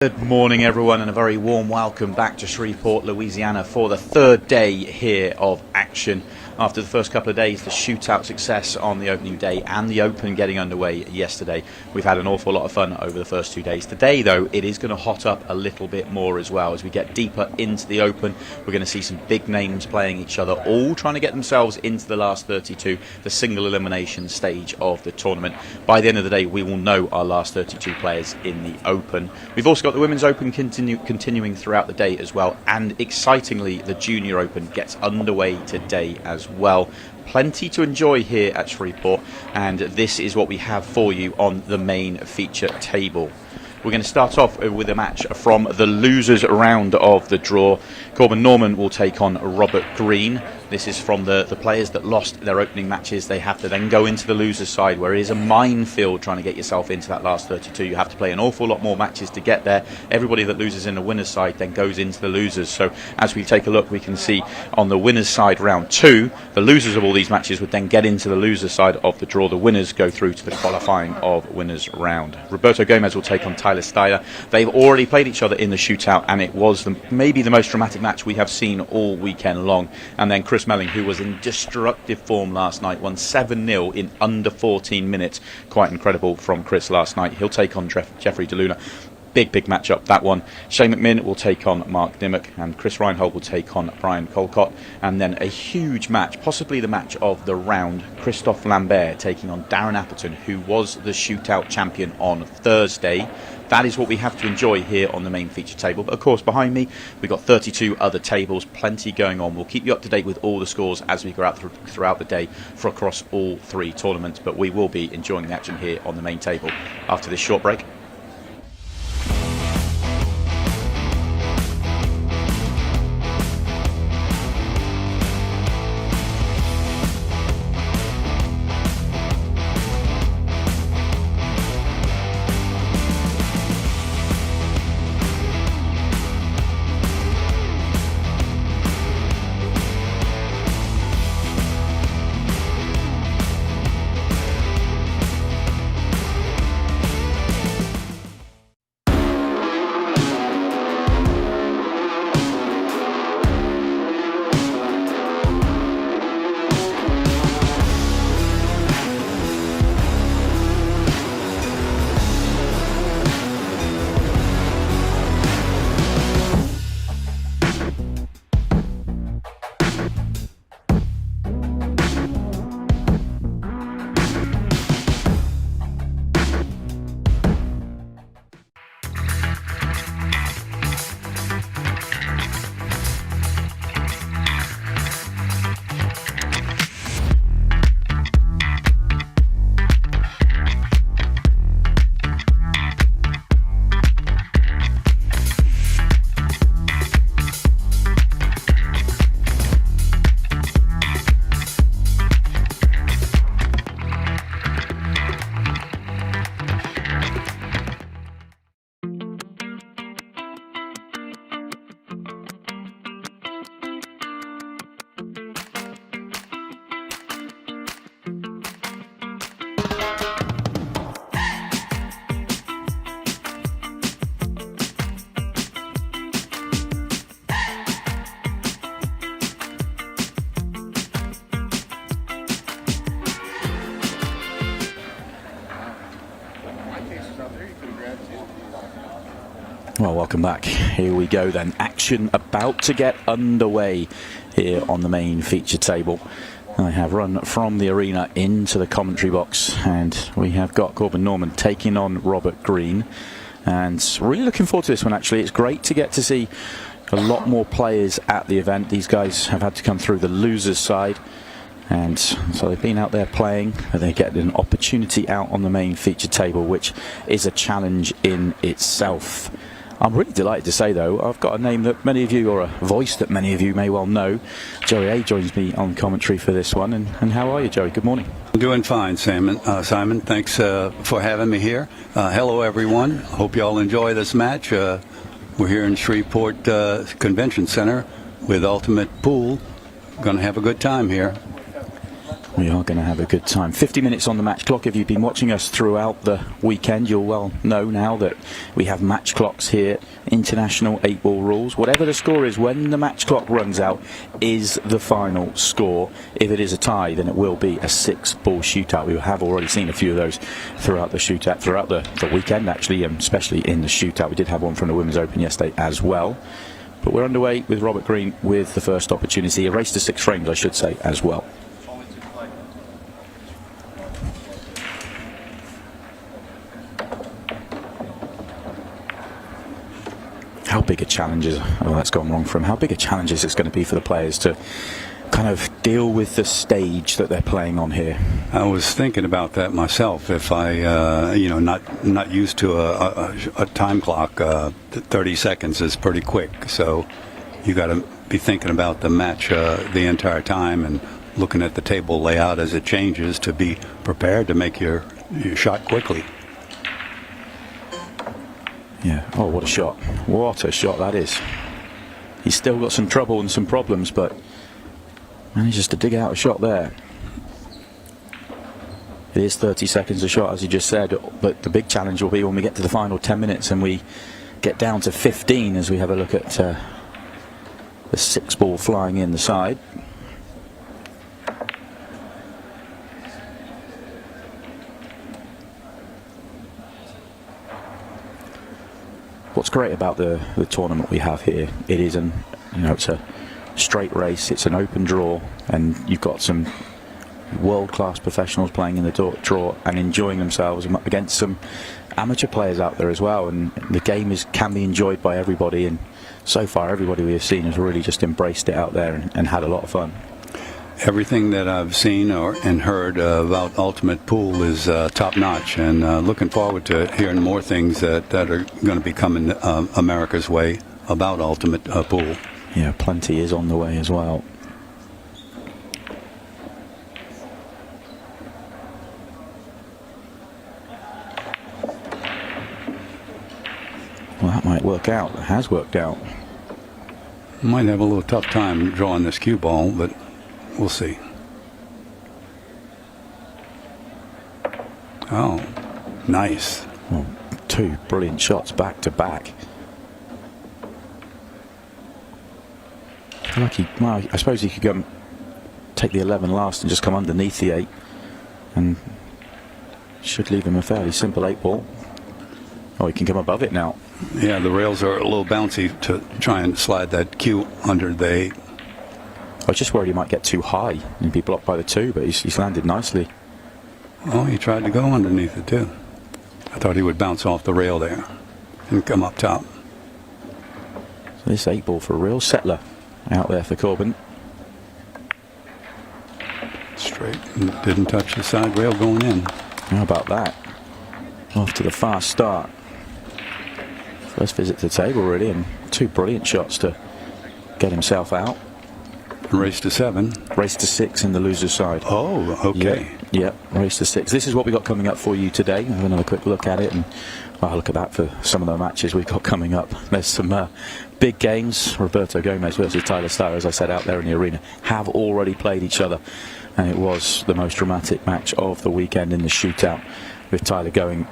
Good morning everyone, and a very warm welcome back to Shreveport, Louisiana for the third day here of action. After the first couple of days, the shootout success on the opening day and the Open getting underway yesterday, we've had an awful lot of fun over the first 2 days. Today though, it is going to hot up a little bit more as well. As we get deeper into the Open, we're going to see some big names playing each other, all trying to get themselves into the last 32, the single elimination stage of the tournament. By the end of the day, we will know our last 32 players in the Open. We've also got the Women's Open continuing throughout the day as well, and excitingly the Junior Open gets underway today as well. Plenty to enjoy here at Shreveport, and this is what we have for you on the main feature table. We're going to start off with a match from the losers round of the draw. Corbin Norman will take on Robert Green. This is from the players that lost their opening matches. They have to then go into the losers side, where it is a minefield trying to get yourself into that last 32. You have to play an awful lot more matches to get there. Everybody that loses in the winners side then goes into the losers. So as we take a look, we can see on the winners side round 2, the losers of all these matches would then get into the losers side of the draw. The winners go through to the qualifying of winners round. Roberto Gomez will take on Tyler Styer. They've already played each other in the shootout, and it was maybe the most dramatic match we have seen all weekend long. And then Chris Meling, who was in destructive form last night, won 7-0 in under 14 minutes. Quite incredible from Chris last night. He'll take on Jeffrey DeLuna. Big matchup, that one. Shane McMullan will take on Mark Dimmick, and Chris Reinhold will take on Brian Colcott. And then a huge match, possibly the match of the round, Christophe Lambert taking on Darren Appleton, who was the shootout champion on Thursday. That is what we have to enjoy here on the main feature table. But of course, behind me, we've got 32 other tables, plenty going on. We'll keep you up to date with all the scores as we go out throughout the day for across all 3 tournaments. But we will be enjoying the action here on the main table after this short break. Well, welcome back. Here we go then. Action about to get underway here on the main feature table. I have run from the arena into the commentary box, and we have got Corbin Norman taking on Robert Green. And really looking forward to this one, actually. It's great to get to see a lot more players at the event. These guys have had to come through the losers side, and so they've been out there playing, and they get an opportunity out on the main feature table, which is a challenge in itself. I'm really delighted to say, though, I've got a name that many of you, or a voice that many of you may well know. Joey A joins me on commentary for this one. And how are you, Joey? Good morning. I'm doing fine, Simon. Thanks for having me here. Hello, everyone. Hope you all enjoy this match. We're here in Shreveport Convention Center with Ultimate Pool. Going to have a good time here. We are going to have a good time. 50 minutes on the match clock. If you've been watching us throughout the weekend, you'll well know now that we have match clocks here. International 8-ball rules. Whatever the score is, when the match clock runs out, is the final score. If it is a tie, then it will be a 6-ball shootout. We have already seen a few of those throughout the shootout, throughout the weekend, actually, especially in the shootout. We did have one from the Women's Open yesterday as well. But we're underway with Robert Green with the first opportunity. A race to 6 frames, I should say, as well. How big a challenge is, oh, that's gone wrong for him. How big a challenge is it going to be for the players to kind of deal with the stage that they're playing on here? I was thinking about that myself. If I, not used to a time clock, 30 seconds is pretty quick. So you got to be thinking about the match the entire time and looking at the table layout as it changes to be prepared to make your shot quickly. Yeah, oh, what a shot. What a shot that is. He's still got some trouble and some problems, but manages to dig out a shot there. It is 30 seconds a shot, as you just said, but the big challenge will be when we get to the final 10 minutes and we get down to 15 as we have a look at the 6-ball flying in the side. What's great about the tournament we have here, it is it's a straight race, it's an open draw, and you've got some world-class professionals playing in the draw and enjoying themselves against some amateur players out there as well, and the game can be enjoyed by everybody, and so far everybody we have seen has really just embraced it out there and had a lot of fun. Everything that I've seen and heard about Ultimate Pool is top-notch, and looking forward to hearing more things that are going to be coming America's way about Ultimate Pool. Yeah, plenty is on the way as well. Well, that might work out. It has worked out. Might have a little tough time drawing this cue ball, but we'll see. Oh, nice. Well, 2 brilliant shots back to back. I suppose he could go and take the 11 last and just come underneath the 8, and should leave him a fairly simple 8-ball. Oh, he can come above it now. Yeah, the rails are a little bouncy to try and slide that cue under the 8. I was just worried he might get too high and be blocked by the 2, but he's landed nicely. Oh, he tried to go underneath it too. I thought he would bounce off the rail there and come up top. So this 8-ball for a real settler out there for Corbin. Straight, and didn't touch the side rail going in. How about that? Off to the fast start. First visit to the table really, and 2 brilliant shots to get himself out. Race to 7. Race to 6 in the loser's side. Oh, okay. Yep, race to 6. This is what we got coming up for you today. Have another quick look at it, and I'll look at that for some of the matches we've got coming up. There's some big games. Roberto Gomez versus Tyler Styer, as I said, out there in the arena, have already played each other, and it was the most dramatic match of the weekend in the shootout, with Tyler going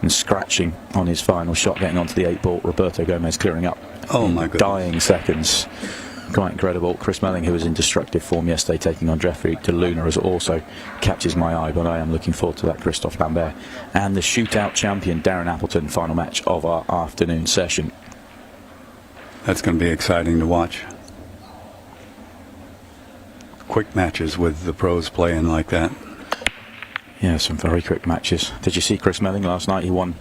and scratching on his final shot, getting onto the 8-ball. Roberto Gomez clearing up. Oh my goodness. Dying seconds. Quite incredible. Chris Meling, who was in destructive form yesterday, taking on Jeffrey DeLuna, as also catches my eye, but I am looking forward to that. Christophe Lambert and the shootout champion Darren Appleton, final match of our afternoon session. That's going to be exciting to watch. Quick matches with the pros playing like that. Yeah, some very quick matches. Did you see Chris Meling last night? He won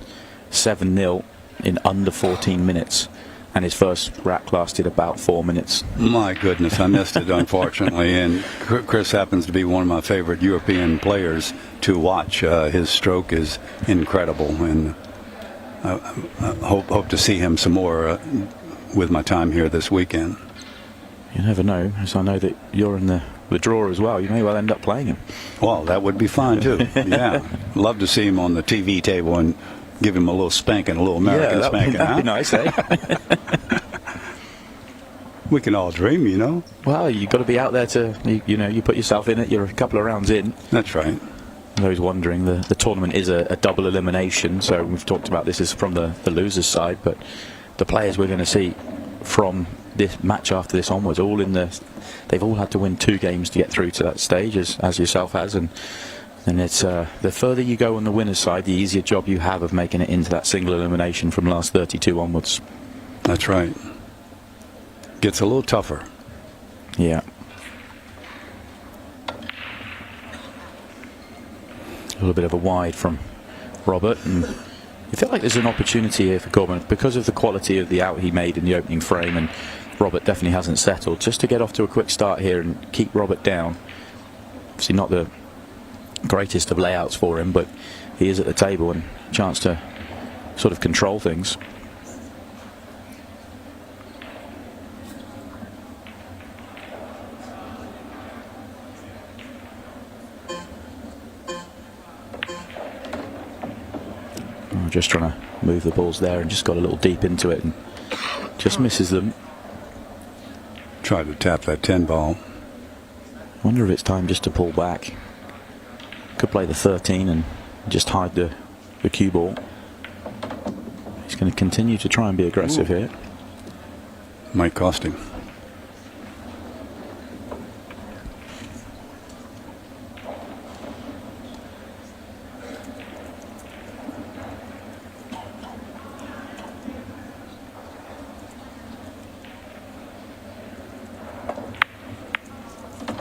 7-0 in under 14 minutes. And his first rack lasted about 4 minutes. My goodness, I missed it, unfortunately. And Chris happens to be one of my favorite European players to watch. His stroke is incredible, and I hope to see him some more with my time here this weekend. You never know, as I know that you're in the draw as well. You may well end up playing him. Well, that would be fun, too. Yeah, love to see him on the TV table and give him a little spanking, a little American spanking. That'd be nice, eh? We can all dream, you know. Well, you've got to be out there to, you put yourself in it. You're a couple of rounds in. That's right. Those wondering, the tournament is a double elimination, so we've talked about this is from the loser's side, but the players we're going to see from this match after this onwards, they've all had to win 2 games to get through to that stage, as yourself has, and it's the further you go on the winner's side, the easier job you have of making it into that single elimination from last 32 onwards. That's right. Gets a little tougher. Yeah. A little bit of a wide from Robert, and I feel like there's an opportunity here for Corbin because of the quality of the out he made in the opening frame, and Robert definitely hasn't settled, just to get off to a quick start here and keep Robert down. Obviously not the greatest of layouts for him, but he is at the table and a chance to sort of control things. Just trying to move the balls there and just got a little deep into it and just misses them. Try to tap that 10 ball. Wonder if it's time just to pull back. Could play the 13 and just hide the cue ball. He's going to continue to try and be aggressive here. Might cost him.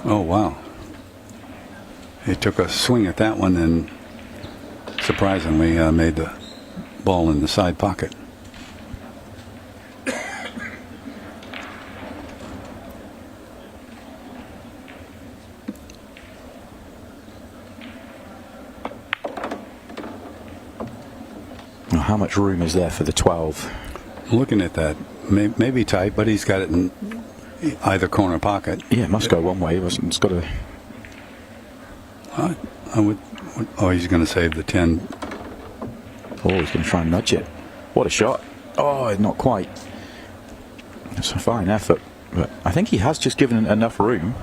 Oh, wow. He took a swing at that one and surprisingly made the ball in the side pocket. Well, how much room is there for the 12? Looking at that, maybe tight, but he's got it in either corner pocket. Yeah, it must go one way. It's got to. I would. Oh, he's going to save the 10. Oh, he's going to try and nudge it. What a shot. Oh, not quite. It's a fine effort, but I think he has just given enough room.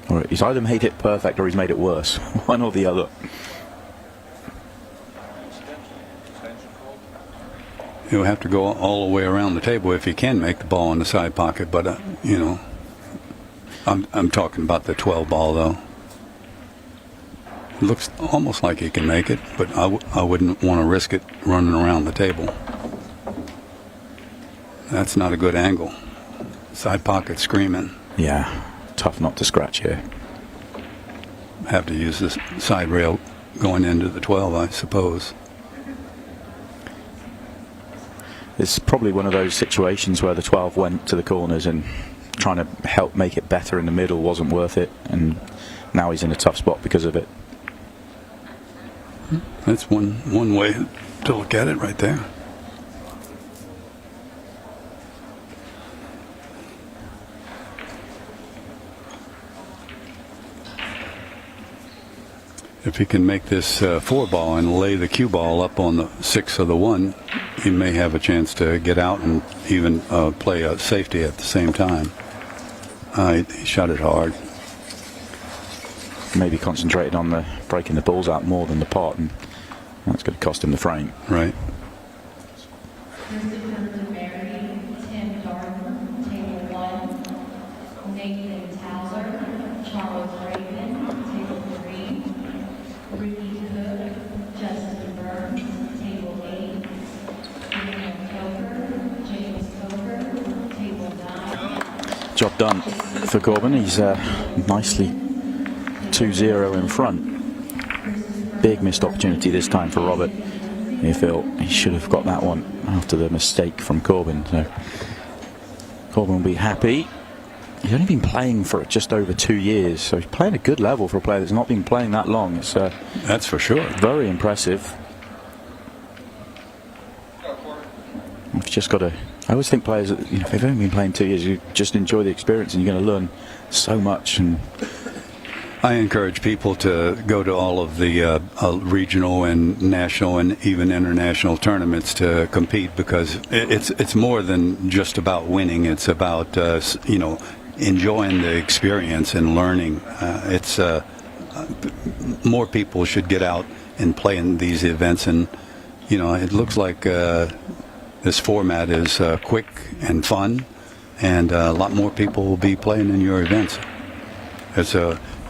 Or he's either made it perfect or he's made it worse. One or the other. He'll have to go all the way around the table if he can make the ball in the side pocket, but I'm talking about the 12 ball though. It looks almost like he can make it, but I wouldn't want to risk it running around the table. That's not a good angle. Side pocket screaming. Yeah, tough not to scratch here. Have to use this side rail going into the 12, I suppose. It's probably one of those situations where the 12 went to the corners and trying to help make it better in the middle wasn't worth it, and now he's in a tough spot because of it. That's one way to look at it right there. If he can make this 4 ball and lay the cue ball up on the 6 of the 1, he may have a chance to get out and even play a safety at the same time. He shot it hard. Maybe concentrated on the breaking the balls out more than the pot, and that's going to cost him the frame. Right. Job done for Corbin. He's nicely 2-0 in front. Big missed opportunity this time for Robert. You feel he should have got that one after the mistake from Corbin. So Corbin will be happy. He's only been playing for just over 2 years, so he's playing a good level for a player that's not been playing that long. It's that's for sure. Very impressive. You've just got to. I always think players, if they've only been playing 2 years, you just enjoy the experience and you're going to learn so much. And I encourage people to go to all of the regional and national and even international tournaments to compete, because it's more than just about winning. It's about enjoying the experience and learning. It's more people should get out and play in these events, and it looks like this format is quick and fun, and a lot more people will be playing in your events.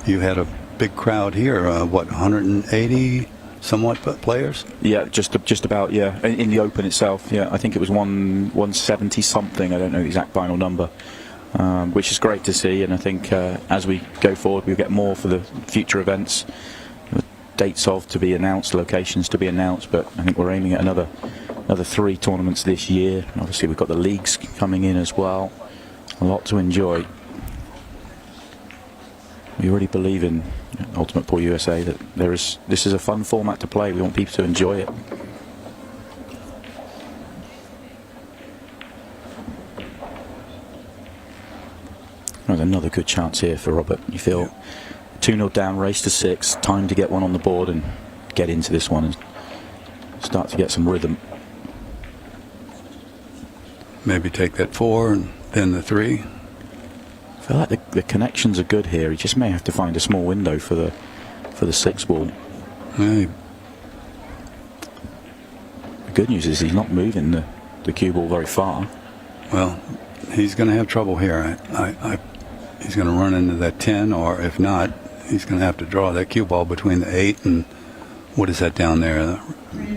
You had a big crowd here, 180 somewhat players? Yeah, just about, yeah. In the Open itself, yeah. I think it was 170 something. I don't know the exact final number, which is great to see. And I think as we go forward, we'll get more for the future events. Dates to be announced, locations to be announced, but I think we're aiming at another 3 tournaments this year. Obviously, we've got the leagues coming in as well. A lot to enjoy. We really believe in Ultimate Pool USA that this is a fun format to play. We want people to enjoy it. There's another good chance here for Robert. You feel 2-0 down, race to 6, time to get one on the board and get into this one and start to get some rhythm. Maybe take that 4 and then the 3. I feel like the connections are good here. He just may have to find a small window for the 6 ball. Yeah. The good news is he's not moving the cue ball very far. Well, he's going to have trouble here. He's going to run into that 10, or if not, he's going to have to draw that cue ball between the 8 and what is that down there,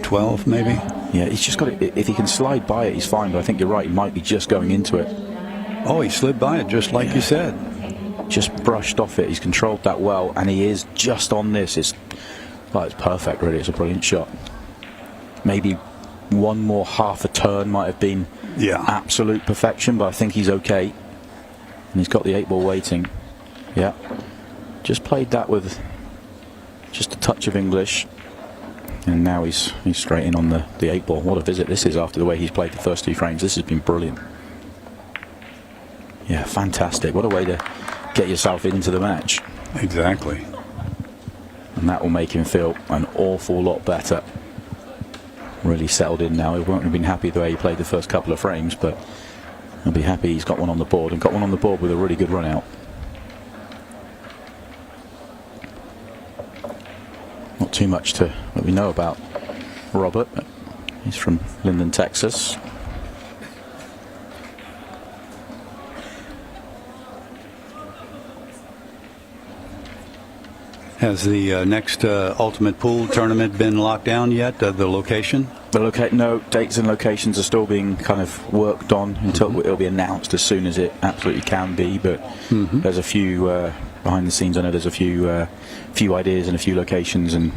12 maybe? Yeah, he's just got to, if he can slide by it, he's fine. But I think you're right. He might be just going into it. Oh, he slid by it just like you said. Just brushed off it. He's controlled that well, and he is just on this. It's perfect, really. It's a brilliant shot. Maybe one more half a turn might have been absolute perfection, but I think he's okay. And he's got the 8 ball waiting. Yeah. Just played that with just a touch of English. And now he's straight in on the 8 ball. What a visit this is after the way he's played the first 2 frames. This has been brilliant. Yeah, fantastic. What a way to get yourself into the match. Exactly. And that will make him feel an awful lot better. Really settled in now. He won't have been happy the way he played the first couple of frames, but he'll be happy he's got one on the board, and got one on the board with a really good run out. Not too much that we know about Robert. He's from Linden, Texas. Has the next Ultimate Pool tournament been locked down yet, the location? No, dates and locations are still being kind of worked on until it'll be announced as soon as it absolutely can be. But there's a few behind the scenes. I know there's a few ideas and a few locations and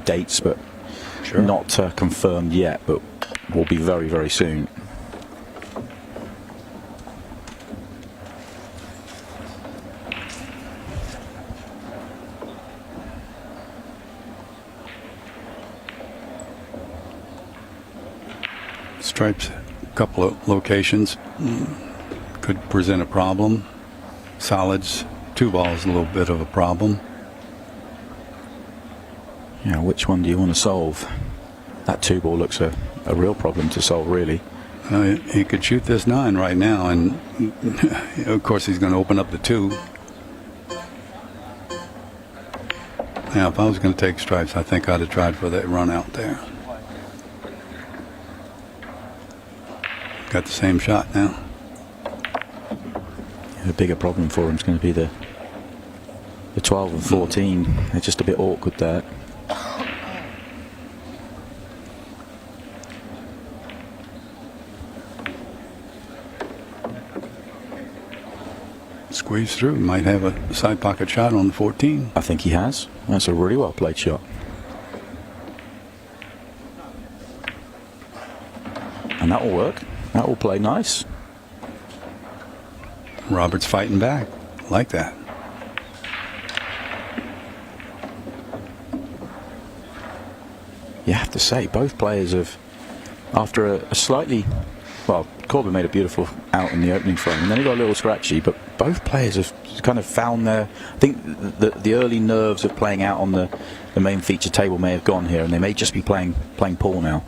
dates, but not confirmed yet. But will be very, very soon. Stripes, a couple of locations could present a problem. Solids, 2 balls, a little bit of a problem. Yeah, which one do you want to solve? That 2 ball looks a real problem to solve, really. He could shoot this 9 right now, and of course he's going to open up the 2. Now, if I was going to take stripes, I think I'd have tried for that run out there. Got the same shot now. The bigger problem for him is going to be the 12 and 14. They're just a bit awkward there. Squeeze through. Might have a side pocket shot on the 14. I think he has. That's a really well played shot. And that will work. That will play nice. Robert's fighting back. Like that. You have to say, both players have, after a slightly, well, Corbin made a beautiful out in the opening frame, and then he got a little scratchy, but both players have kind of found their. I think the early nerves of playing out on the main feature table may have gone here, and they may just be playing pool now.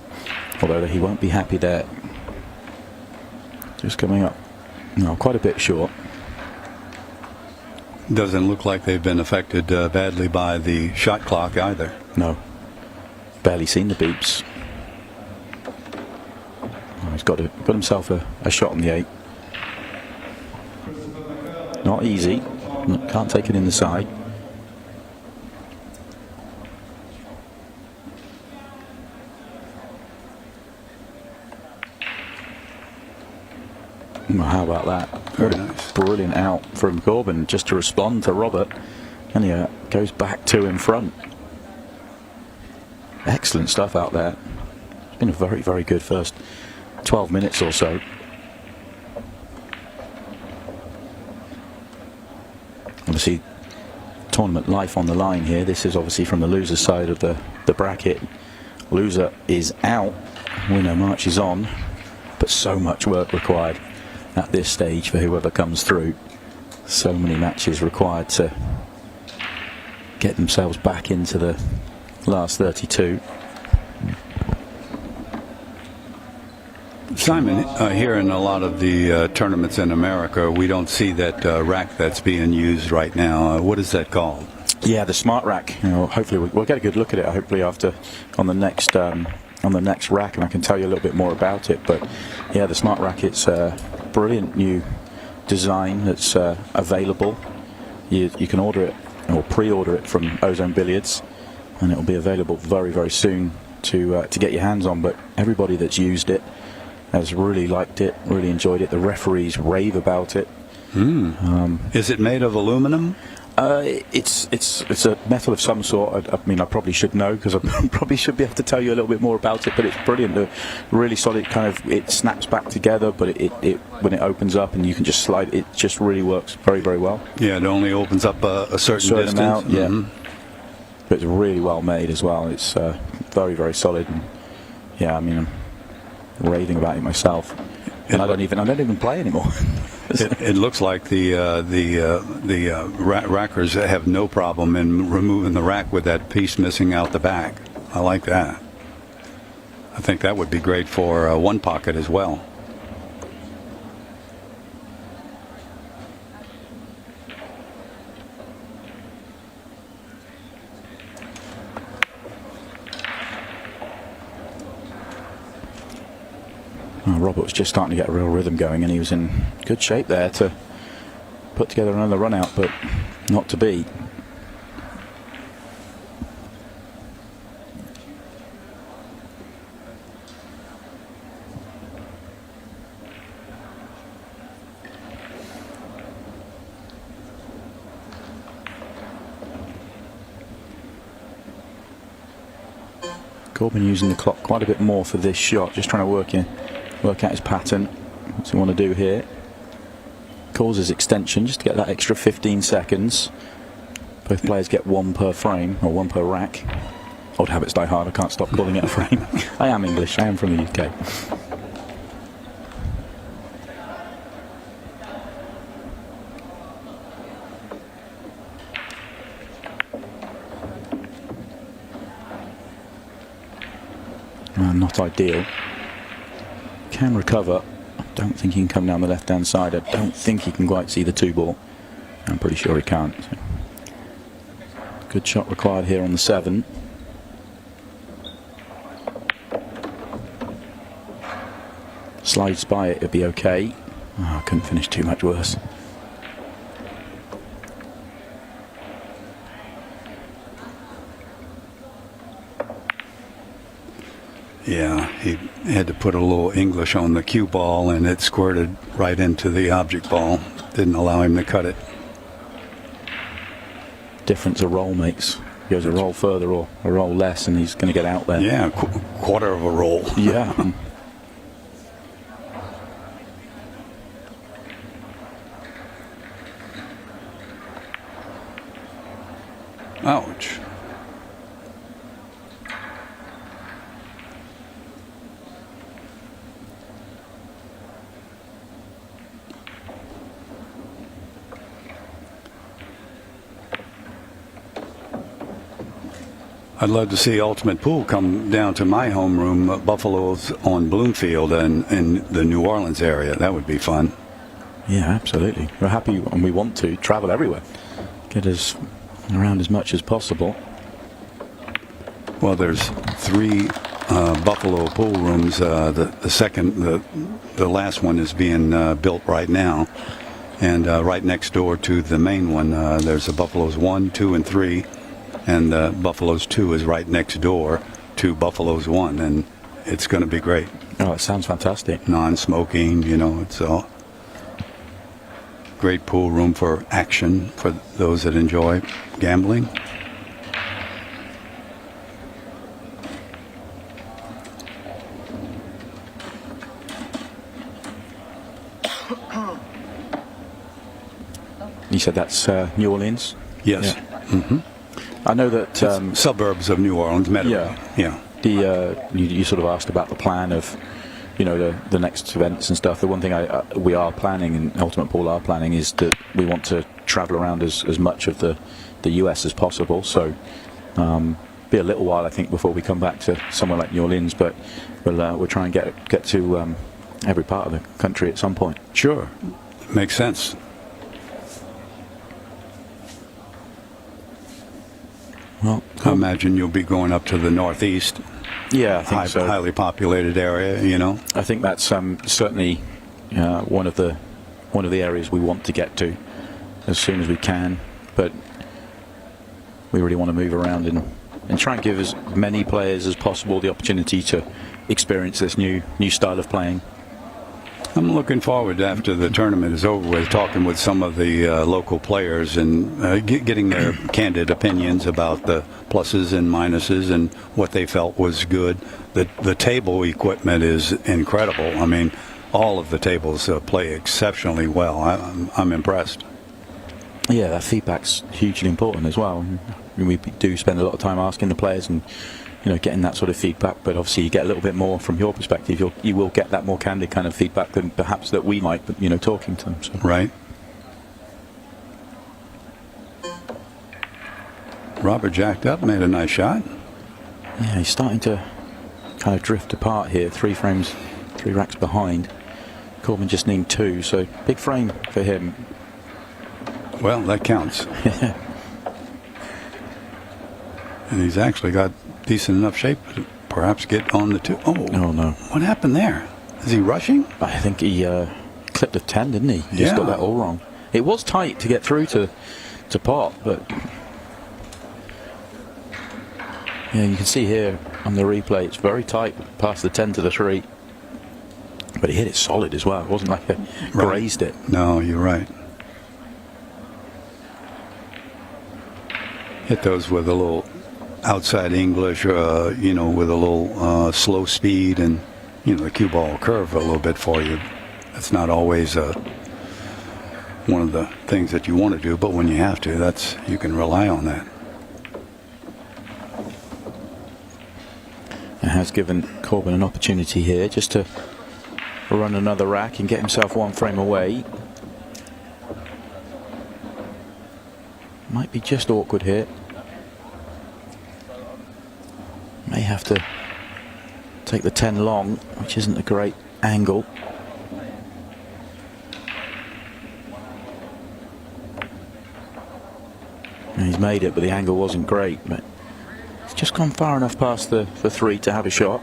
Although he won't be happy there. Just coming up, no, quite a bit short. Doesn't look like they've been affected badly by the shot clock either. No, barely seen the beeps. Oh, he's got himself a shot on the 8. Not easy. Can't take it in the side. Well, how about that? Very nice. Brilliant out from Corbin just to respond to Robert. And he goes back 2 in front. Excellent stuff out there. It's been a very, very good first 12 minutes or so. Obviously, tournament life on the line here. This is obviously from the loser side of the bracket. Loser is out. Winner marches on. But so much work required at this stage for whoever comes through. So many matches required to get themselves back into the last 32. Simon, here in a lot of the tournaments in America, we don't see that rack that's being used right now. What is that called? Yeah, the smart rack. Hopefully we'll get a good look at it. Hopefully after on the next rack, and I can tell you a little bit more about it. But yeah, the smart rack. It's a brilliant new design that's available. You can order it or pre-order it from Ozone Billiards, and it will be available very, very soon to get your hands on. But everybody that's used it has really liked it, really enjoyed it. The referees rave about it. Is it made of aluminum? It's a metal of some sort. I mean, I probably should know because I probably should be able to tell you a little bit more about it. But it's brilliant. The really solid kind of. It snaps back together, but it when it opens up and you can just slide, it just really works very, very well. Yeah, it only opens up a certain distance. Amount, yeah. But it's really well made as well. It's very, very solid. And yeah, I mean, I'm raving about it myself. And I don't even play anymore. It looks like the rackers have no problem in removing the rack with that piece missing out the back. I like that. I think that would be great for one pocket as well. Robert was just starting to get a real rhythm going, and he was in good shape there to put together another run out, but not to be. Corbin using the clock quite a bit more for this shot, just trying to work out his pattern. What's he want to do here? Causes extension just to get that extra 15 seconds. Both players get 1 per frame, or 1 per rack. Old habits die hard, I can't stop calling it a frame. I am English, I am from the UK. Not ideal. Can recover. I don't think he can come down the left hand side. I don't think he can quite see the 2 ball. I'm pretty sure he can't. So. Good shot required here on the 7. Slides by it, it'll be okay. Oh, I couldn't finish too much worse. Yeah, he had to put a little English on the cue ball, and it squirted right into the object ball. Didn't allow him to cut it. Difference a roll makes. He goes a roll further or a roll less, and he's going to get out there. Yeah, quarter of a roll. Yeah. Ouch. I'd love to see Ultimate Pool come down to my homeroom, Buffalo's on Bloomfield and in the New Orleans area. That would be fun. Yeah, absolutely. We're happy and we want to travel everywhere. Get us around as much as possible. Well, there's 3 Buffalo pool rooms. The last one is being built right now. And right next door to the main one, there's a Buffalo's 1, 2, and 3. And Buffalo's 2 is right next door to Buffalo's 1. And it's going to be great. Oh, it sounds fantastic. Non-smoking, it's all great pool room for action for those that enjoy gambling. You said that's New Orleans? Yes. Yeah. Mm-hmm. I know that... suburbs of New Orleans, Metairie. Yeah. You sort of asked about the plan of, the next events and stuff. The one thing we are planning, and Ultimate Pool are planning, is that we want to travel around as much of the US as possible. So be a little while, I think, before we come back to somewhere like New Orleans, but we'll try and get to every part of the country at some point. Sure. Makes sense. Well, I imagine you'll be going up to the northeast. Yeah, I think so. Highly populated area, I think that's certainly one of the areas we want to get to as soon as we can. But we really want to move around and try and give as many players as possible the opportunity to experience this new style of playing. I'm looking forward to, after the tournament is over with, talking with some of the local players and getting their candid opinions about the pluses and minuses and what they felt was good. The table equipment is incredible. I mean, all of the tables play exceptionally well. I'm impressed. Yeah, that feedback's hugely important as well. We do spend a lot of time asking the players and getting that sort of feedback, but obviously you get a little bit more from your perspective. You will get that more candid kind of feedback than perhaps that we might, but talking to them. So. Right. Robert jacked up, made a nice shot. Yeah, he's starting to kind of drift apart here. 3 frames, 3 racks behind. Corbin just needing 2, so big frame for him. Well, that counts. And he's actually got decent enough shape to perhaps get on the 2. Oh no. What happened there? Is he rushing? I think he clipped a 10, didn't he? He just got that all wrong. It was tight to get through to pot, but yeah, you can see here on the replay it's very tight past the 10 to the 3. But he hit it solid as well. It wasn't like he grazed it. No, you're right. Hit those with a little outside English, with a little slow speed, and the cue ball will curve a little bit for you. That's not always one of the things that you want to do, but when you have to, you can rely on that. It has given Corbin an opportunity here just to run another rack and get himself 1 frame away. Might be just awkward here. May have to take the 10 long, which isn't a great angle. And he's made it, but the angle wasn't great. But it's just gone far enough past the 3 to have a shot.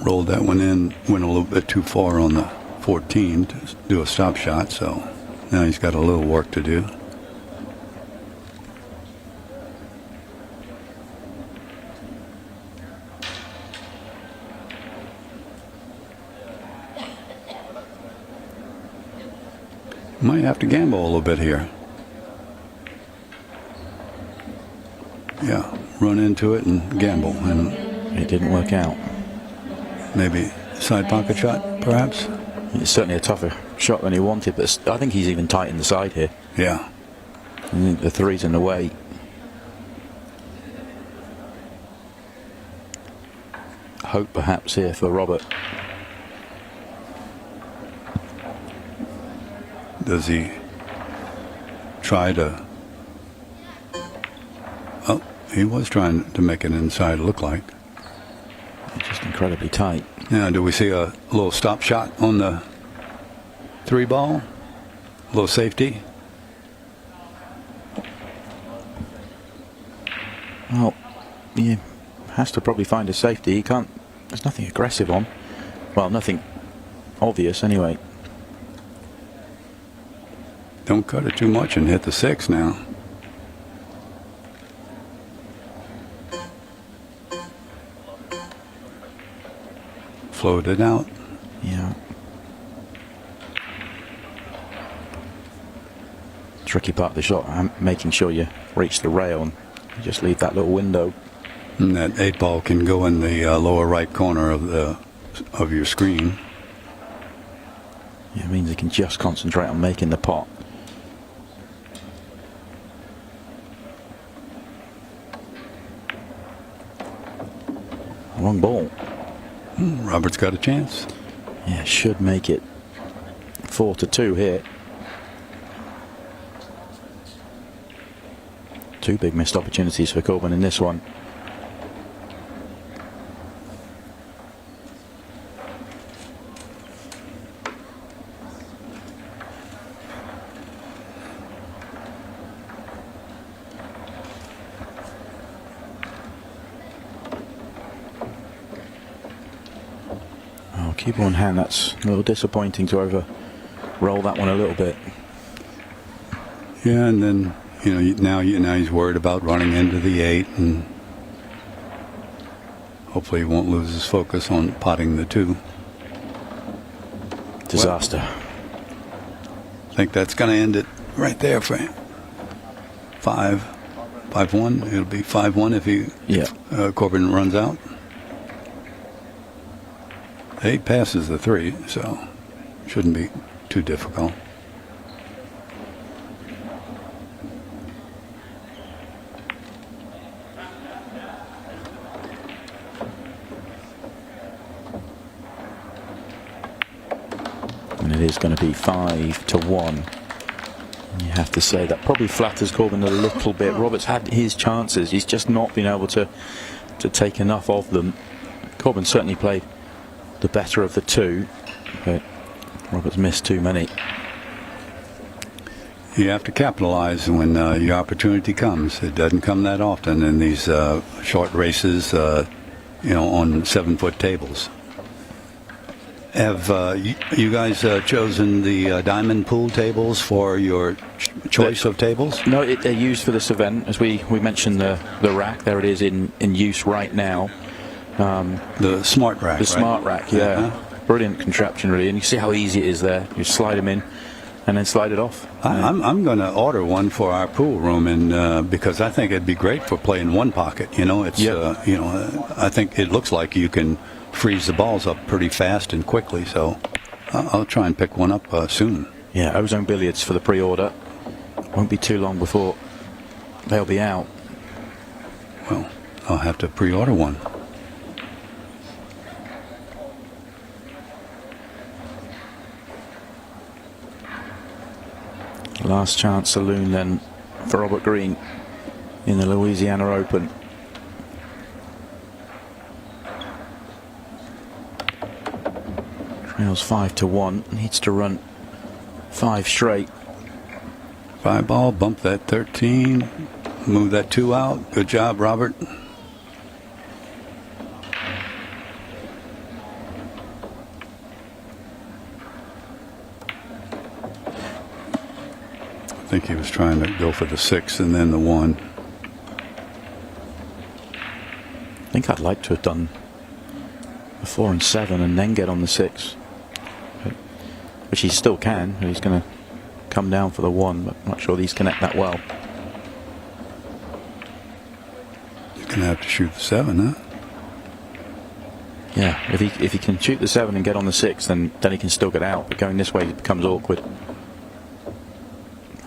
Rolled that one in, went a little bit too far on the 14 to do a stop shot, so now he's got a little work to do. Might have to gamble a little bit here. Yeah, run into it and gamble, and it didn't work out. Maybe side pocket shot, perhaps? It's certainly a tougher shot than he wanted, but I think he's even tight in the side here. Yeah. And the 3's in the way. Hope perhaps here for Robert. Does he try to... Oh, he was trying to make it inside look like. It's just incredibly tight. Now, do we see a little stop shot on the 3 ball? A little safety? Well, he has to probably find a safety. He can't... There's nothing aggressive on. Well, nothing obvious anyway. Don't cut it too much and hit the 6 now. Float it out. Yeah. Tricky part of the shot, making sure you reach the rail and just leave that little window. And that 8 ball can go in the lower right corner of your screen. Yeah, it means you can just concentrate on making the pot. Wrong ball. Robert's got a chance. Yeah, should make it 4-2 here. 2 big missed opportunities for Corbin in this one. Cue ball in hand, that's a little disappointing to roll that one a little bit. Yeah, and then now he's worried about running into the 8, and hopefully he won't lose his focus on potting the 2. Disaster. I think that's going to end it right there for him. 5-1. It'll be 5-1 if Corbin runs out. 8 passes the 3, so shouldn't be too difficult. And it is going to be 5-1. You have to say that probably flatters Corbin a little bit. Roberts had his chances. He's just not been able to take enough of them. Corbin certainly played the better of the 2, but Roberts missed too many. You have to capitalize when your opportunity comes. It doesn't come that often in these short races, on 7-foot tables. Have you guys chosen the diamond pool tables for your choice of tables? No, they're used for this event. As we mentioned the rack, there it is in use right now. The smart rack. The smart rack, yeah. Brilliant contraption, really. And you see how easy it is there. You slide them in and then slide it off. I'm going to order one for our pool room, and because I think it'd be great for playing one pocket. I think it looks like you can freeze the balls up pretty fast and quickly. So I'll try and pick one up soon. Yeah, Ozone Billiards for the pre-order. Won't be too long before they'll be out. Well, I'll have to pre-order one. Last chance saloon then for Robert Green in the Louisiana Open. Trails 5-1. Needs to run 5 straight. 5 ball, bump that 13, move that 2 out. Good job, Robert. I think he was trying to go for the 6 and then the 1. I think I'd like to have done a 4 and 7 and then get on the 6, which he still can. He's going to come down for the 1, but I'm not sure these connect that well. He's going to have to shoot the 7, huh? Yeah, if he can shoot the 7 and get on the 6, then he can still get out. But going this way, it becomes awkward.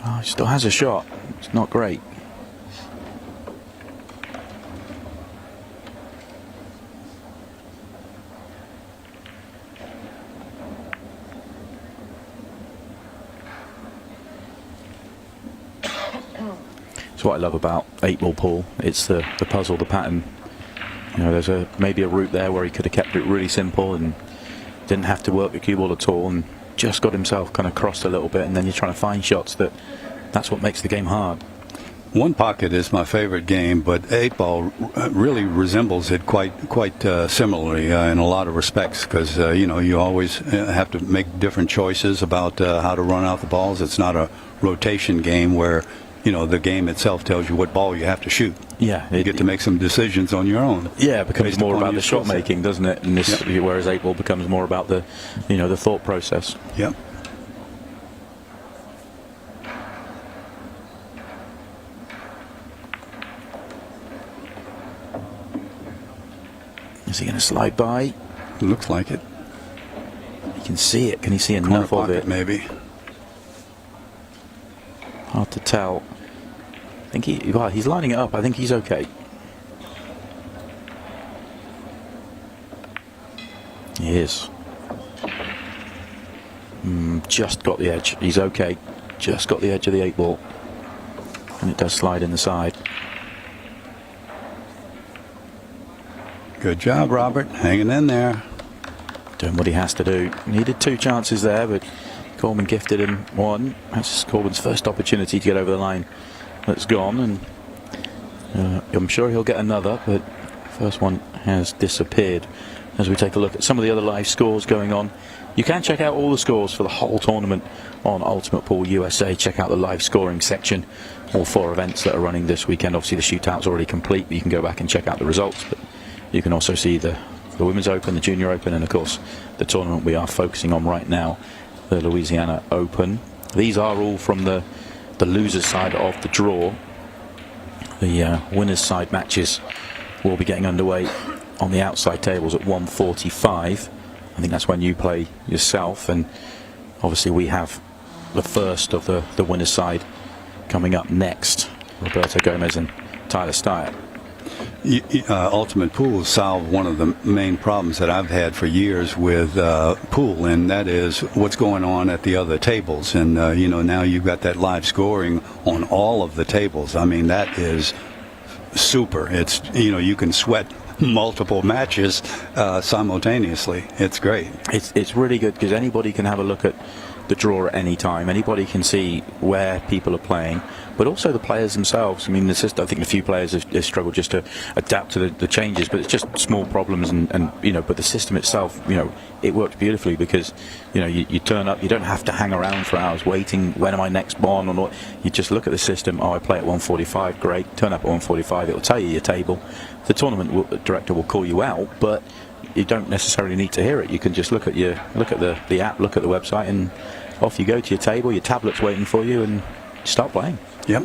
Oh, he still has a shot. It's not great. what I love about 8-ball pool. It's the puzzle, the pattern. You know, there's maybe a route there where he could have kept it really simple and didn't have to work the cue ball at all, and just got himself kind of crossed a little bit, and then you're trying to find shots that's what makes the game hard. One Pocket is my favorite game, but 8-ball really resembles it quite similarly in a lot of respects, because you always have to make different choices about how to run out the balls. It's not a rotation game where the game itself tells you what ball you have to shoot. Yeah, you get to make some decisions on your own. Yeah, it becomes more about the shot making, doesn't it? And this, whereas 8-ball becomes more about the the thought process. Yep. Is he going to slide by? Looks like it. You can see it. Can he see enough of it? Maybe. Hard to tell. I think he's lining it up. I think he's okay. He is. Just got the edge. He's okay. Just got the edge of the 8-ball. And it does slide in the side. Good job, Robert. Hanging in there. Doing what he has to do. Needed 2 chances there, but Coleman gifted him 1. That's Coleman's first opportunity to get over the line. That's gone, and I'm sure he'll get another, but first one has disappeared. As we take a look at some of the other live scores going on, you can check out all the scores for the whole tournament on Ultimate Pool USA. Check out the live scoring section. All 4 events that are running this weekend. Obviously the shootout's already complete, but you can go back and check out the results. But you can also see the Women's Open, the Junior Open, and of course the tournament we are focusing on right now, the Louisiana Open. These are all from the loser's side of the draw. The winner's side matches will be getting underway on the outside tables at 1:45. I think that's when you play yourself, and obviously we have the first of the winner's side coming up next. Roberto Gomez and Tyler Styer. Ultimate Pool solved one of the main problems that I've had for years with pool, and that is what's going on at the other tables. And now you've got that live scoring on all of the tables. I mean, that is super. It's you can sweat multiple matches simultaneously. It's great. It's really good because anybody can have a look at the draw at any time. Anybody can see where people are playing, but also the players themselves. I mean, I think a few players have struggled just to adapt to the changes, but it's just small problems, and but the system itself, it works beautifully because you turn up, you don't have to hang around for hours waiting, when am I next on or not. You just look at the system. I play at 1:45, great. Turn up at 1:45, it'll tell you your table. The tournament director will call you out, but you don't necessarily need to hear it. You can just look at the app, look at the website, and off you go to your table. Your tablet's waiting for you, and start playing. Yep.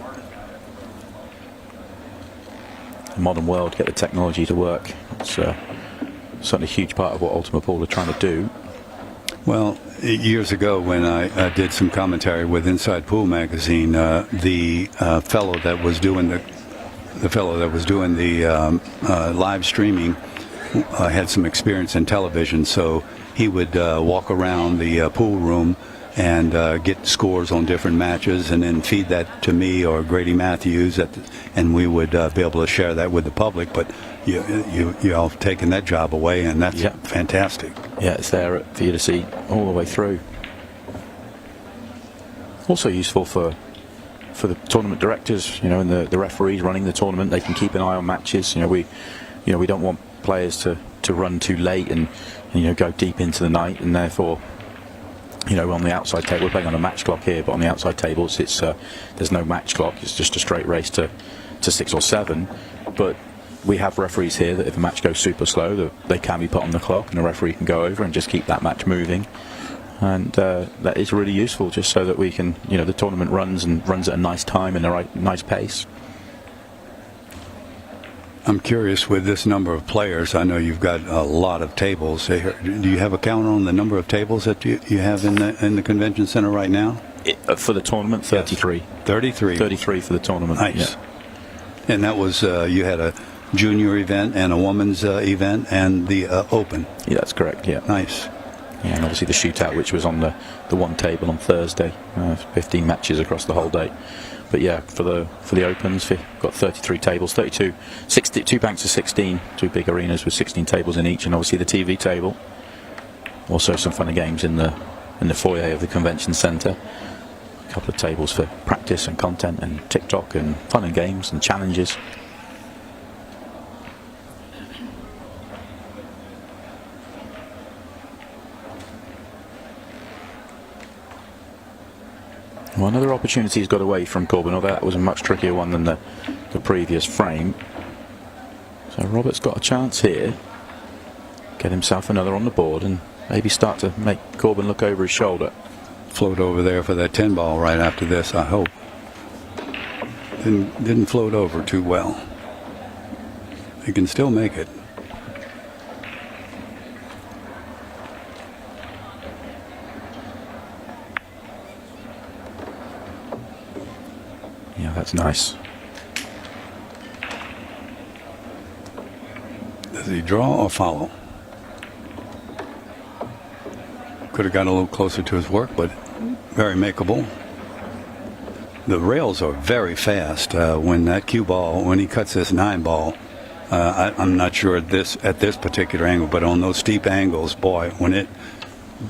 The modern world, get the technology to work. It's certainly a huge part of what Ultimate Pool are trying to do. Well, years ago when I did some commentary with Inside Pool magazine, the fellow that was doing the live streaming had some experience in television, so he would walk around the pool room and get scores on different matches, and then feed that to me or Grady Matthews, and we would be able to share that with the public. But you all have taken that job away, and that's fantastic. Yeah, it's there for you to see all the way through. Also useful for the tournament directors, and the referees running the tournament. They can keep an eye on matches. We don't want players to run too late and go deep into the night, and therefore on the outside table, we're playing on a match clock here, but on the outside tables it's there's no match clock. It's just a straight race to 6 or 7. But we have referees here that if a match goes super slow, they can be put on the clock, and the referee can go over and just keep that match moving. And that is really useful, just so that we can the tournament runs at a nice time and a nice pace. I'm curious, with this number of players, I know you've got a lot of tables. Do you have a count on the number of tables that you have in the convention center right now? For the tournament, 33. Yes. 33. 33 for the tournament. Nice. Yeah. And that was you had a junior event and a women's event and the Open. Yeah, that's correct. Yeah. Nice. Yeah, and obviously the shootout, which was on the one table on Thursday, 15 matches across the whole day. But yeah, for the Opens, we've got 33 tables, 32 banks of 16, 2 big arenas with 16 tables in each, and obviously the TV table. Also some fun and games in the foyer of the convention centre. A couple of tables for practice and content and TikTok and fun and games and challenges. Well, another opportunity has got away from Corbin, although that was a much trickier one than the previous frame. So Robert's got a chance here. Get himself another on the board and maybe start to make Corbin look over his shoulder. Float over there for that 10 ball right after this, I hope. Didn't float over too well. He can still make it. Yeah, that's nice. Does he draw or follow? Could have got a little closer to his work, but very makeable. The rails are very fast. When that cue ball, when he cuts this 9 ball, I'm not sure at this particular angle, but on those steep angles, boy, when it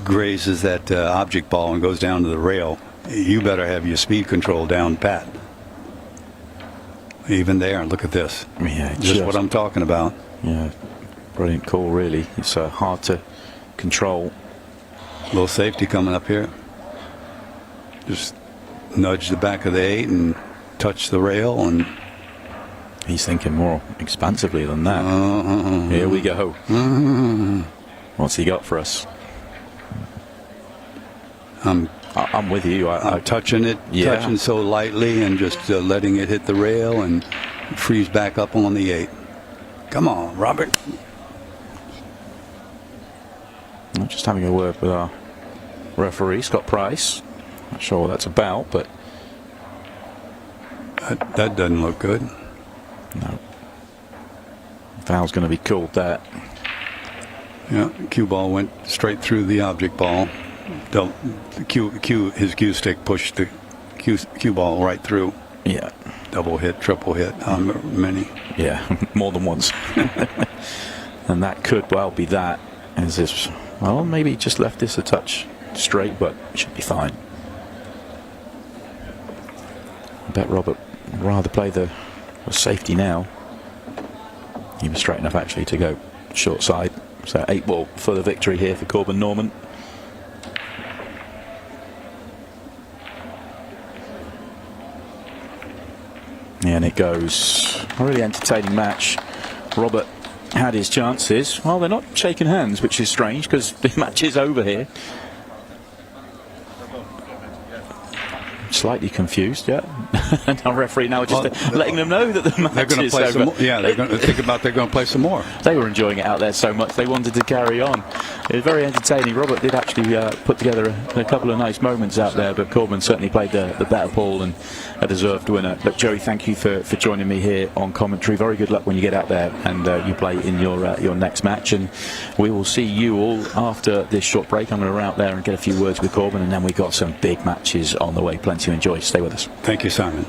grazes that object ball and goes down to the rail, you better have your speed control down pat. Even there, look at this. Yeah, just what I'm talking about. Yeah, brilliant call, really. It's hard to control. Little safety coming up here. Just nudge the back of the 8 and touch the rail, and he's thinking more expansively than that. Here we go. What's he got for us? I'm with you. I'm touching it, touching so lightly and just letting it hit the rail and freeze back up on the 8. Come on, Robert. I'm just having a word with our referee, Scott Price. Not sure what that's about, but that doesn't look good. No. Foul's going to be called that. Yeah, cue ball went straight through the object ball. His cue stick pushed the cue ball right through. Yeah. Double hit, triple hit, many. Yeah, more than once. And that could well be that. As if, well, maybe just left this a touch straight, but it should be fine. I bet Robert would rather play the safety now. He was straight enough actually to go short side. So 8 ball for the victory here for Corbin Norman. And it goes. A really entertaining match. Robert had his chances. Well, they're not shaking hands, which is strange because the match is over here. Slightly confused, yeah. And our referee now just letting them know that the match is over. Some more. Yeah, they're going to think about they're going to play some more. They were enjoying it out there so much they wanted to carry on. It was very entertaining. Robert did actually put together a couple of nice moments out there, but Corbin certainly played the better ball and a deserved winner. Look, Joey, thank you for joining me here on commentary. Very good luck when you get out there and you play in your next match, and we will see you all after this short break. I'm going to run out there and get a few words with Corbin, and then we've got some big matches on the way. Plenty to enjoy. Stay with us. Thank you, Simon.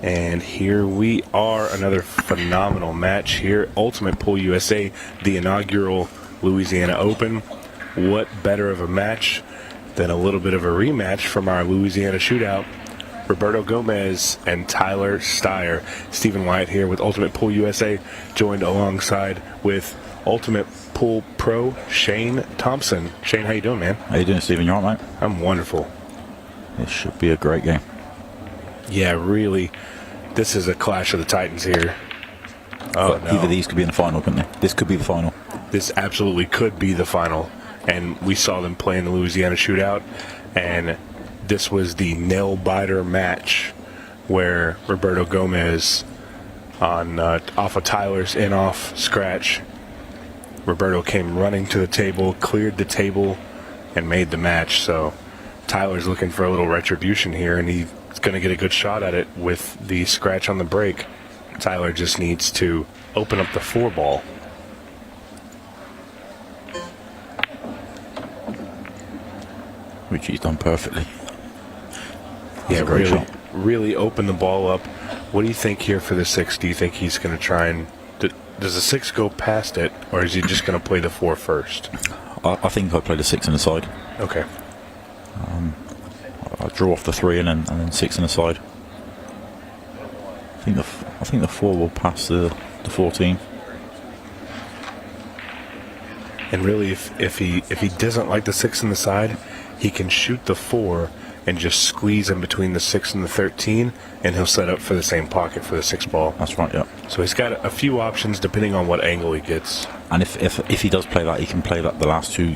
And here we are, another phenomenal match here. Ultimate Pool USA, the inaugural Louisiana Open. What better of a match than a little bit of a rematch from our Louisiana shootout? Roberto Gomez and Tyler Styer. Stephen Wyatt here with Ultimate Pool USA, joined alongside with Ultimate Pool Pro Shane Thompson. Shane, how you doing, man? How you doing, Stephen? You all right, mate? I'm wonderful. This should be a great game. Yeah, really. This is a clash of the Titans here. Oh, But either these could be in the final, couldn't they? This could be the final. This absolutely could be the final. And we saw them play in the Louisiana shootout, and this was the nail-biter match where Roberto Gomez on off of Tyler's in-off scratch. Roberto came running to the table, cleared the table, and made the match. So Tyler's looking for a little retribution here, and he's going to get a good shot at it with the scratch on the break. Tyler just needs to open up the 4-ball. Which he's done perfectly. Yeah, a great really, shot. really open the ball up. What do you think here for the 6? Do you think he's going to try and... Does the 6 go past it, or is he just going to play the 4 first? I think I played a 6 in the side. Okay. I draw off the 3 and then 6 in the side. I think the 4 will pass the 14. And really, if he doesn't like the 6 in the side, he can shoot the 4 and just squeeze in between the 6 and the 13, and he'll set up for the same pocket for the 6 ball. That's right, yeah. So he's got a few options depending on what angle he gets. And if he does play that, he can play that the last two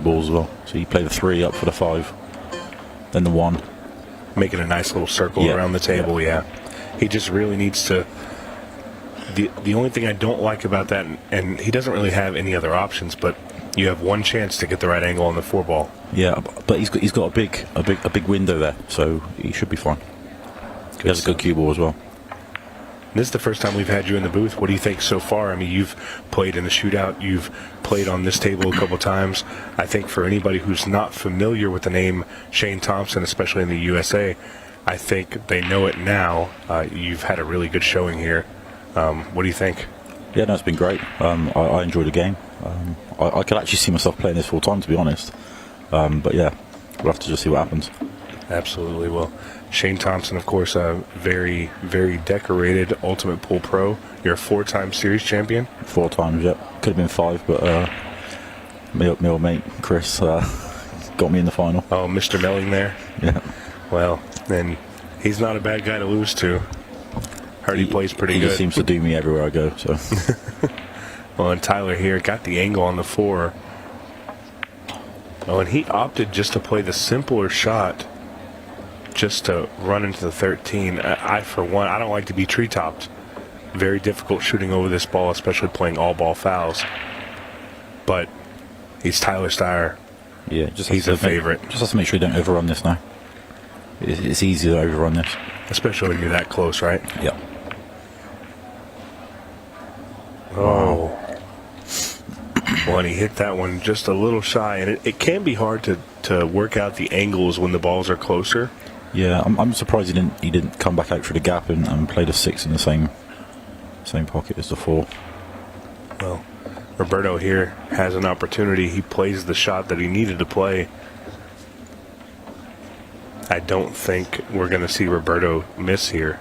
balls as well. So you play the 3 up for the 5, then the 1. Making a nice little circle around the table, yeah. He just really needs to... The only thing I don't like about that, and he doesn't really have any other options, but you have one chance to get the right angle on the 4 ball. Yeah, but he's got a big window there, so he should be fine. He has a good cue ball as well. This is the first time we've had you in the booth. What do you think so far? I mean, you've played in the shootout. You've played on this table a couple times. I think for anybody who's not familiar with the name Shane Thompson, especially in the USA, I think they know it now. You've had a really good showing here. What do you think? Yeah, no, it's been great. I enjoyed the game. I could actually see myself playing this full time, to be honest. But yeah, we'll have to just see what happens. Absolutely. Well, Shane Thompson, of course, a very, very decorated Ultimate Pool Pro. You're a 4-time series champion. 4 times, yeah. Could have been 5, but my old mate Chris got me in the final. Oh, Mr. Meling there. Yeah. Well, then he's not a bad guy to lose to. Heard he plays pretty He good. just seems to do me everywhere I go. So. Well, and Tyler here got the angle on the 4. Oh, and he opted just to play the simpler shot, just to run into the 13. I for one, I don't like to be tree-topped. Very difficult shooting over this ball, especially playing all-ball fouls. But he's Tyler Styer. Yeah, he's a favorite. Just have to make sure you don't overrun this now. It's easy to overrun this. Especially when you're that close, right? Yeah. Oh. Well, and he hit that one just a little shy, and it can be hard to work out the angles when the balls are closer. Yeah, I'm surprised he didn't come back out through the gap and play the 6 in the same pocket as the 4. Well, Roberto here has an opportunity. He plays the shot that he needed to play. I don't think we're going to see Roberto miss here.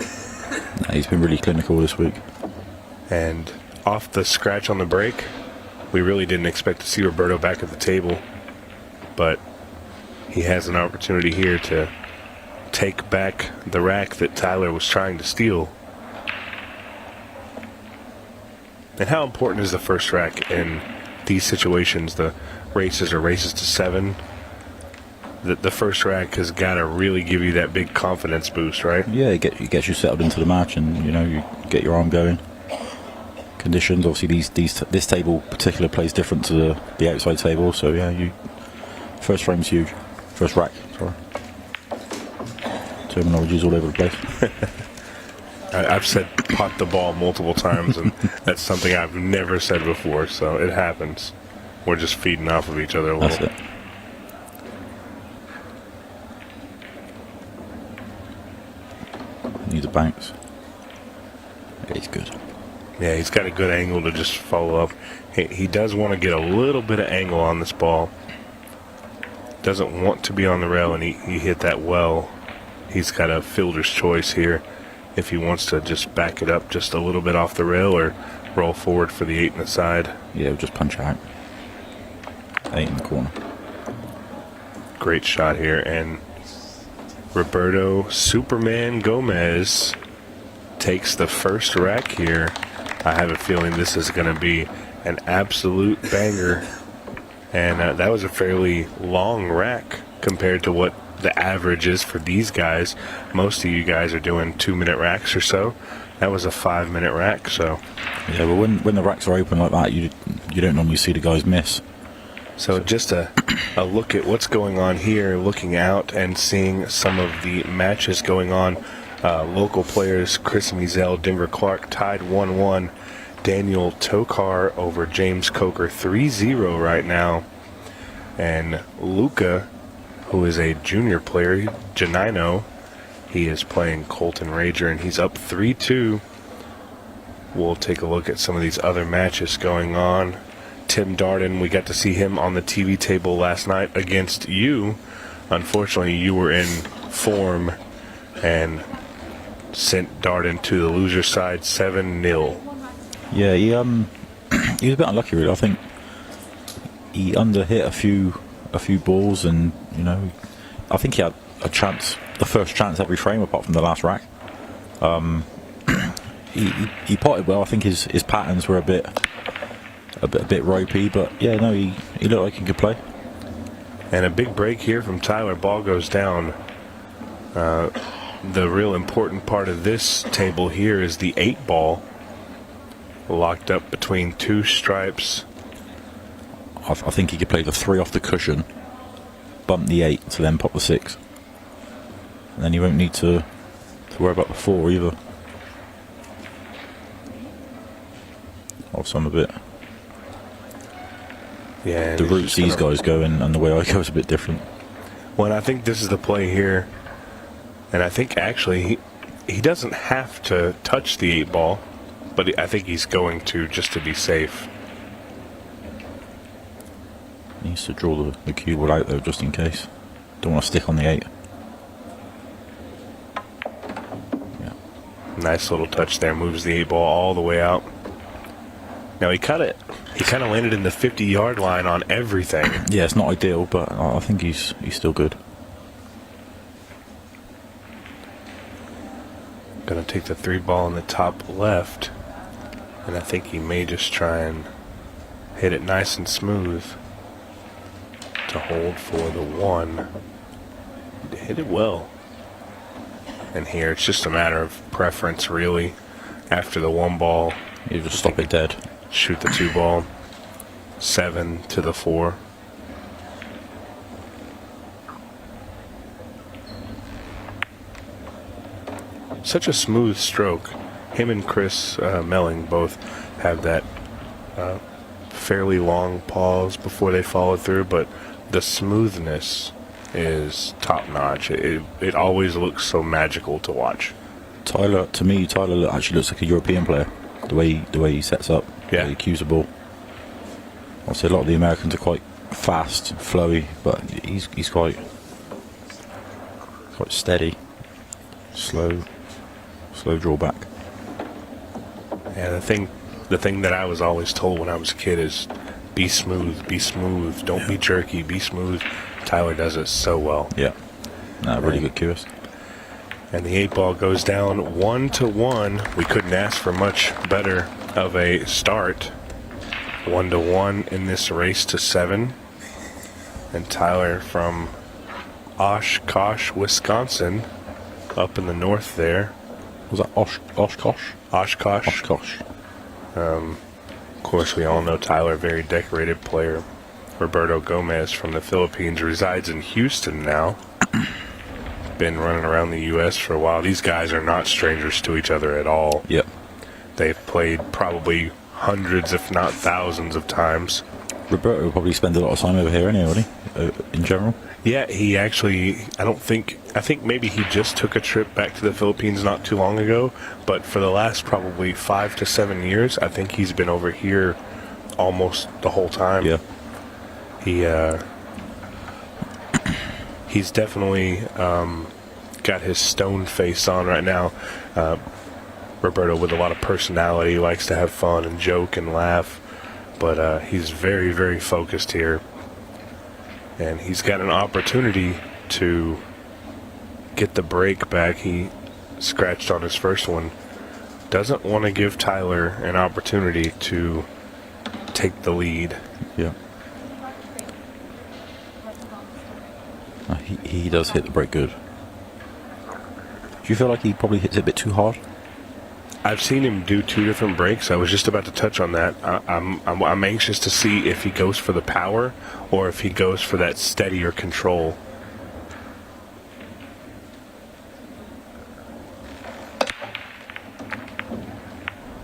No, he's been really clinical this week. And off the scratch on the break, we really didn't expect to see Roberto back at the table. But he has an opportunity here to take back the rack that Tyler was trying to steal. And how important is the first rack in these situations? The races are races to 7. The first rack has got to really give you that big confidence boost, right? Yeah, it gets you settled into the match, and you get your arm going. Conditions, obviously, this table particular plays different to the outside table, so yeah, first frame's huge. First rack, sorry. Terminology's all over the place. I've said pot the ball multiple times, and that's something I've never said before, so it happens. We're just feeding off of each other a little. That's it. Needs a bounce. He's good. Yeah, he's got a good angle to just follow up. He does want to get a little bit of angle on this ball. Doesn't want to be on the rail, and he hit that well. He's got a fielder's choice here if he wants to just back it up just a little bit off the rail or roll forward for the 8 in the side. Yeah, we'll just punch out. 8 in the corner. Great shot here, and Roberto Superman Gomez takes the first rack here. I have a feeling this is going to be an absolute banger. And that was a fairly long rack compared to what the average is for these guys. Most of you guys are doing 2-minute racks or so. That was a 5-minute rack. So yeah, but when the racks are open like that, you don't normally see the guys miss. So just a look at what's going on here, looking out and seeing some of the matches going on. Local players, Chris Mizell, Denver Clark tied 1-1. Daniel Tokar over James Coker 3-0 right now. And Luca, who is a junior player, Janino, he is playing Colton Rager, and he's up 3-2. We'll take a look at some of these other matches going on. Tim Darden, we got to see him on the TV table last night against you. Unfortunately, you were in form and sent Darden to the loser side 7-0. Yeah, he was a bit unlucky, really. I think he underhit a few balls, and I think he had a chance, the first chance every frame apart from the last rack. He potted well. I think his patterns were a bit ropey, but yeah, no, he looked like he could play. And a big break here from Tyler. Ball goes down. The real important part of this table here is the 8 ball. Locked up between 2 stripes. I think he could play the 3 off the cushion, bump the 8 to then pop the 6. And then you won't need to worry about the 4 either. Or some of it. Yeah, the routes these guys go and the way I go is a bit different. Well, I think this is the play here. And I think actually he doesn't have to touch the 8 ball. But I think he's going to, just to be safe. He needs to draw the cue ball out though, just in case. Don't want to stick on the 8. Yeah. Nice little touch there. Moves the 8 ball all the way out. Now he kind of landed in the 50-yard line on everything. Yeah, it's not ideal, but I think he's still good. Going to take the 3 ball in the top left. And I think he may just try and hit it nice and smooth to hold for the 1. Hit it well. And here it's just a matter of preference, really. After the 1 ball, You just stop it dead. Shoot the 2 ball. 7 to the 4. Such a smooth stroke. Him and Chris Meling both have that fairly long pause before they follow through, but the smoothness is top notch. It always looks so magical to watch. Tyler actually looks like a European player. The way he sets up. Yeah. He cues the ball. Obviously, a lot of the Americans are quite fast, flowy, but he's quite steady, slow drawback. Yeah, the thing that I was always told when I was a kid is be smooth, don't be jerky, be smooth. Tyler does it so well. Yeah, really good cues. And the 8 ball goes down 1-1. We couldn't ask for much better of a start. 1-1 in this race to 7. And Tyler from Oshkosh, Wisconsin, up in the north there. Was that Oshkosh? Oshkosh. Oshkosh. Of course, we all know Tyler, very decorated player. Roberto Gomez from the Philippines resides in Houston now. Been running around the U.S. for a while. These guys are not strangers to each other at all. Yep. They've played probably hundreds, if not thousands of times. Roberto will probably spend a lot of time over here anyway, wouldn't he? In general. Yeah, he actually, I think maybe he just took a trip back to the Philippines not too long ago, but for the last probably 5 to 7 years, I think he's been over here almost the whole time. Yeah. He's definitely got his stone face on right now. Roberto, with a lot of personality, likes to have fun and joke and laugh, but he's very, very focused here. And he's got an opportunity to get the break back. He scratched on his first one. Doesn't want to give Tyler an opportunity to take the lead. Yeah. He does hit the break good. Do you feel like he probably hits it a bit too hard? I've seen him do 2 different breaks. I was just about to touch on that. I'm anxious to see if he goes for the power or if he goes for that steadier control.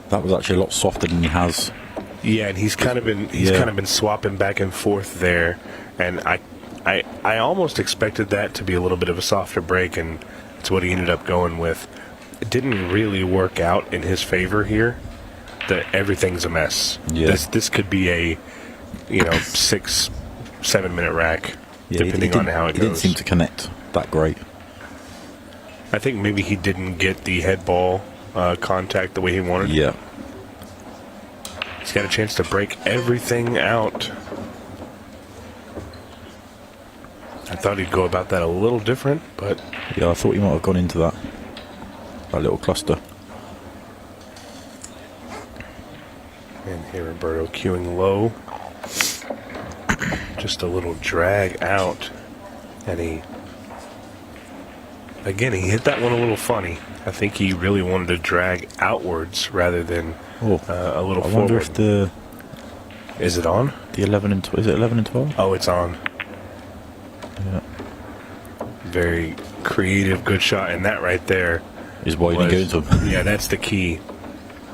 That was actually a lot softer than he has. Yeah, and he's kind of been swapping back and forth there, and I almost expected that to be a little bit of a softer break, and that's what he ended up going with. It didn't really work out in his favor here. That everything's a mess. Yeah. This could be a 6-7 minute rack, depending on how it goes. He didn't seem to connect that great. I think maybe he didn't get the head ball contact the way he wanted. Yeah. He's got a chance to break everything out. I thought he'd go about that a little different, but Yeah, I thought he might have gone into that little cluster. and here Roberto cueing low. Just a little drag out, and he hit that one a little funny. I think he really wanted to drag outwards rather than a little forward. I wonder if Is it on? the 11 and is it 11 and 12? Oh, it's on. Yeah. Very creative, good shot, and that right there Is why you didn't go into him. Yeah, that's the key.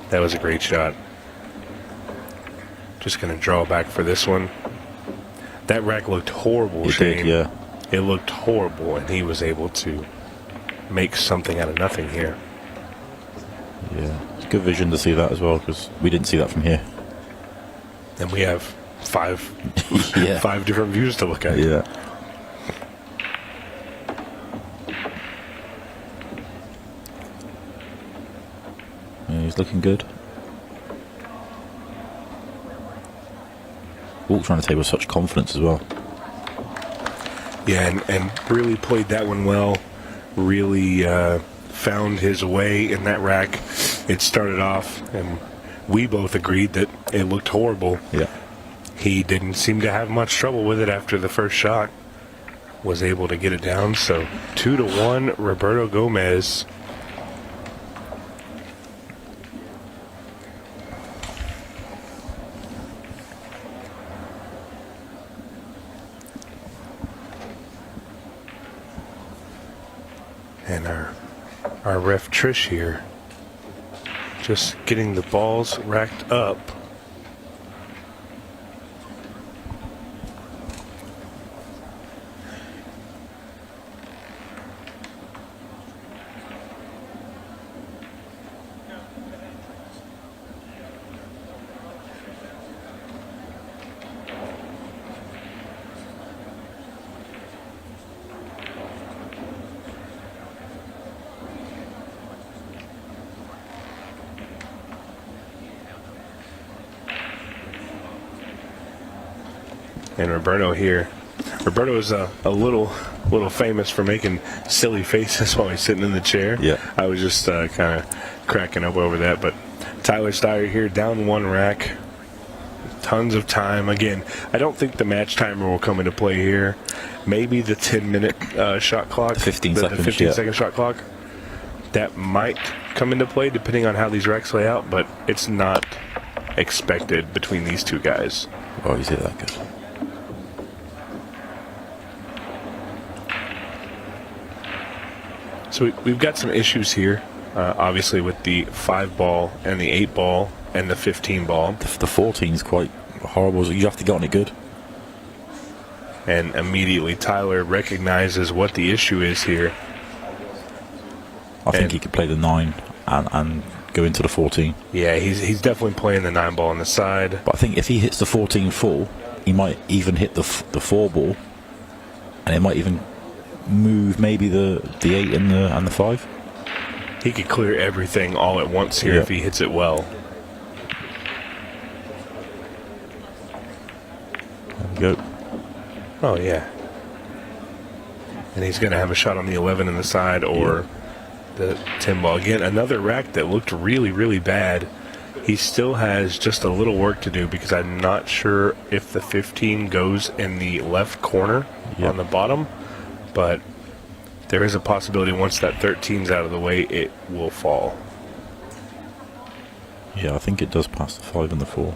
That was a great shot. Just going to draw back for this one. That rack looked horrible, It Shane. did, yeah. It looked horrible, and he was able to make something out of nothing here. Yeah. It's good vision to see that as well, because we didn't see that from here. And we have five Yeah. 5 different views to look at. Yeah. Yeah, he's looking good. All trying to take with such confidence as well. Yeah, and really played that one well. Really found his way in that rack. It started off, and we both agreed that it looked horrible. Yeah. He didn't seem to have much trouble with it after the first shot. Was able to get it down. So 2-1, Roberto Gomez. And our ref Trish here, just getting the balls racked up. And Roberto here. Roberto is a little famous for making silly faces while he's sitting in the chair. Yeah. I was just kind of cracking up over that. But Tyler Styer here, down 1 rack. Tons of time. Again, I don't think the match timer will come into play here. Maybe the 10-minute shot clock. The 15 the seconds, 15-second shot clock. That might come into play depending on how these racks lay out, but it's not expected between these two guys. Oh, he's hit that good. So we've got some issues here, obviously with the 5 ball and the 8 ball and the 15 ball. The 14's quite horrible. You have to get on it good. And immediately Tyler recognizes what the issue is here. I think he could play the 9 and go into the 14. Yeah, he's definitely playing the 9 ball on the side. But I think if he hits the 14 full, he might even hit the 4 ball, and it might even move maybe the 8 and the 5. He could clear everything all at once here if he hits it well. There we go. Oh, yeah. And he's going to have a shot on the 11 in the side or the 10 ball. Again, another rack that looked really, really bad. He still has just a little work to do because I'm not sure if the 15 goes in the left corner on the bottom, but there is a possibility once that 13's out of the way, it will fall. Yeah, I think it does pass the 5 and the 4.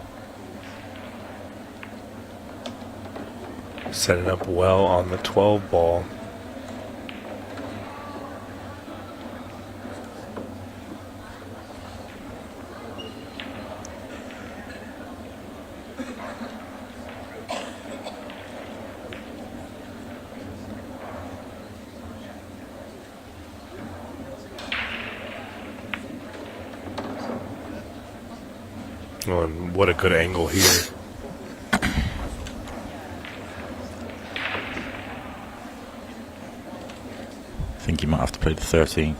Setting up well on the 12 ball. Oh, and what a good angle here. I think he might have to play the 13.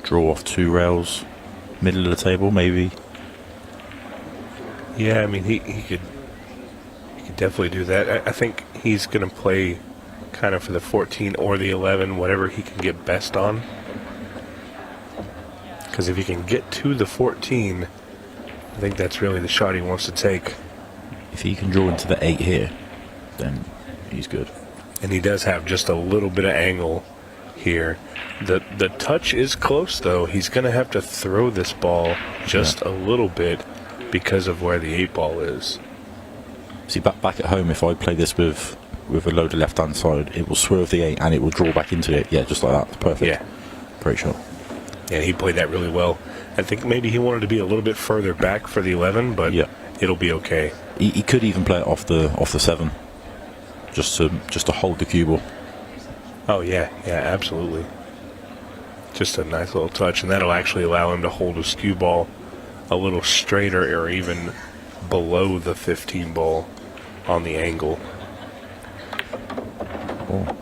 Draw off 2 rails, middle of the table, maybe. Yeah, I mean, he could definitely do that. I think he's going to play kind of for the 14 or the 11, whatever he can get best on. Because if he can get to the 14, I think that's really the shot he wants to take. If he can draw into the 8 here, then he's good. And he does have just a little bit of angle here. The touch is close, though. He's going to have to throw this ball just a little bit because of where the 8 ball is. See, back at home, if I play this with a loaded left-hand side, it will swerve the 8 and it will draw back into it. Yeah, just like that. It's perfect. Yeah. Great shot. Yeah, he played that really well. I think maybe he wanted to be a little bit further back for the 11, but it'll be okay. He could even play it off the 7, just to hold the cue ball. Oh yeah, absolutely. Just a nice little touch, and that'll actually allow him to hold a skew ball a little straighter or even below the 15 ball on the angle. Oh.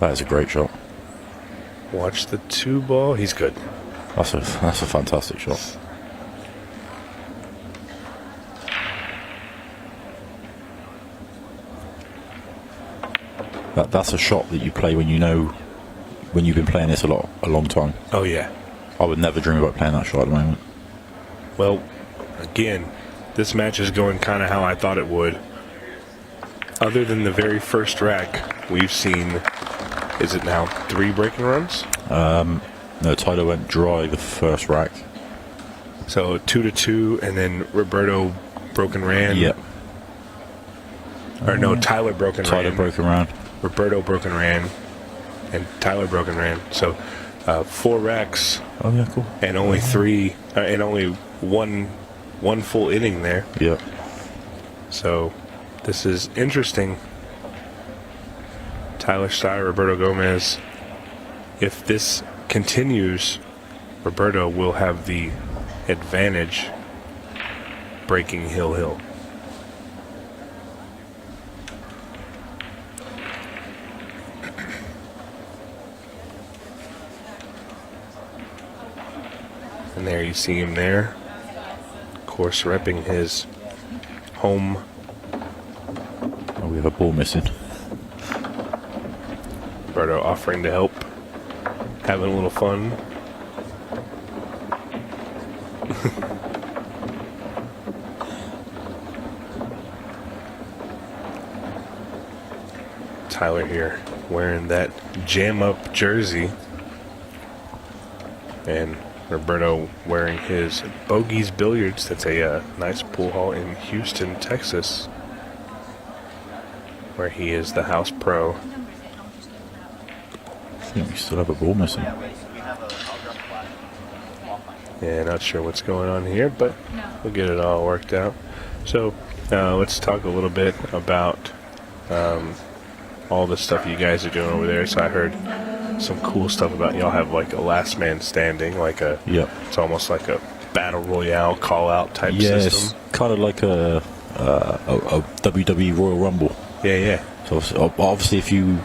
That is a great shot. Watch the 2 ball. He's good. That's a fantastic shot. That's a shot that you play when you've been playing this a long time. Oh yeah. I would never dream about playing that shot at the moment. Well, again, this match is going kind of how I thought it would. Other than the very first rack, we've seen, is it now 3 breaking runs? No, Tyler went dry the first rack. So 2-2, and then Roberto broken ran. Yep. Or no, Tyler broken ran. Tyler broken ran. Roberto broken ran, and Tyler broken ran. So 4 racks. Oh yeah, cool. And only 3, and only one full inning there. Yep. So this is interesting. Tyler Styer, Roberto Gomez. If this continues, Roberto will have the advantage breaking Hill. And there you see him there. Of course, repping his home. Oh, we have a ball missing. Roberto offering to help. Having a little fun. Tyler here wearing that jam up jersey. And Roberto wearing his Bogies Billiards. That's a nice pool hall in Houston, Texas, where he is the house pro. I think we still have a ball missing. Yeah, not sure what's going on here, but we'll get it all worked out. So let's talk a little bit about all the stuff you guys are doing over there. So I heard some cool stuff about y'all have like a last man standing, like a it's almost like a battle royale call out type system. It's kind of like a WWE Royal Rumble. Yeah. So obviously, if you,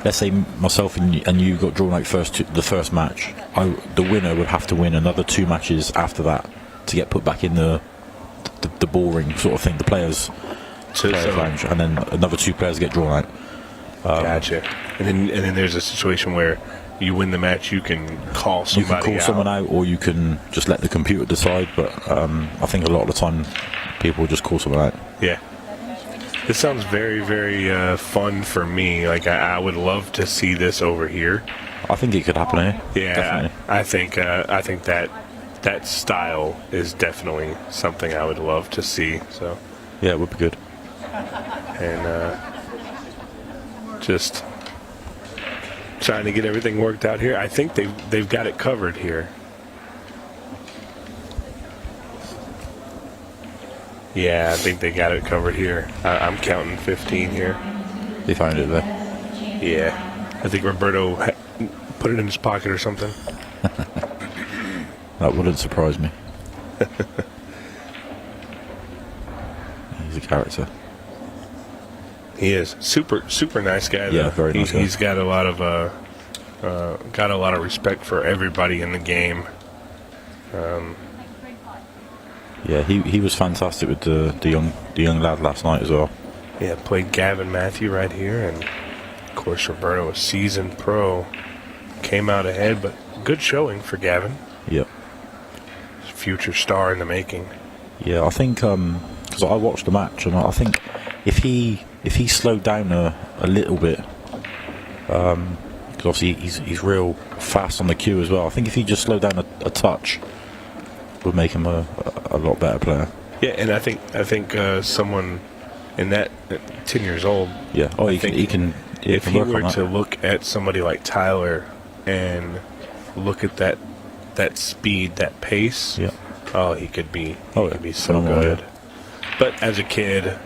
let's say myself and you got drawn out the first match, the winner would have to win another 2 matches after that to get put back in the ball ring sort of thing. The players lounge, and then another 2 players get drawn out. Gotcha. And then there's a situation where you win the match, you can call somebody out. You can call someone out, or you can just let the computer decide. But I think a lot of the time, people just call someone out. Yeah. This sounds very, very fun for me. Like, I would love to see this over here. I think it could happen here. Yeah, definitely. I think that style is definitely something I would love to see. So yeah, it would be good. And just trying to get everything worked out here. I think they've got it covered here. Yeah, I think they got it covered here. I'm counting 15 here. They found it there. Yeah, I think Roberto put it in his pocket or something. That wouldn't surprise me. He's a character. He is super nice guy. Yeah, very nice guy. He's got a lot of respect for everybody in the game. Yeah, he was fantastic with the young lad last night as well. Yeah, played Gavin Matthew right here, and of course Roberto, a seasoned pro, came out ahead, but good showing for Gavin. Yep. Future star in the making. Yeah, I think because I watched the match, and I think if he slowed down a little bit, because obviously he's real fast on the cue as well. I think if he just slowed down a touch, would make him a lot better player. Yeah, and I think someone in that 10 years old. Yeah. Oh, he can. If he were to look at somebody like Tyler and look at that speed, that pace. Yeah. Oh, he could be so phenomenal, good. yeah. But as a kid,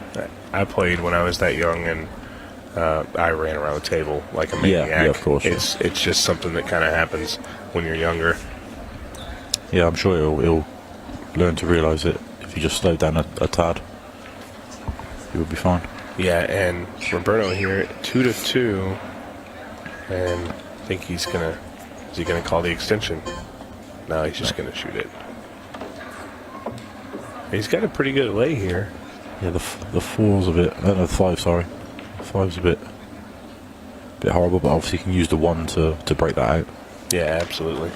I played when I was that young, and I ran around the table like a maniac. Yeah, of course. It's just something that kind of happens when you're younger. Yeah, I'm sure he'll learn to realise it. If you just slow down a tad, he would be fine. Yeah, and Roberto here, 2-2, and I think is he gonna call the extension? No, he's just gonna shoot it. He's got a pretty good lay here. Yeah, the 4's a bit. No, the 5. Sorry, 5's a bit horrible. But obviously, you can use the 1 to break that out. Yeah, absolutely.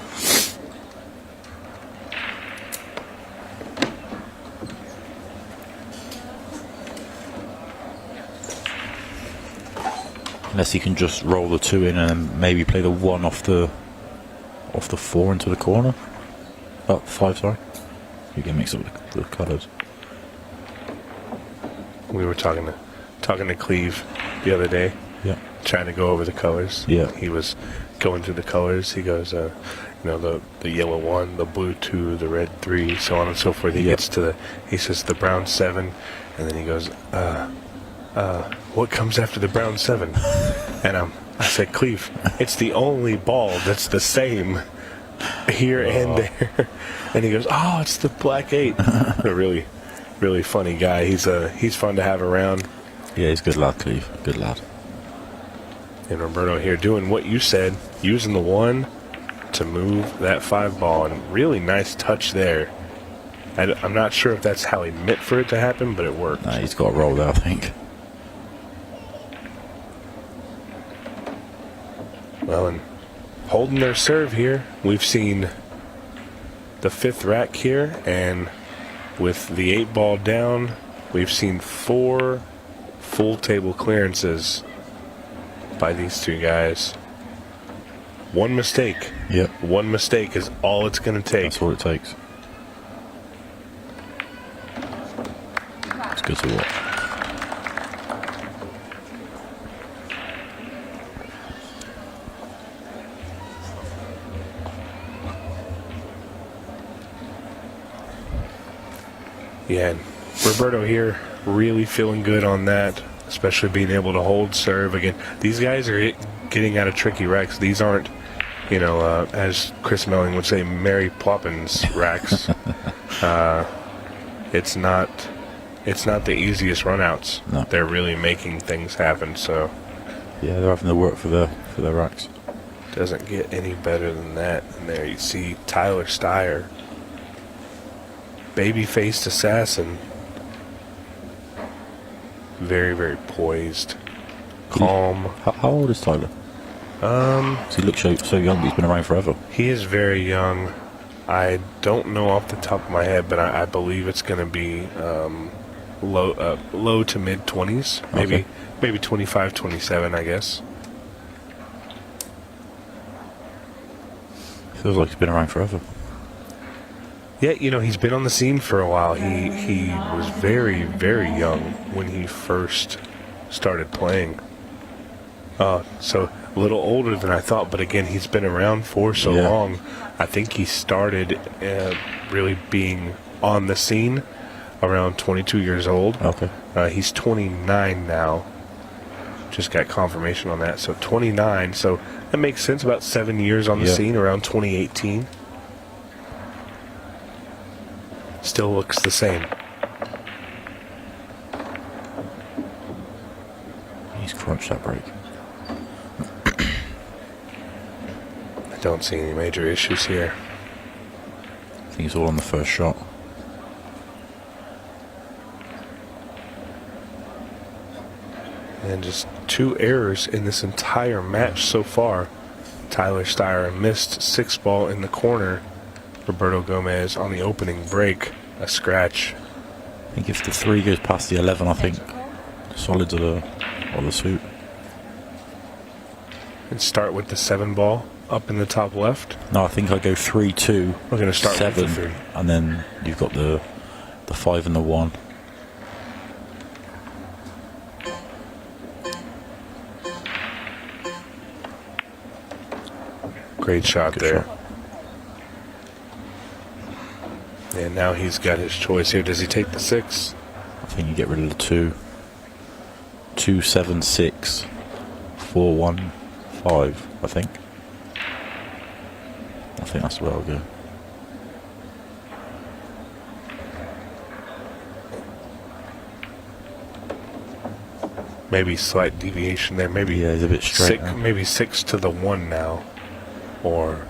Unless he can just roll the 2 in and then maybe play the 1 off the 4 into the corner. 5, sorry. You get mixed up with the colours. We were talking to Cleve the other day. Yeah. Trying to go over the colors. Yeah. He was going through the colors. He goes, the yellow 1, the blue 2, the red 3, so on and so forth. He gets to he says the brown 7, and then he goes, what comes after the brown 7? And I said, Cleve, it's the only ball that's the same here and there. And he goes, oh, it's the black 8. A really, really funny guy. He's fun to have around. Yeah, he's a good lad, Cleve. Good lad. And Roberto here doing what you said, using the 1 to move that 5 ball, and really nice touch there. I'm not sure if that's how he meant for it to happen, but it worked. Nah, he's got a roll there, I think. Well, and holding their serve here, we've seen the 5th rack here, and with the 8 ball down, we've seen 4 full table clearances by these 2 guys. One mistake. Yep. One mistake is all it's going to take. That's all it takes. It's good to watch. Yeah, and Roberto here really feeling good on that, especially being able to hold serve. Again, these guys are getting out of tricky racks. These aren't, as Chris Meling would say, Mary Poppins racks. It's not the easiest runouts. No. They're really making things happen, so Yeah, they're having to work for their racks. doesn't get any better than that. And there you see Tyler Styer, baby-faced assassin. Very, very poised, calm. How old is Tyler? 'Cause he looks so young, but he's been around forever. He is very young. I don't know off the top of my head, but I believe it's going to be low to mid 20s, maybe 25, 27, I guess. Feels like he's been around forever. Yeah, he's been on the scene for a while. He was very, very young when he first started playing. So a little older than I thought, but again, he's been around for so long. I think he started really being on the scene around 22 years old. Okay. He's 29 now. Just got confirmation on that. So 29, so that makes sense. About 7 years on the scene, around 2018. Still looks the same. He's crunched that break. I don't see any major issues here. I think it's all on the first shot. And just 2 errors in this entire match so far. Tyler Styer missed 6-ball in the corner. Roberto Gomez on the opening break, a scratch. I think if the 3 goes past the 11, I think solids are the suit. And start with the 7-ball up in the top left. No, I think I go 3-2. We're going to start 7, with the 3. and then you've got the 5 and the 1. Great shot Good there. shot. And now he's got his choice here. Does he take the 6? I think you get rid of the 2. 2, 7, 6, 4, 1, 5, I think. I think that's where I'll go. Maybe slight deviation there. Maybe He's a bit straight. maybe 6 to the 1 now. Or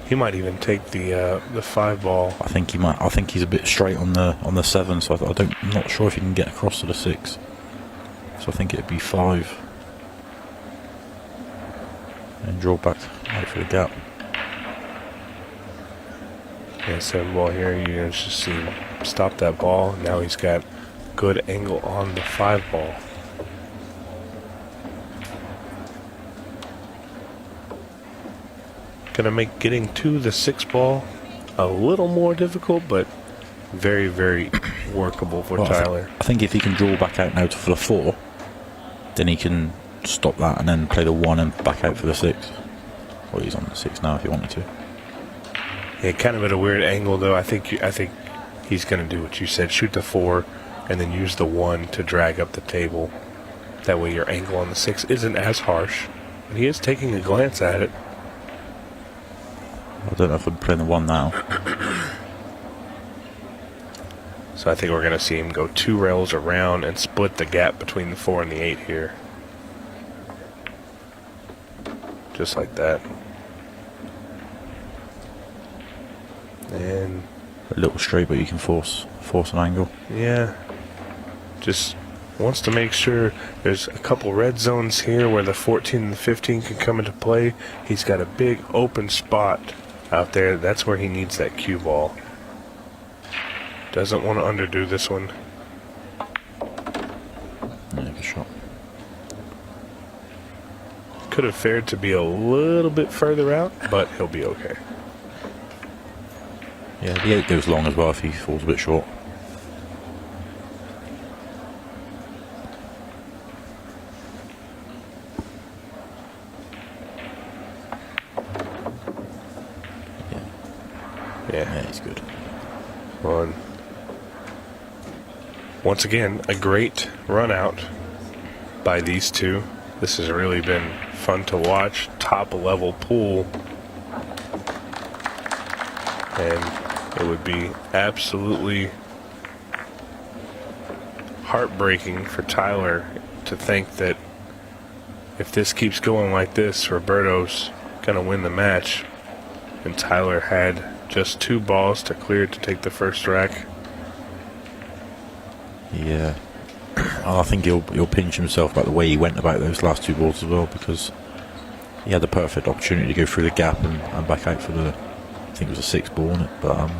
he might even take the 5-ball. I think he might. I think he's a bit straight on the 7, so I'm not sure if he can get across to the 6. So I think it'd be 5 and draw back right for the gap. Yeah, 7-ball here. You just see him stop that ball. Now he's got good angle on the 5-ball. Gonna make getting to the 6-ball a little more difficult, but very, very workable for Tyler. I think if he can draw back out now for the 4, then he can stop that and then play the 1 and back out for the 6. Well, he's on the 6 now if he wanted to. Yeah, kind of at a weird angle though. I think he's gonna do what you said: shoot the 4, and then use the 1 to drag up the table. That way, your angle on the 6 isn't as harsh. And he is taking a glance at it. I don't know if I'm playing the 1 now. So I think we're going to see him go 2 rails around and split the gap between the 4 and the 8 here. Just like that. And A little straight, but you can force an angle. yeah, just wants to make sure there's a couple red zones here where the 14 and the 15 can come into play. He's got a big open spot out there. That's where he needs that cue ball. Doesn't want to underdo this one. Yeah, good shot. Could have fared to be a little bit further out, but he'll be okay. Yeah, the 8 goes long as well if he falls a bit short. Yeah, Yeah, he's good. on. Once again, a great run out by these two. This has really been fun to watch. Top level pool. And it would be absolutely heartbreaking for Tyler to think that if this keeps going like this, Roberto's going to win the match. And Tyler had just 2 balls to clear to take the first rack. Yeah. I think he'll pinch himself about the way he went about those last 2 balls as well, because he had the perfect opportunity to go through the gap and back out for the, I think it was a 6 ball, wasn't it? But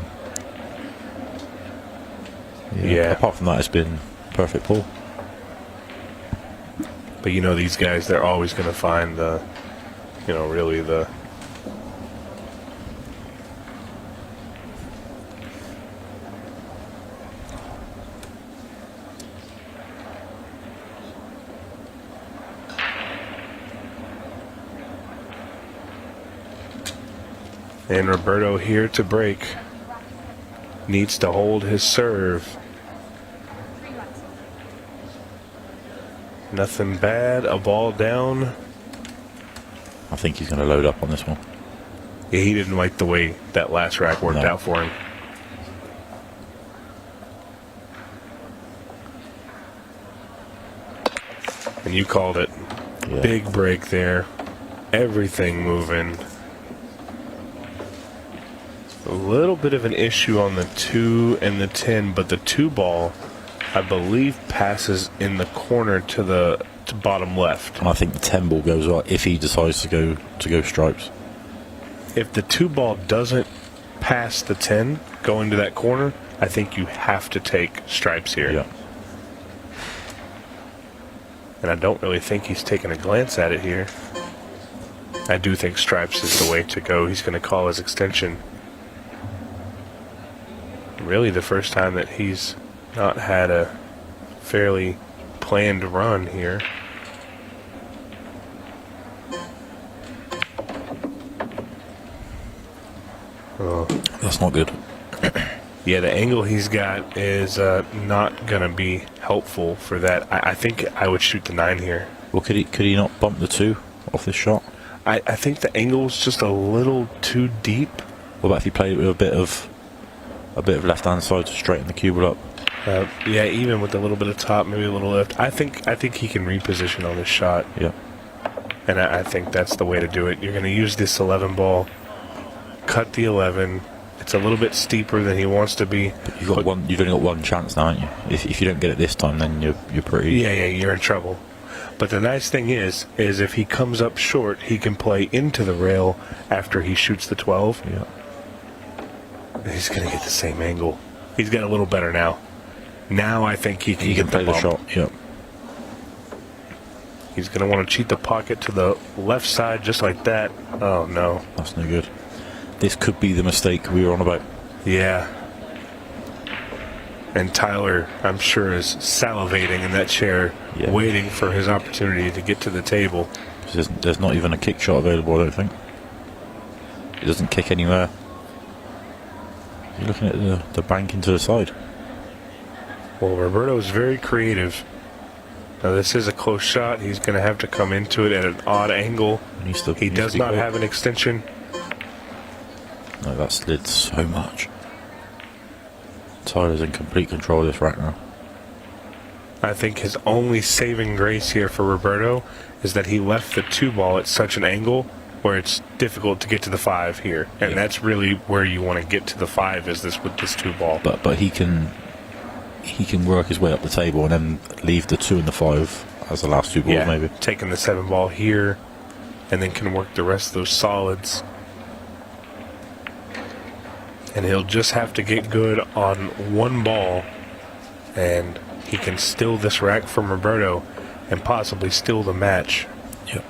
yeah. Apart from that, it's been perfect pull. But you know, these guys, they're always going to find the, you know, really the and Roberto here to break. Needs to hold his serve. Nothing bad, a ball down. I think he's going to load up on this one. Yeah, he didn't like the way that last rack worked out for him. And you called it. Yeah. Big break there. Everything moving. A little bit of an issue on the 2 and the 10, but the 2 ball, I believe, passes in the corner to bottom left. And I think the 10 ball goes right if he decides to go stripes. If the 2 ball doesn't pass the 10, go into that corner, I think you have to take stripes here. Yeah. And I don't really think he's taking a glance at it here. I do think stripes is the way to go. He's going to call his extension. Really the first time that he's not had a fairly planned run here. Oh. That's not good. Yeah, the angle he's got is not going to be helpful for that. I think I would shoot the 9 here. Well, could he not bump the 2 off this shot? I think the angle's just a little too deep. What about if he played it with a bit of left-hand side to straighten the cubit up? Yeah, even with a little bit of top, maybe a little left. I think he can reposition on this shot. Yeah. And I think that's the way to do it. You're going to use this 11 ball, cut the 11. It's a little bit steeper than he wants to be. But you've only got one chance now, haven't you? If you don't get it this time, then you're pretty. Yeah, you're in trouble. But the nice thing is if he comes up short, he can play into the rail after he shoots the 12. Yeah. He's going to get the same angle. He's got a little better now. Now I think he can He can get play the bump. shot. Yeah. He's going to want to cheat the pocket to the left side just like that. Oh, no. That's no good. This could be the mistake we were on about. Yeah. And Tyler, I'm sure, is salivating in that chair, waiting for his opportunity to get to the table. There's not even a kick shot available, I don't think. It doesn't kick anywhere. You're looking at the banking to the side. Well, Roberto's very creative. Now, this is a close shot. He's going to have to come into it at an odd angle. He does not have an extension. No, that slid so much. Tyler's in complete control of this rack now. I think his only saving grace here for Roberto is that he left the 2 ball at such an angle where it's difficult to get to the 5 here. And that's really where you want to get to the 5 is with this 2 ball. But he can work his way up the table and then leave the 2 and the 5 as the last 2 balls, maybe. Taking the 7 ball here and then can work the rest of those solids. And he'll just have to get good on 1 ball, and he can steal this rack from Roberto and possibly steal the match. Yep.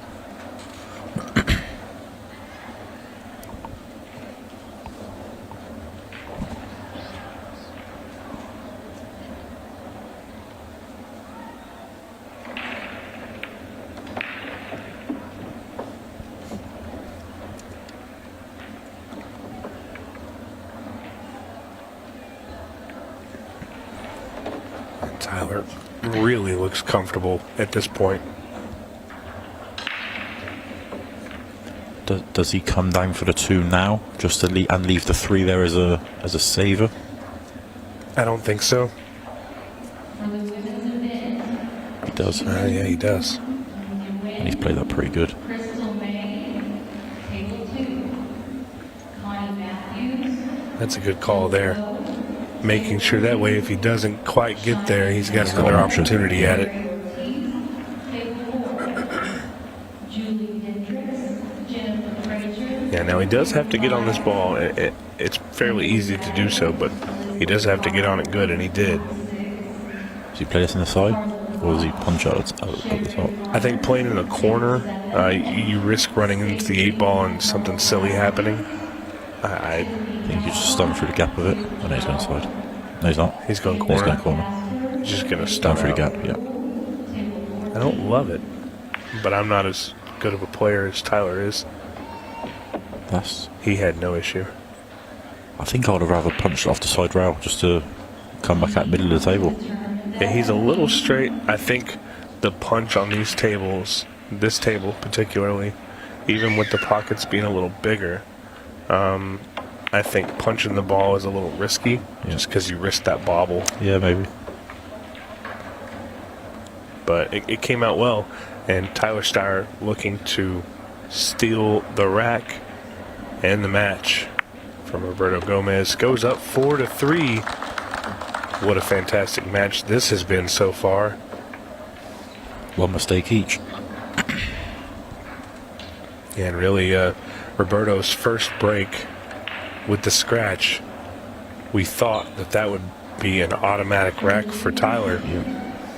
Tyler really looks comfortable at this point. Does he come down for the 2 now, just to leave the 3 there as a saver? I don't think so. He does. Yeah, he does. And he's played that pretty good. That's a good call there. Making sure that way if he doesn't quite get there, he's got another opportunity at it. Yeah, now he does have to get on this ball. It's fairly easy to do so, but he does have to get on it good, and he did. Does he play this in the side, or does he punch out at the top? I think playing in a corner, you risk running into the 8 ball and something silly happening. I think he's just stunned through the gap of it. Oh, no, he's going side. No, he's not. He's going corner. He's going corner. He's just going to stun Stunned through the out. gap, yeah. I don't love it, but I'm not as good of a player as Tyler is. He had no issue. I think I would have rather punched off the side rail just to come back at the middle of the table. Yeah, he's a little straight. I think the punch on these tables, this table particularly, even with the pockets being a little bigger, I think punching the ball is a little risky, just because you risk that bobble. Yeah, maybe. But it came out well, and Tyler Styer looking to steal the rack and the match from Roberto Gomez. Goes up 4-3. What a fantastic match this has been so far. 1 mistake each. And really, Roberto's first break with the scratch, we thought that would be an automatic rack for Tyler.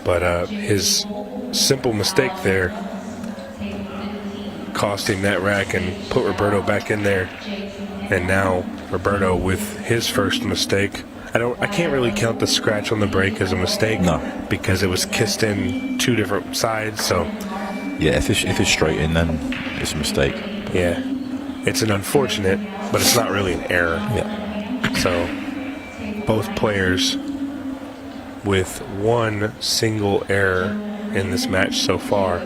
But his simple mistake there cost him that rack and put Roberto back in there. And now Roberto with his first mistake. I can't really count the scratch on the break as a mistake. No. Because it was kissed in 2 different sides. So yeah, if it's straight in, then it's a mistake. yeah, it's an unfortunate, but it's not really an error. Yeah. So both players with 1 single error in this match so far.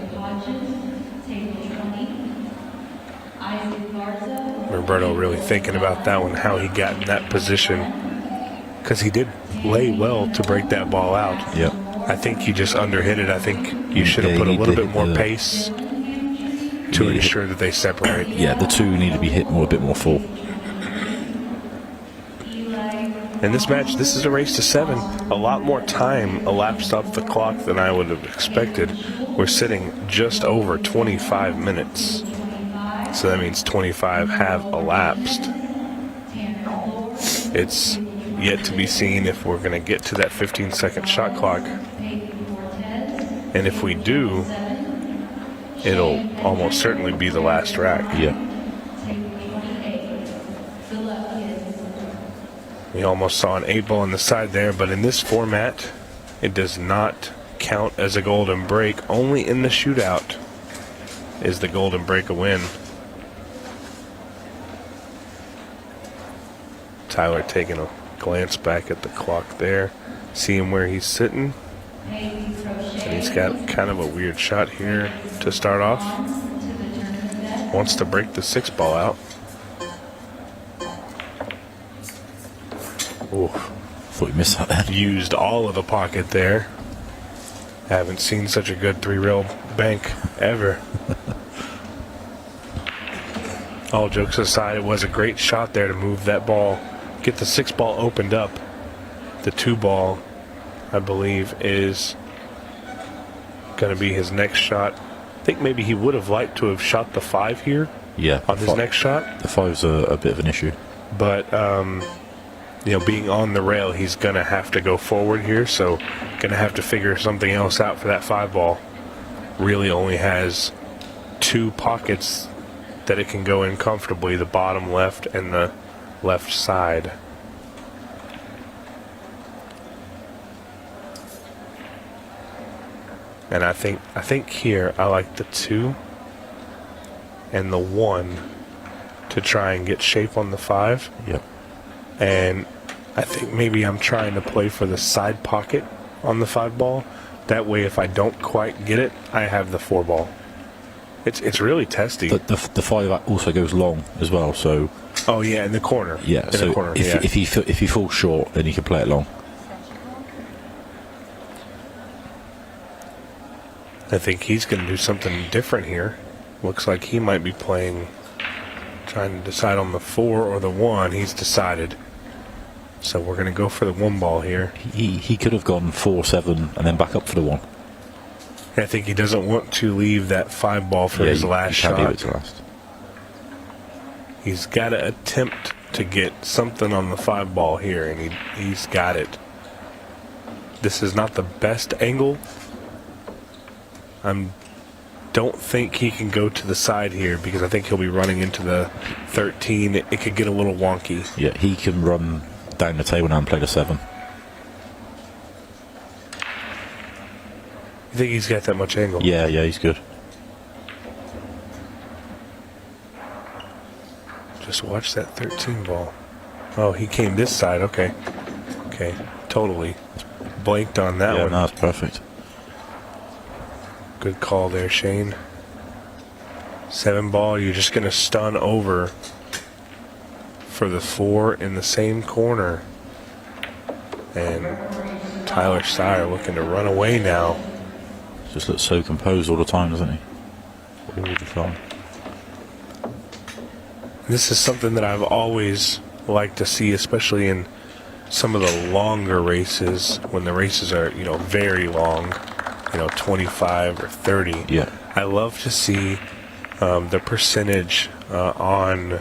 Roberto really thinking about that one, how he got in that position, because he did lay well to break that ball out. Yeah. I think he just underhit it. I think you should have put a little bit more pace to ensure that they separate. Yeah, the 2 need to be hit a bit more full. In this match, this is a race to 7. A lot more time elapsed off the clock than I would have expected. We're sitting just over 25 minutes. So that means 25 have elapsed. It's yet to be seen if we're going to get to that 15-second shot clock. And if we do, it'll almost certainly be the last rack. Yeah. We almost saw an 8 ball on the side there, but in this format, it does not count as a golden break. Only in the shootout is the golden break a win. Tyler taking a glance back at the clock there, seeing where he's sitting. And he's got kind of a weird shot here to start off. Wants to break the 6 ball out. Oh, thought you missed that then. Used all of the pocket there. Haven't seen such a good 3-rail bank ever. All jokes aside, it was a great shot there to move that ball, get the 6 ball opened up. The 2 ball, I believe, is going to be his next shot. I think maybe he would have liked to have shot the 5 here. Yeah. On his next shot. The 5's a bit of an issue. But being on the rail, he's going to have to go forward here, so going to have to figure something else out for that 5 ball. Really only has 2 pockets that it can go in comfortably, the bottom left and the left side. And I think here I like the 2 and the 1 to try and get shape on the 5. Yep. And I think maybe I'm trying to play for the side pocket on the 5 ball. That way, if I don't quite get it, I have the 4 ball. It's really testy. The 5 also goes long as well, so... Oh, yeah, in the corner. Yeah, in so the corner, if he falls short, then you can play it long. I think he's going to do something different here. Looks like he might be playing, trying to decide on the 4 or the 1. He's decided. So we're going to go for the 1 ball here. He could have gone 4-7 and then back up for the 1. I think he doesn't want to leave that 5 ball for his last shot. Leave it to last. He's got to attempt to get something on the 5 ball here, and he's got it. This is not the best angle. I don't think he can go to the side here because I think he'll be running into the 13. It could get a little wonky. Yeah, he can run down the table now and play the 7. You think he's got that much angle? Yeah, he's good. Just watch that 13 ball. Oh, he came this side. Okay. Totally blanked on that one. Yeah, no, that's perfect. Good call there, Shane. 7 ball, you're just going to stun over for the 4 in the same corner. And Tyler Styer looking to run away now. Just looks so composed all the time, doesn't he? All the time. This is something that I've always liked to see, especially in some of the longer races, when the races are, very long, 25 or 30. Yeah. I love to see the percentage on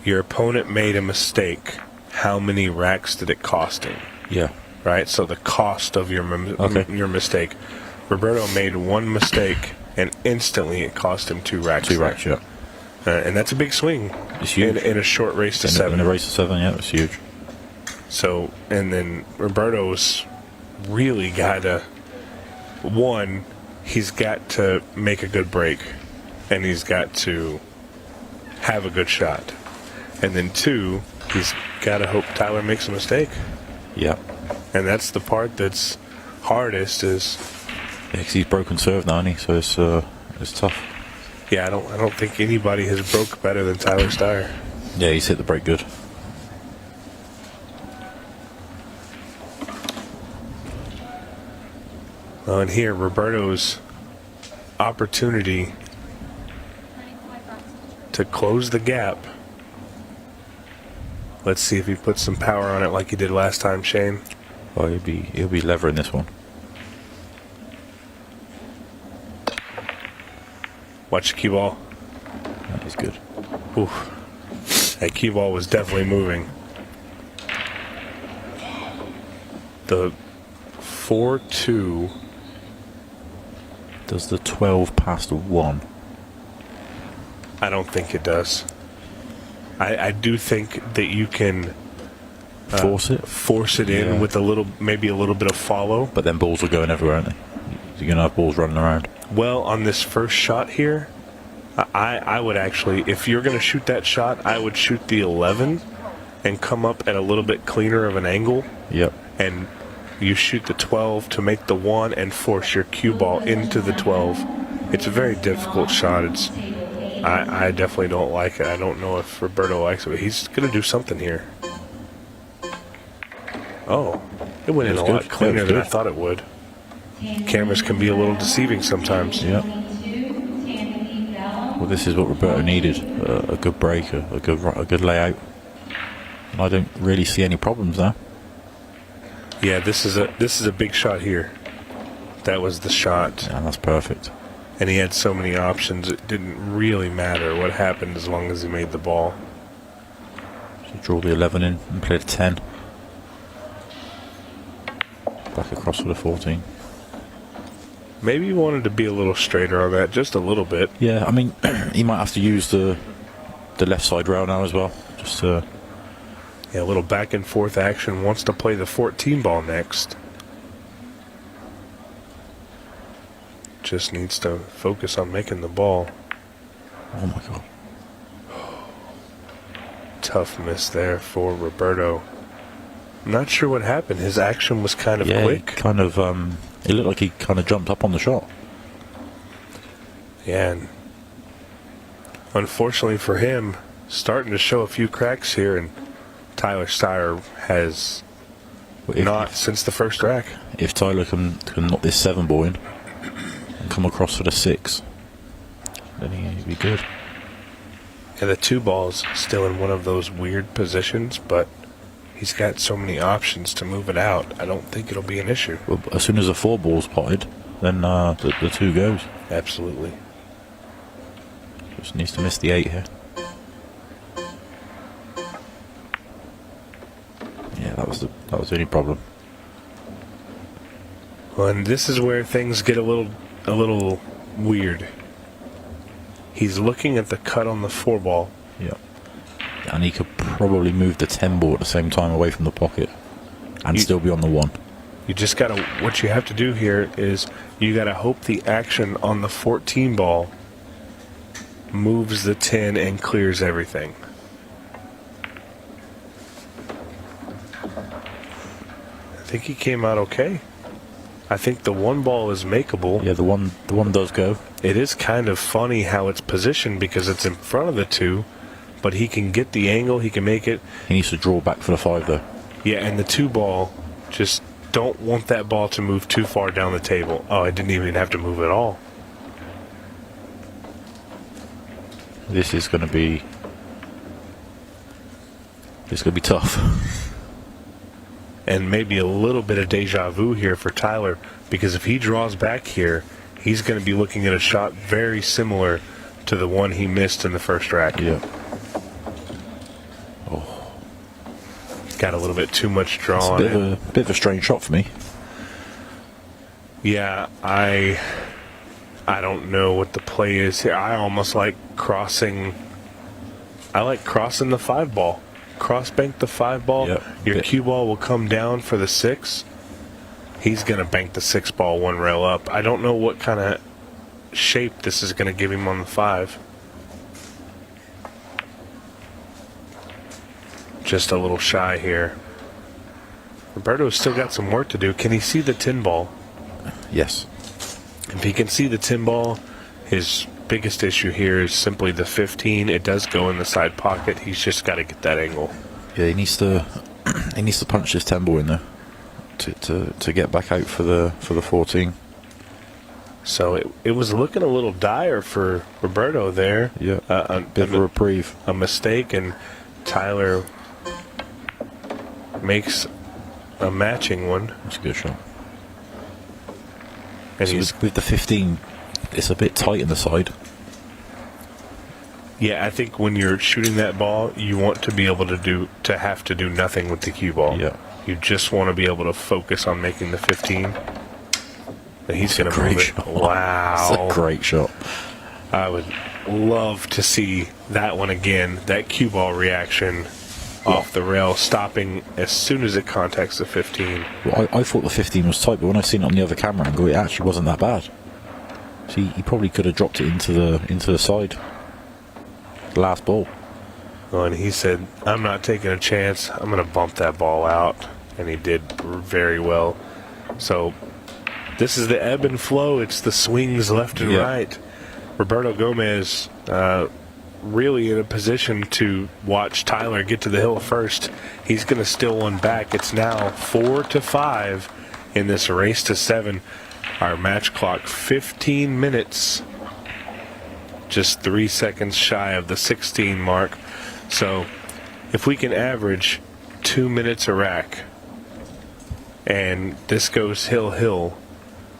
your opponent made a mistake. How many racks did it cost him? Yeah. Right? So the cost of your mistake. Roberto made 1 mistake, and instantly it cost him 2 racks. 2 racks, yeah. And that's a big swing. It's huge. In a short race to 7. In a race to 7, yeah, it's huge. So, and then Roberto's really got to, 1, he's got to make a good break, and he's got to have a good shot. And then 2, he's got to hope Tyler makes a mistake. Yeah. And that's the part that's hardest is... Yeah, because he's broken serve now, hasn't he? So it's tough. Yeah, I don't think anybody has broke better than Tyler Styer. Yeah, he's hit the break good. Well, and here, Roberto's opportunity to close the gap. Let's see if he puts some power on it like he did last time, Shane. Well, he'll be levering this one. Watch the cue ball. That is good. Oof. That cue ball was definitely moving. The 4-2. Does the 12 past 1? I don't think it does. I do think that you can Force it in Yeah. with maybe a little bit of follow. But then balls are going everywhere, aren't they? You're going to have balls running around. Well, on this first shot here, I would actually, if you're going to shoot that shot, I would shoot the 11 and come up at a little bit cleaner of an angle. Yep. And you shoot the 12 to make the 1 and force your cue ball into the 12. It's a very difficult shot. I definitely don't like it. I don't know if Roberto likes it, but he's going to do something here. Oh, it went in a lot cleaner than I thought it would. Cameras can be a little deceiving sometimes. Yep. Well, this is what Roberto needed. A good break, a good layout. And I don't really see any problems there. Yeah, this is a big shot here. That was the shot. And that's perfect. And he had so many options, it didn't really matter what happened as long as he made the ball. So draw the 11 in and play the 10. Back across for the 14. Maybe he wanted to be a little straighter on that, just a little bit. Yeah, I mean, he might have to use the left side rail now as well. Just Yeah, a little back and forth action. Wants to play the 14 ball next. Just needs to focus on making the ball. oh my god. Tough miss there for Roberto. I'm not sure what happened. His action was kind of quick. Kind of. It looked like he kind of jumped up on the shot. Yeah, and unfortunately for him, starting to show a few cracks here, and Tyler Styer has not since the first rack. If Tyler can knock this 7-ball in and come across for the 6, then he'd be good. And the 2-ball's still in one of those weird positions, but he's got so many options to move it out. I don't think it'll be an issue. Well, as soon as the 4-ball's potted, then the 2 goes. Absolutely. Just needs to miss the 8 here. Yeah, that was the only problem. Well, and this is where things get a little weird. He's looking at the cut on the 4-ball. Yeah. And he could probably move the 10-ball at the same time away from the pocket and still be on the 1. You just gotta, what you have to do here is you gotta hope the action on the 14 ball moves the 10 and clears everything. I think he came out okay. I think the 1 ball is makeable. Yeah, the one does go. It is kind of funny how it's positioned because it's in front of the 2, but he can get the angle, he can make it. He needs to draw back for the 5 though. Yeah, and the 2 ball, just don't want that ball to move too far down the table. Oh, it didn't even have to move at all. This is going to be tough. And maybe a little bit of deja vu here for Tyler, because if he draws back here, he's going to be looking at a shot very similar to the one he missed in the first rack. Yeah. Got a little bit too much draw on it. A bit of a strange shot for me. Yeah, I don't know what the play is here. I almost like crossing. I like crossing the 5 ball. Cross bank the 5 ball. Yep. Your cue ball will come down for the 6. He's going to bank the 6 ball 1 rail up. I don't know what kind of shape this is going to give him on the 5. Just a little shy here. Roberto's still got some work to do. Can he see the 10 ball? Yes. If he can see the 10 ball, his biggest issue here is simply the 15. It does go in the side pocket. He's just got to get that angle. Yeah, he needs to punch this 10 ball in there to get back out for the 14. So it was looking a little dire for Roberto there. Yeah, bit of a reprieve. A mistake, and Tyler makes a matching one. That's a good shot. And so he's with the 15, it's a bit tight in the side. Yeah, I think when you're shooting that ball, you want to be able to have to do nothing with the cue ball. Yeah. You just want to be able to focus on making the 15. And he's going to move it. Shot. Wow. That's a great shot. I would love to see that one again. That cue ball reaction off the rail, stopping as soon as it contacts the 15. Well, I thought the 15 was tight, but when I seen it on the other camera angle, it actually wasn't that bad. See, he probably could have dropped it into the side. The last ball. Oh, and he said, "I'm not taking a chance. I'm going to bump that ball out." And he did very well. So this is the ebb and flow. It's the swings left and right. Roberto Gomez really in a position to watch Tyler get to the hill first. He's going to steal one back. It's now 4-5 in this race to 7. Our match clock, 15 minutes. Just 3 seconds shy of the 16 mark. So if we can average 2 minutes a rack, and this goes hill,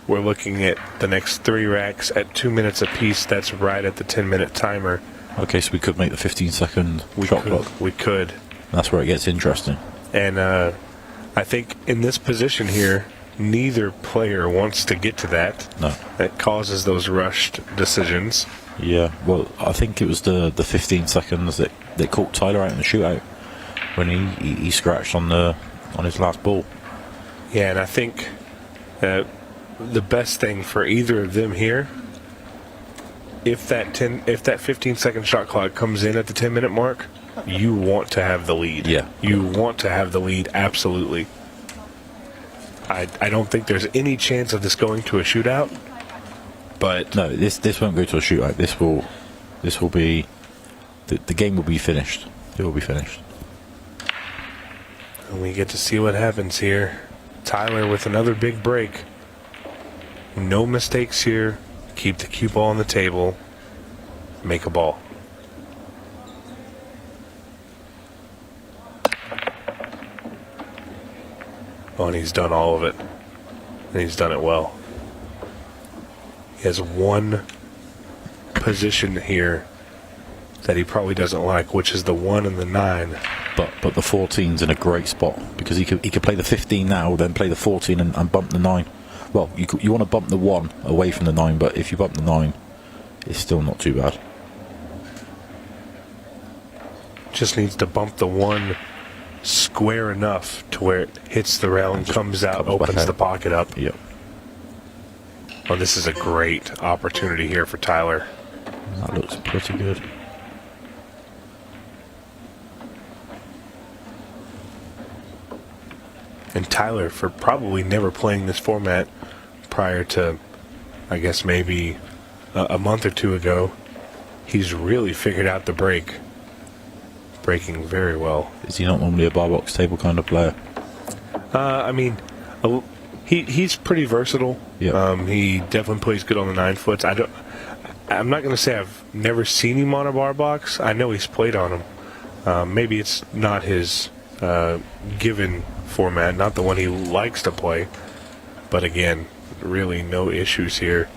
we're looking at the next 3 racks at 2 minutes apiece. That's right at the 10-minute timer. Okay, so we could make the 15-second shot clock. We could. That's where it gets interesting. And I think in this position here, neither player wants to get to that. No. That causes those rushed decisions. Yeah, well, I think it was the 15 seconds that caught Tyler out in the shootout when he scratched on his last ball. Yeah, and I think the best thing for either of them here, if that 15-second shot clock comes in at the 10-minute mark, you want to have the lead. Yeah. You want to have the lead, absolutely. I don't think there's any chance of this going to a shootout, but No, this won't go to a shootout. This will be the game will be finished. It will be finished. and we get to see what happens here. Tyler with another big break. No mistakes here. Keep the cue ball on the table. Make a ball. Oh, and he's done all of it. And he's done it well. He has one position here that he probably doesn't like, which is the 1 and the 9. But the 14's in a great spot because he could play the 15 now, then play the 14 and bump the 9. Well, you want to bump the 1 away from the 9, but if you bump the 9, it's still not too bad. Just needs to bump the 1 square enough to where it hits the rail and comes out, comes back opens out. the pocket up. Yep. Oh, this is a great opportunity here for Tyler. That looks pretty good. And Tyler, for probably never playing this format prior to, I guess, maybe a month or two ago, he's really figured out the break. Breaking very well. Is he not normally a bar box table kind of player? I mean, he's pretty versatile. Yeah. He definitely plays good on the 9-foots. I'm not going to say I've never seen him on a bar box. I know he's played on them. Maybe it's not his given format, not the one he likes to play. But again, really no issues here.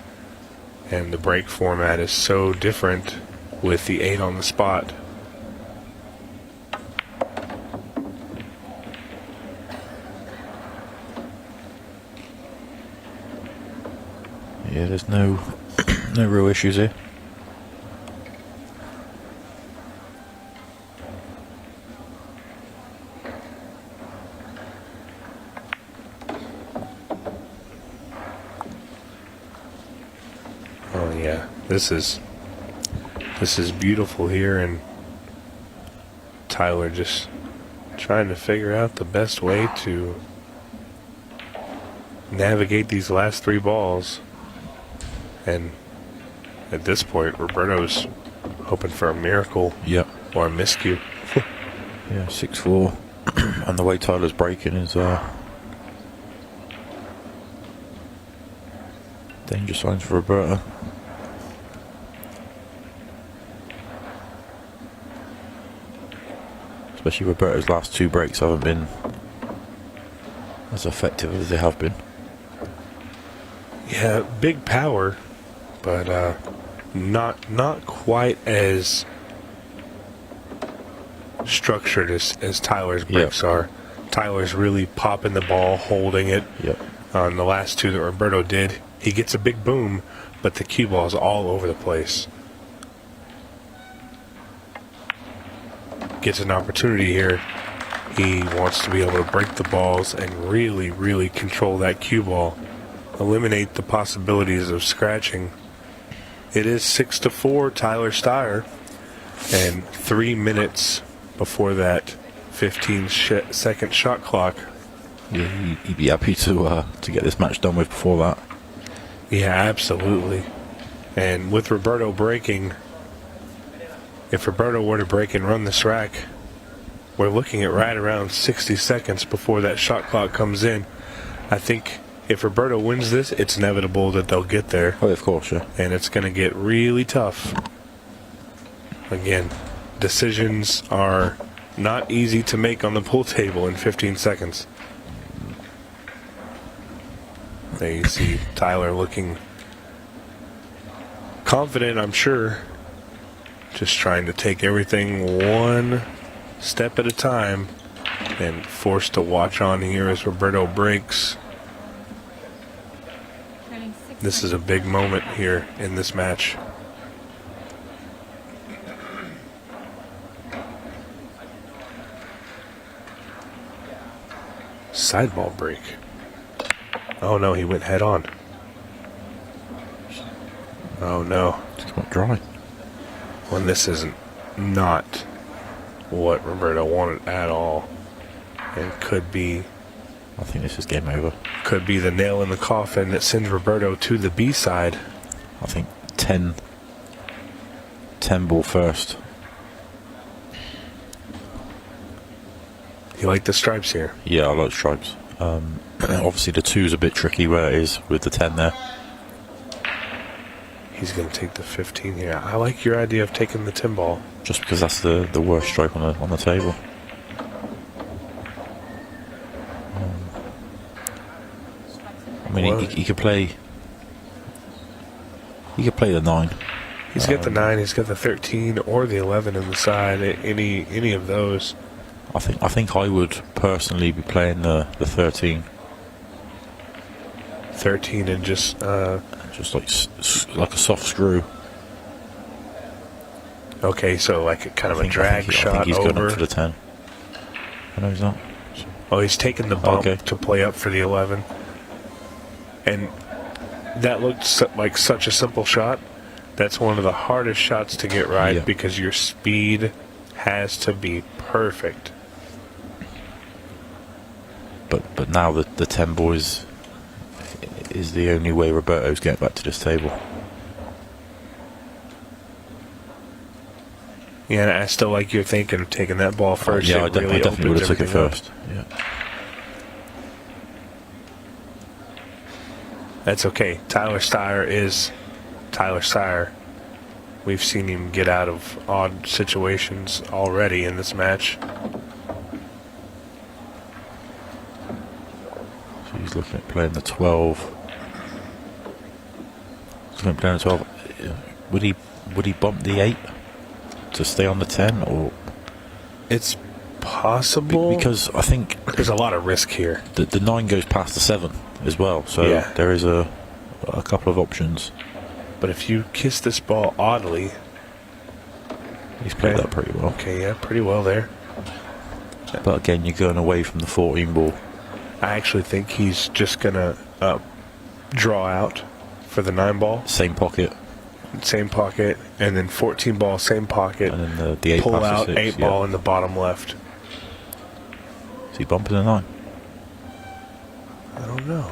And the break format is so different with the 8 on the spot. Yeah, there's no real issues here. Oh yeah, this is beautiful here, and Tyler just trying to figure out the best way to navigate these last 3 balls. And at this point, Roberto's hoping for a miracle Yep. or a miscue. Yeah, 6-4. And the way Tyler's breaking is danger signs for Roberto. Especially Roberto's last 2 breaks haven't been as effective as they have been. Yeah, big power, but not quite as structured as Tyler's breaks are. Tyler's really popping the ball, holding it. Yep. On the last 2 that Roberto did, he gets a big boom, but the cue ball is all over the place. Gets an opportunity here. He wants to be able to break the balls and really, really control that cue ball. Eliminate the possibilities of scratching. It is 6-4, Tyler Styer, and 3 minutes before that 15-second shot clock. Yeah, he'd be happy to get this match done with before that. Yeah, absolutely. And with Roberto breaking, if Roberto were to break and run this rack, we're looking at right around 60 seconds before that shot clock comes in. I think if Roberto wins this, it's inevitable that they'll get there. Oh, of course, yeah. And it's going to get really tough. Again, decisions are not easy to make on the pool table in 15 seconds. There you see Tyler looking confident, I'm sure. Just trying to take everything one step at a time, and forced to watch on here as Roberto breaks. This is a big moment here in this match. Sideball break. Oh no, he went head on. Oh no. It's not dry. When this isn't not what Roberto wanted at all. And could be I think this is game over. the nail in the coffin that sends Roberto to the B side. I think 10 ball first. You like the stripes here? Yeah, I like stripes. Obviously the 2's a bit tricky where it is with the 10 there. He's going to take the 15 here. I like your idea of taking the 10 ball. Just because that's the worst stripe on the table. I mean, he could play. He could play the 9. He's got the 9. He's got the 13 or the 11 in the side. Any of those. I think I would personally be playing the 13. 13 and just like a soft screw. Okay, so like a kind of a drag shot I think he's over. going up for the 10. I know he's not. Oh, he's taking the bump Okay. to play up for the 11. And that looked like such a simple shot. That's one of the hardest shots to get right because your speed has to be perfect. But now the 10 ball is the only way Roberto's getting back to this table. Yeah, and I still like your thinking of taking that ball first. Yeah, I It really definitely would have opens took it everything up. first. Yeah. That's okay. Tyler Styer is Tyler Styer. We've seen him get out of odd situations already in this match. So he's looking at playing the 12. He's looking at playing the 12. Would he bump the 8 to stay on the 10, or It's possible because I think there's a lot of risk here. the 9 goes past the 7 as well. So Yeah. there is a couple of options. But if you kiss this ball oddly, He's played Okay. that pretty well. okay, yeah, pretty well there. But again, you're going away from the 14 ball. I actually think he's just gonna draw out for the 9 ball, Same pocket, same pocket, and then 14 ball, same pocket. and then the 8 Pull past out the 6. 8 ball in the bottom left. Is he bumping the 9? I don't know.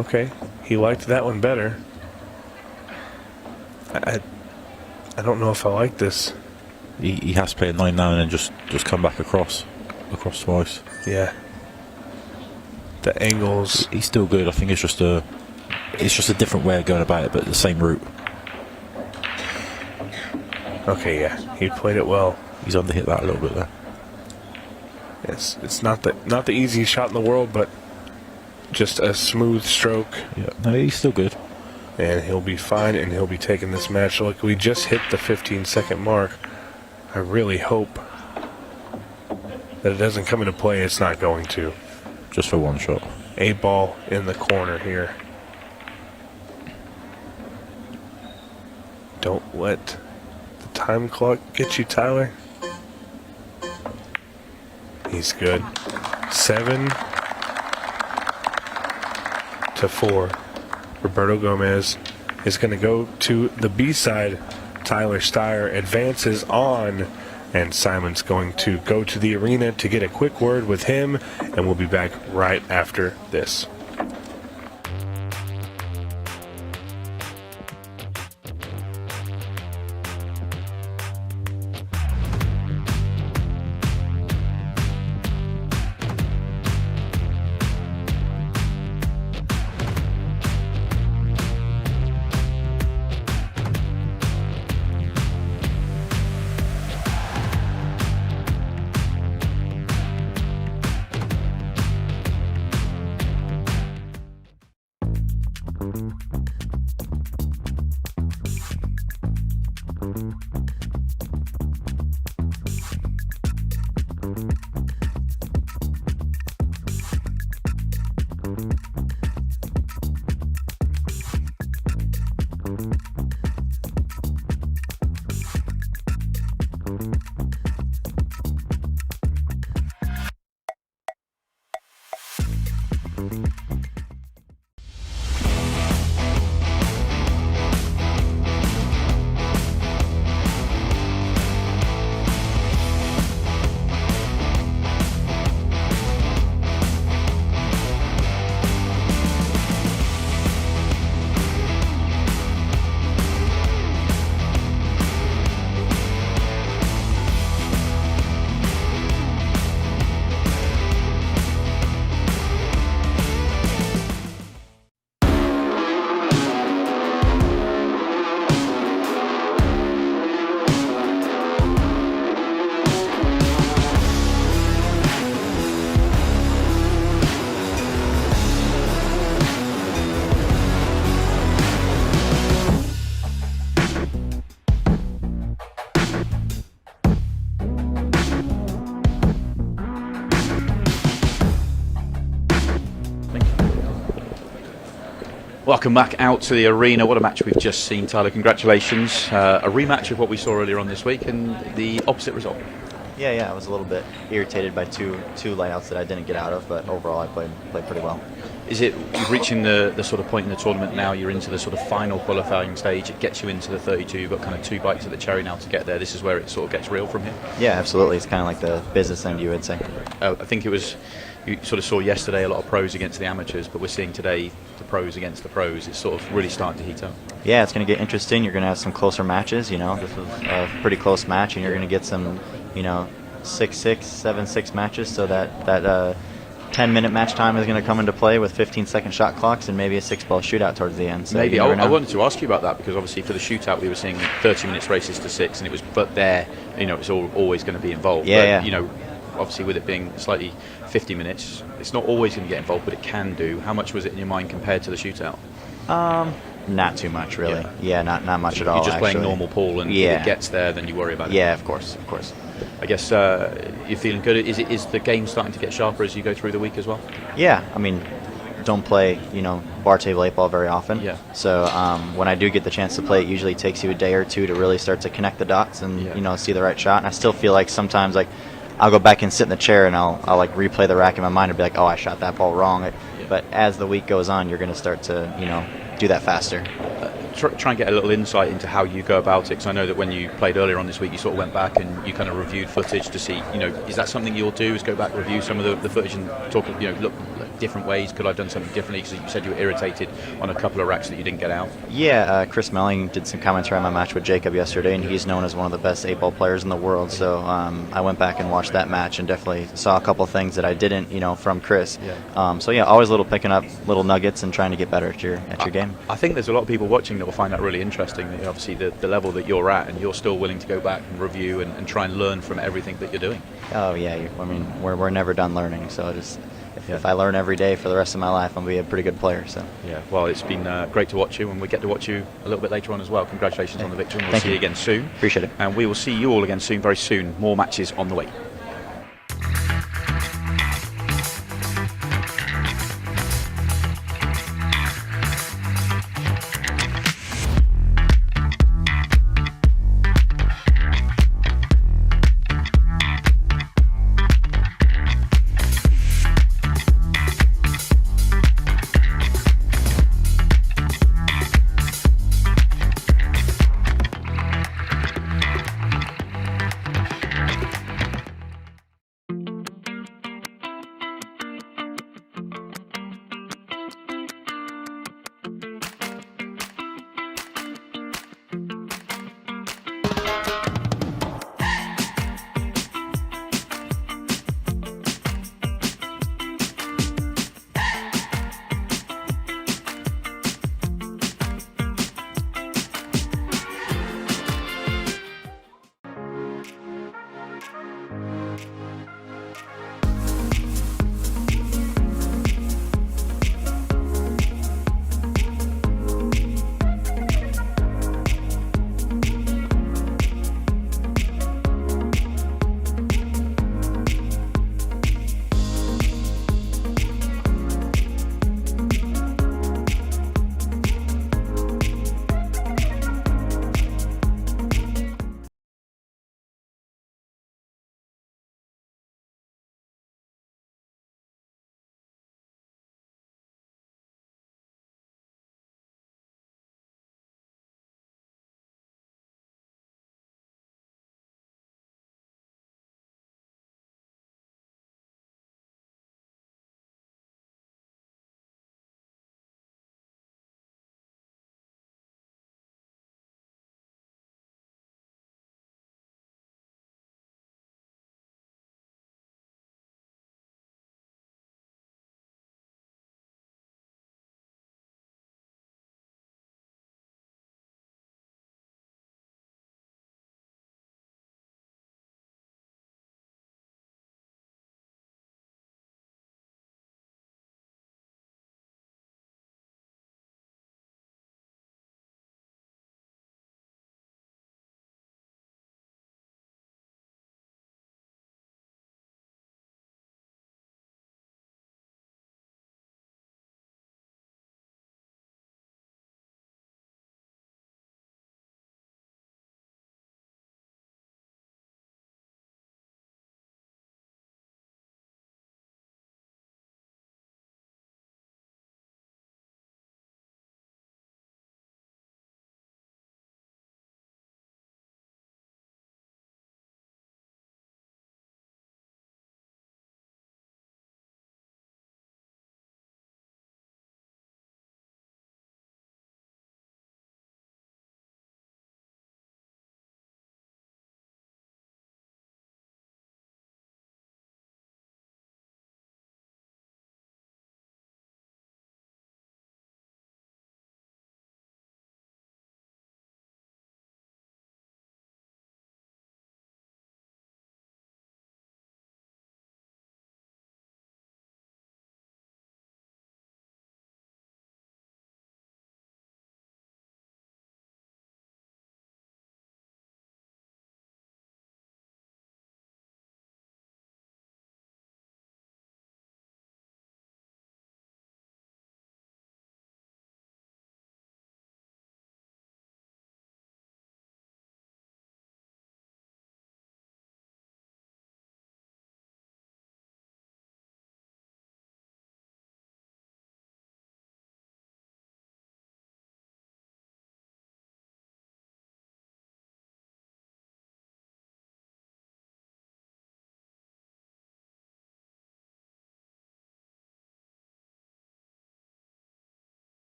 Okay, he liked that one better. I don't know if I like this. He has to play a 9 now and then just come back across twice. Yeah. The angles. He's still good. I think it's just a different way of going about it, but the same route. Okay, yeah, he played it well. He's underhit that a little bit there. Yes, it's not the easiest shot in the world, but just a smooth stroke, Yeah, no, he's still good. and he'll be fine, and he'll be taking this match. Look, we just hit the 15-second mark. I really hope that it doesn't come into play. It's not going to. Just for one shot. 8 ball in the corner here. Don't let the time clock get you, Tyler. He's good. 7-4. Roberto Gomez is going to go to the B side. Tyler Styer advances on, and Simon's going to go to the arena to get a quick word with him, and we'll be back right after this. Welcome back out to the arena. What a match we've just seen, Tyler. Congratulations. A rematch of what we saw earlier on this week and the opposite result. Yeah, I was a little bit irritated by two layouts that I didn't get out of, but overall I played pretty well. Is it reaching the sort of point in the tournament now? You're into the sort of final qualifying stage. It gets you into the 32. You've got kind of 2 bites at the cherry now to get there. This is where it sort of gets real from here. Yeah, absolutely. It's kind of like the business end, you would say. I think it was. You sort of saw yesterday a lot of pros against the amateurs, but we're seeing today the pros against the pros. It's sort of really starting to heat up. Yeah, it's going to get interesting. You're going to have some closer matches. You know, this was a pretty close match, and you're going to get some, 6-6, 7-6 matches. So that 10-minute match time is going to come into play with 15-second shot clocks and maybe a 6-ball shootout towards the end. So maybe I wanted to ask you about that because obviously for the shootout we were seeing 30 minutes races to 6, and it was it's always going to be involved. Yeah, but, obviously with it being slightly 50 minutes, it's not always going to get involved, but it can do. How much was it in your mind compared to the shootout? Not too much, really. Yeah, not much at all. You're just actually playing normal pool, and if it gets there, then you worry about it. Yeah, of course. I guess you're feeling good. Is the game starting to get sharper as you go through the week as well? Yeah, don't play, bar table 8 ball very often. Yeah. So when I do get the chance to play, it usually takes you a day or two to really start to connect the dots and see the right shot. And I still feel like sometimes I'll go back and sit in the chair and I'll replay the rack in my mind and be like, oh, I shot that ball wrong. But as the week goes on, you're going to start to do that faster. Try and get a little insight into how you go about it, because I know that when you played earlier on this week, you sort of went back and you kind of reviewed footage to see, is that something you'll do? Is go back, review some of the footage and talk, look different ways. Could I have done something differently? Because you said you were irritated on a couple of racks that you didn't get out. Yeah, Chris Meling did some commentary on my match with Jacob yesterday, and he's known as one of the best 8-ball players in the world. So I went back and watched that match and definitely saw a couple of things that I didn't, from Chris. Yeah. Always picking up little nuggets and trying to get better at your game. I think there's a lot of people watching that will find that really interesting. Obviously, the level that you're at, and you're still willing to go back and review and try and learn from everything that you're doing. Oh yeah, we're never done learning. So if I learn every day for the rest of my life, I'll be a pretty good player. So yeah, well, it's been great to watch you, and we get to watch you a little bit later on as well. Congratulations on the victory, and we'll see you again soon. Appreciate it. And we will see you all again soon, very soon. More matches on the way.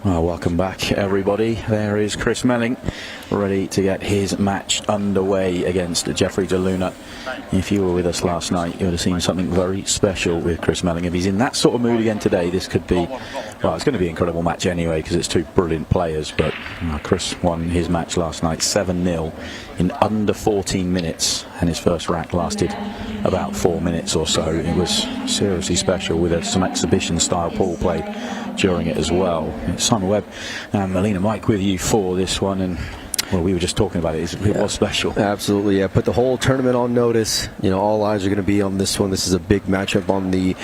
Well, welcome back, everybody. There is Chris Meling, ready to get his match underway against Jeffrey DeLuna. If you were with us last night, you would have seen something very special with Chris Meling. If he's in that sort of mood again today, this could be, well, it's going to be an incredible match anyway, because it's two brilliant players. But Chris won his match last night 7-0 in under 14 minutes, and his first rack lasted about 4 minutes or so. It was seriously special, with some exhibition style pool played during it as well. It's Simon Webb and Melina Mike with you for this one, and well, we were just talking about it. It was special. Absolutely, yeah. Put the whole tournament on notice. You know, all eyes are going to be on this one. This is a big matchup on the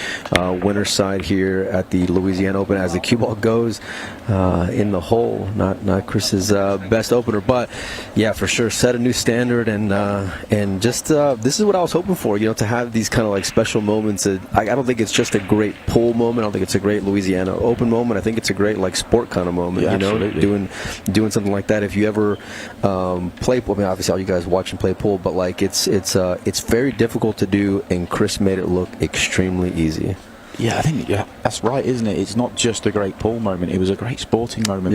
winner's side here at the Louisiana Open as the cue ball goes in the hole. Not Chris's best opener, but yeah, for sure, set a new standard, and just this is what I was hoping for. You know, to have these kind of like special moments. I don't think it's just a great pool moment. I don't think it's a great Louisiana Open moment. I think it's a great like sport kind of moment. Yeah, you know, absolutely. doing something like that. If you ever play pool, I mean, obviously all you guys watch and play pool, but like it's very difficult to do, and Chris made it look extremely easy. Yeah, I think that's right, isn't it? It's not just a great pool moment; it was a great sporting moment.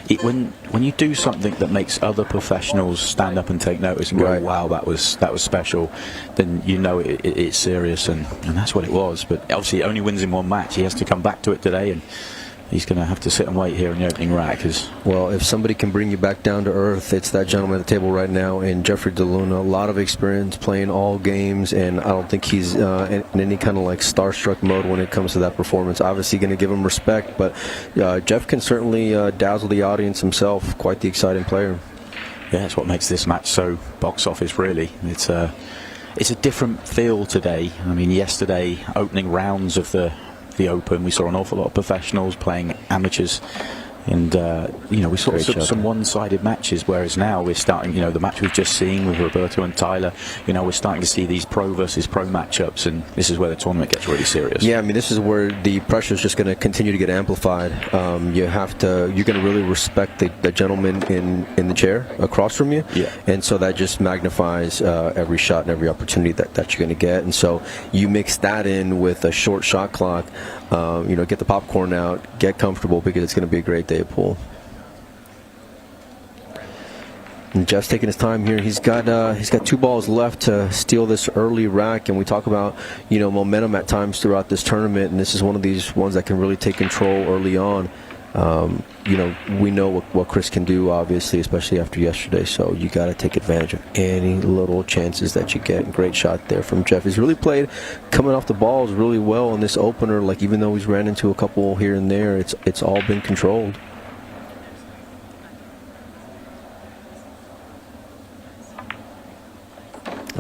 Yeah. When you do something that makes other professionals stand up and take notice and go, Right. "Wow, that was special," then you know it's serious, and that's what it was. But obviously, it only wins in one match. He has to come back to it today, and he's going to have to sit and wait here in the opening rack. Well, if somebody can bring you back down to earth, it's that gentleman at the table right now, in Jeffrey DeLuna. A lot of experience playing all games, and I don't think he's in any kind of like starstruck mode when it comes to that performance. Obviously going to give him respect, but Jeff can certainly dazzle the audience himself. Quite the exciting player. Yeah, it's what makes this match so box office, really. It's a different feel today. I mean, yesterday, opening rounds of the Open, we saw an awful lot of professionals playing amateurs, and we saw some one-sided matches, whereas now we're starting, the match we've just seen with Roberto and Tyler, we're starting to see these pro versus pro matchups, and this is where the tournament gets really serious. Yeah, I mean, this is where the pressure is just going to continue to get amplified. You're going to really respect the gentleman in the chair across from you, yeah, and so that just magnifies every shot and every opportunity that you're going to get. And so you mix that in with a short shot clock, get the popcorn out, get comfortable, because it's going to be a great day of pool. And Jeff's taking his time here. He's got 2 balls left to steal this early rack, and we talk about momentum at times throughout this tournament, and this is one of these ones that can really take control early on. We know what Chris can do, obviously, especially after yesterday, so you got to take advantage of any little chances that you get. Great shot there from Jeff. He's really played coming off the balls really well in this opener. Like, even though he's ran into a couple here and there, it's all been controlled.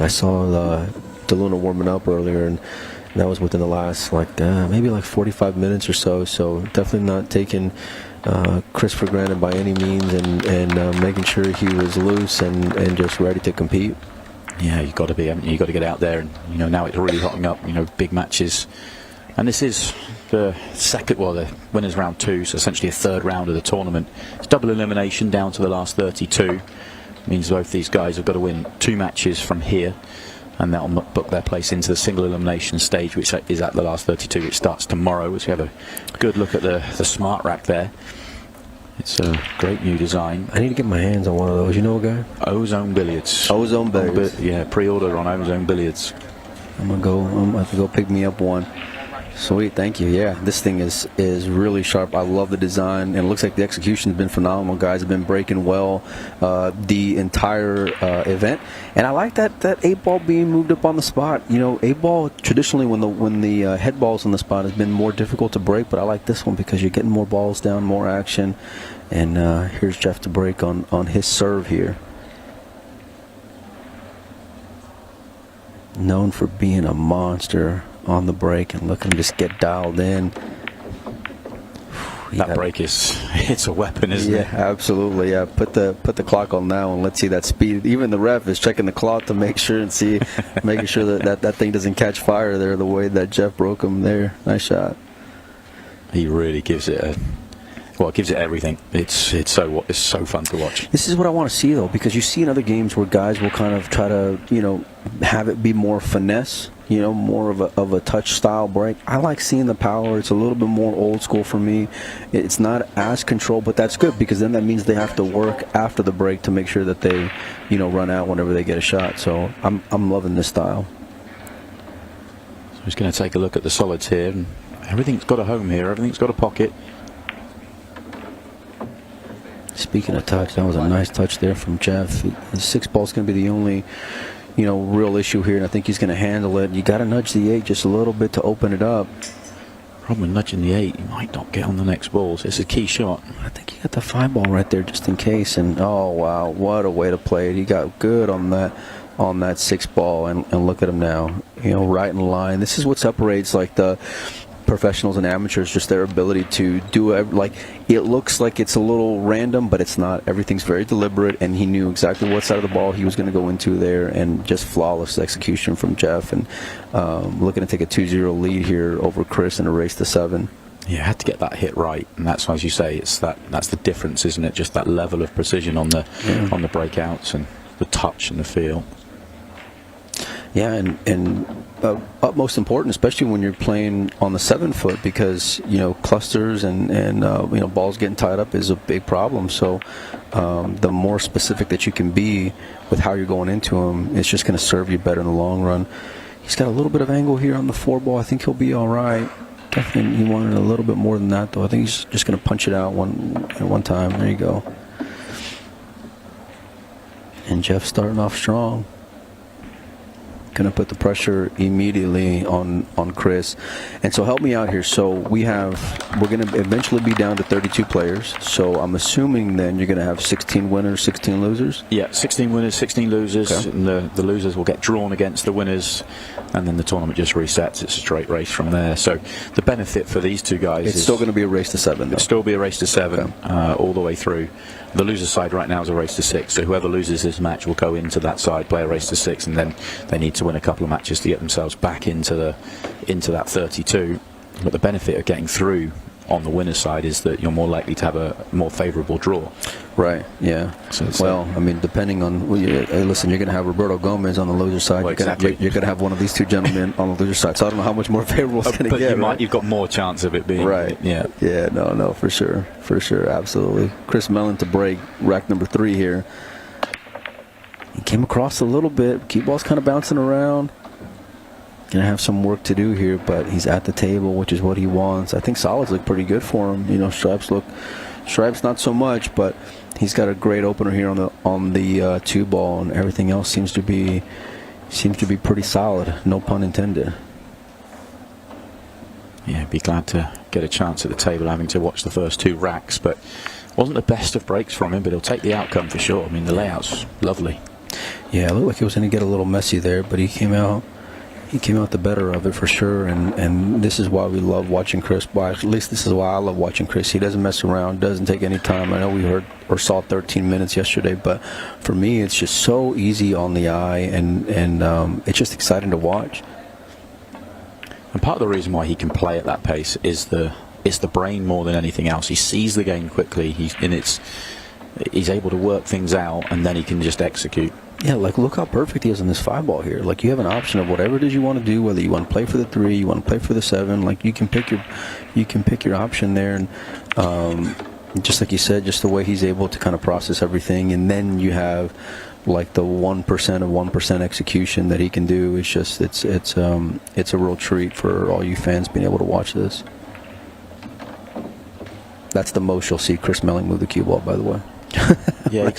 I saw DeLuna warming up earlier, and that was within the last maybe 45 minutes or so. So definitely not taking Chris for granted by any means, and making sure he was loose and just ready to compete. Yeah, you've got to be, haven't you? You've got to get out there, and now it's really hotting up. Big matches, and this is the the winners round 2, so essentially a third round of the tournament. It's double elimination down to the last 32. Means both these guys have got to win 2 matches from here, and that'll book their place into the single elimination stage, which is at the last 32, which starts tomorrow. As we have a good look at the smart rack there. It's a great new design. I need to get my hands on one of those. You know a guy? Ozone Billiards. Ozone Billiards. Yeah, pre-order on Ozone Billiards. I'm gonna have to go pick me up one. Sweet, thank you. Yeah, this thing is really sharp. I love the design, and it looks like the execution's been phenomenal. Guys have been breaking well the entire event, and I like that 8-ball being moved up on the spot. 8-ball traditionally, when the head ball's on the spot, has been more difficult to break, but I like this one because you're getting more balls down, more action, and here's Jeff to break on his serve here. known for being a monster on the break, and look at him just get dialed in. That break it's a weapon, isn't it? Yeah, absolutely. Yeah, put the clock on now and let's see that speed. Even the ref is checking the clock to make sure and see, making sure that thing doesn't catch fire there. The way that Jeff broke him there, nice shot. He really gives it gives it everything. It's so fun to watch. This is what I want to see though, because you see in other games where guys will kind of try to have it be more finesse. More of a touch style break. I like seeing the power. It's a little bit more old school for me. It's not as controlled, but that's good because then that means they have to work after the break to make sure that they, run out whenever they get a shot. So I'm loving this style. So he's going to take a look at the solids here, and everything's got a home here. Everything's got a pocket. Speaking of touch, that was a nice touch there from Jeff. The 6 ball's going to be the only real issue here, and I think he's going to handle it. You got to nudge the 8 just a little bit to open it up. Problem with nudging the 8, you might not get on the next balls. It's a key shot. I think he got the 5 ball right there just in case, and oh wow, what a way to play it. He got good on that 6 ball, and look at him now, right in line. This is what separates like the professionals and amateurs, just their ability to do it. Like, it looks like it's a little random, but it's not. Everything's very deliberate, and he knew exactly what side of the ball he was going to go into there, and just flawless execution from Jeff, and looking to take a 2-0 lead here over Chris and a race to 7. Yeah, had to get that hit right, and that's why, as you say, that's the difference, isn't it? Just that level of precision on the breakouts and the touch and the feel. Yeah, and utmost important, especially when you're playing on the 7-foot, because clusters and balls getting tied up is a big problem. So the more specific that you can be with how you're going into them, it's just going to serve you better in the long run. He's got a little bit of angle here on the 4 ball. I think he'll be all right. Definitely, he wanted a little bit more than that, though. I think he's just going to punch it out one time. There you go. And Jeff starting off strong. Going to put the pressure immediately on Chris. And so help me out here. So we're going to eventually be down to 32 players. So I'm assuming then you're going to have 16 winners, 16 losers? Yeah, 16 winners, 16 losers. Okay. And the losers will get drawn against the winners, and then the tournament just resets. It's a straight race from there. So the benefit for these two guys is still going to be a race to 7, though. It'll still be a race to 7 all the way through. The loser side right now is a race to 6, so whoever loses this match will go into that side, play a race to 6, and then they need to win a couple of matches to get themselves back into that 32. But the benefit of getting through on the winner's side is that you're more likely to have a more favourable draw. Right, yeah. So depending on, listen, you're going to have Roberto Gomez on the loser side. Well, you're going to have one of these two gentlemen on the loser side. So I don't know how much more favourable it's going to get. You've got more chance of it being. Right. Yeah. Yeah, no, for sure, absolutely. Chris Meling to break, rack number 3 here. He came across a little bit. Cue ball's kind of bouncing around. Going to have some work to do here, but he's at the table, which is what he wants. I think solids look pretty good for him. Stripes not so much, but he's got a great opener here on the 2 ball, and everything else seems to be pretty solid. No pun intended. Yeah, be glad to get a chance at the table, having to watch the first 2 racks, but wasn't the best of breaks from him, but he'll take the outcome for sure. I mean, the layout's lovely. Yeah, it looked like he was going to get a little messy there, but he came out the better of it for sure, and this is why we love watching Chris. Well, at least this is why I love watching Chris. He doesn't mess around, doesn't take any time. I know we heard or saw 13 minutes yesterday, but for me it's just so easy on the eye, and it's just exciting to watch. And part of the reason why he can play at that pace is the brain more than anything else. He sees the game quickly. He's able to work things out, and then he can just execute. Yeah, like look how perfect he is on this 5 ball here. Like you have an option of whatever it is you want to do, whether you want to play for the 3, you want to play for the 7. Like you can pick your option there, and just like you said, just the way he's able to kind of process everything, and then you have like the 1% of 1% execution that he can do. It's just it's a real treat for all you fans being able to watch this. That's the most you'll see Chris Meling move the cue ball, by the way. Yeah,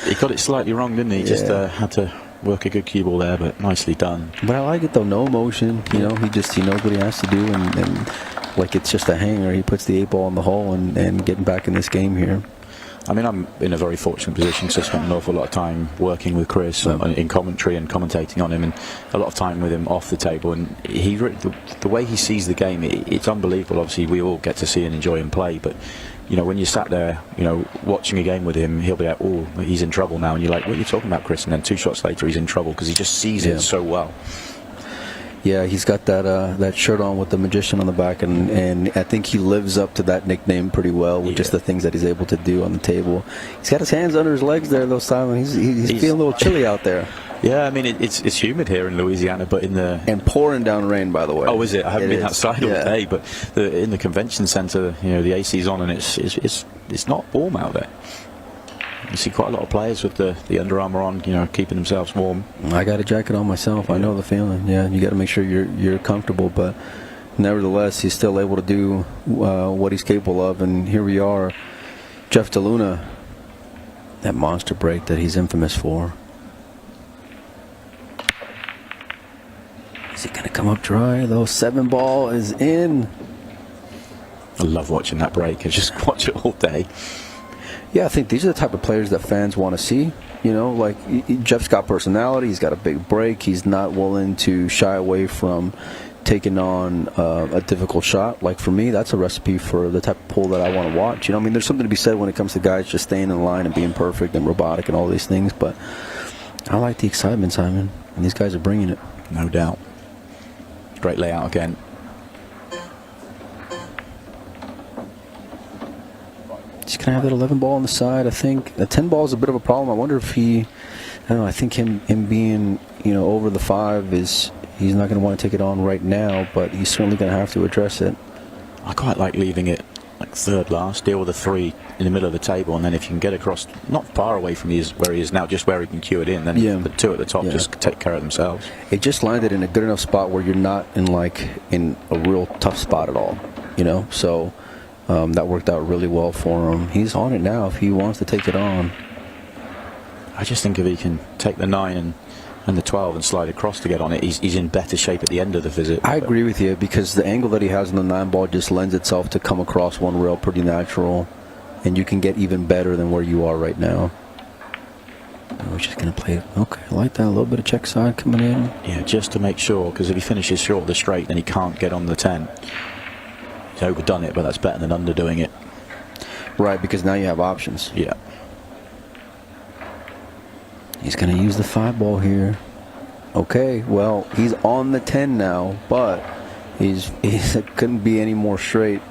he got it slightly wrong, didn't he? Yeah. Just had to work a good cue ball there, but nicely done. But I like it though, no emotion. He knows what he has to do, and like it's just a hanger. He puts the 8 ball in the hole and getting back in this game here. I mean, I'm in a very fortunate position because I spent an awful lot of time working with Chris in commentary and commentating on him, and a lot of time with him off the table. And the way he sees the game, it's unbelievable. Obviously, we all get to see and enjoy him play, but when you sat there, watching a game with him, he'll be like, "Oh, he's in trouble now," and you're like, "What are you talking about, Chris?" And then 2 shots later, he's in trouble because he just sees it so well. Yeah, he's got that shirt on with the magician on the back, and I think he lives up to that nickname pretty well with just the things that he's able to do on the table. He's got his hands under his legs there, though, Simon. He's feeling a little chilly out there. Yeah, I mean, it's humid here in Louisiana, but and pouring down rain, by the way. Oh, is it? I haven't been outside all day, but in the convention center, the AC's on, and it's not warm out there. You see quite a lot of players with the Under Armour on, keeping themselves warm. I got a jacket on myself. I know the feeling. Yeah, you got to make sure you're comfortable, but nevertheless, he's still able to do what he's capable of. And here we are, Jeff DeLuna, that monster break that he's infamous for. Is he going to come up dry? Though 7-ball is in. I love watching that break. I just watch it all day. Yeah, I think these are the type of players that fans want to see. Jeff's got personality. He's got a big break. He's not willing to shy away from taking on a difficult shot. Like for me, that's a recipe for the type of pool that I want to watch. There's something to be said when it comes to guys just staying in line and being perfect and robotic and all these things. But I like the excitement, Simon, and these guys are bringing it. No doubt. Great layout again. He's going to have that 11-ball on the side, I think. The 10-ball is a bit of a problem. I wonder if I think him being, over the 5 he's not going to want to take it on right now, but he's certainly going to have to address it. I quite like leaving it like third last, deal with the 3 in the middle of the table, and then if you can get across, not far away from where he is now, just where he can cue it in, then the 2 at the top just take care of themselves. It just landed in a good enough spot where you're not in a real tough spot at all, so... that worked out really well for him. He's on it now if he wants to take it on. I just think if he can take the 9 and the 12 and slide across to get on it, he's in better shape at the end of the visit. I agree with you because the angle that he has on the 9-ball just lends itself to come across one rail pretty natural, and you can get even better than where you are right now. We're just going to play it. Okay, I like that. A little bit of check side coming in. Yeah, just to make sure, because if he finishes short of the straight, then he can't get on the 10. He's overdone it, but that's better than underdoing it. Right, because now you have options. Yeah. He's going to use the 5-ball here. Okay, well, he's on the 10 now, but he's couldn't be any more straight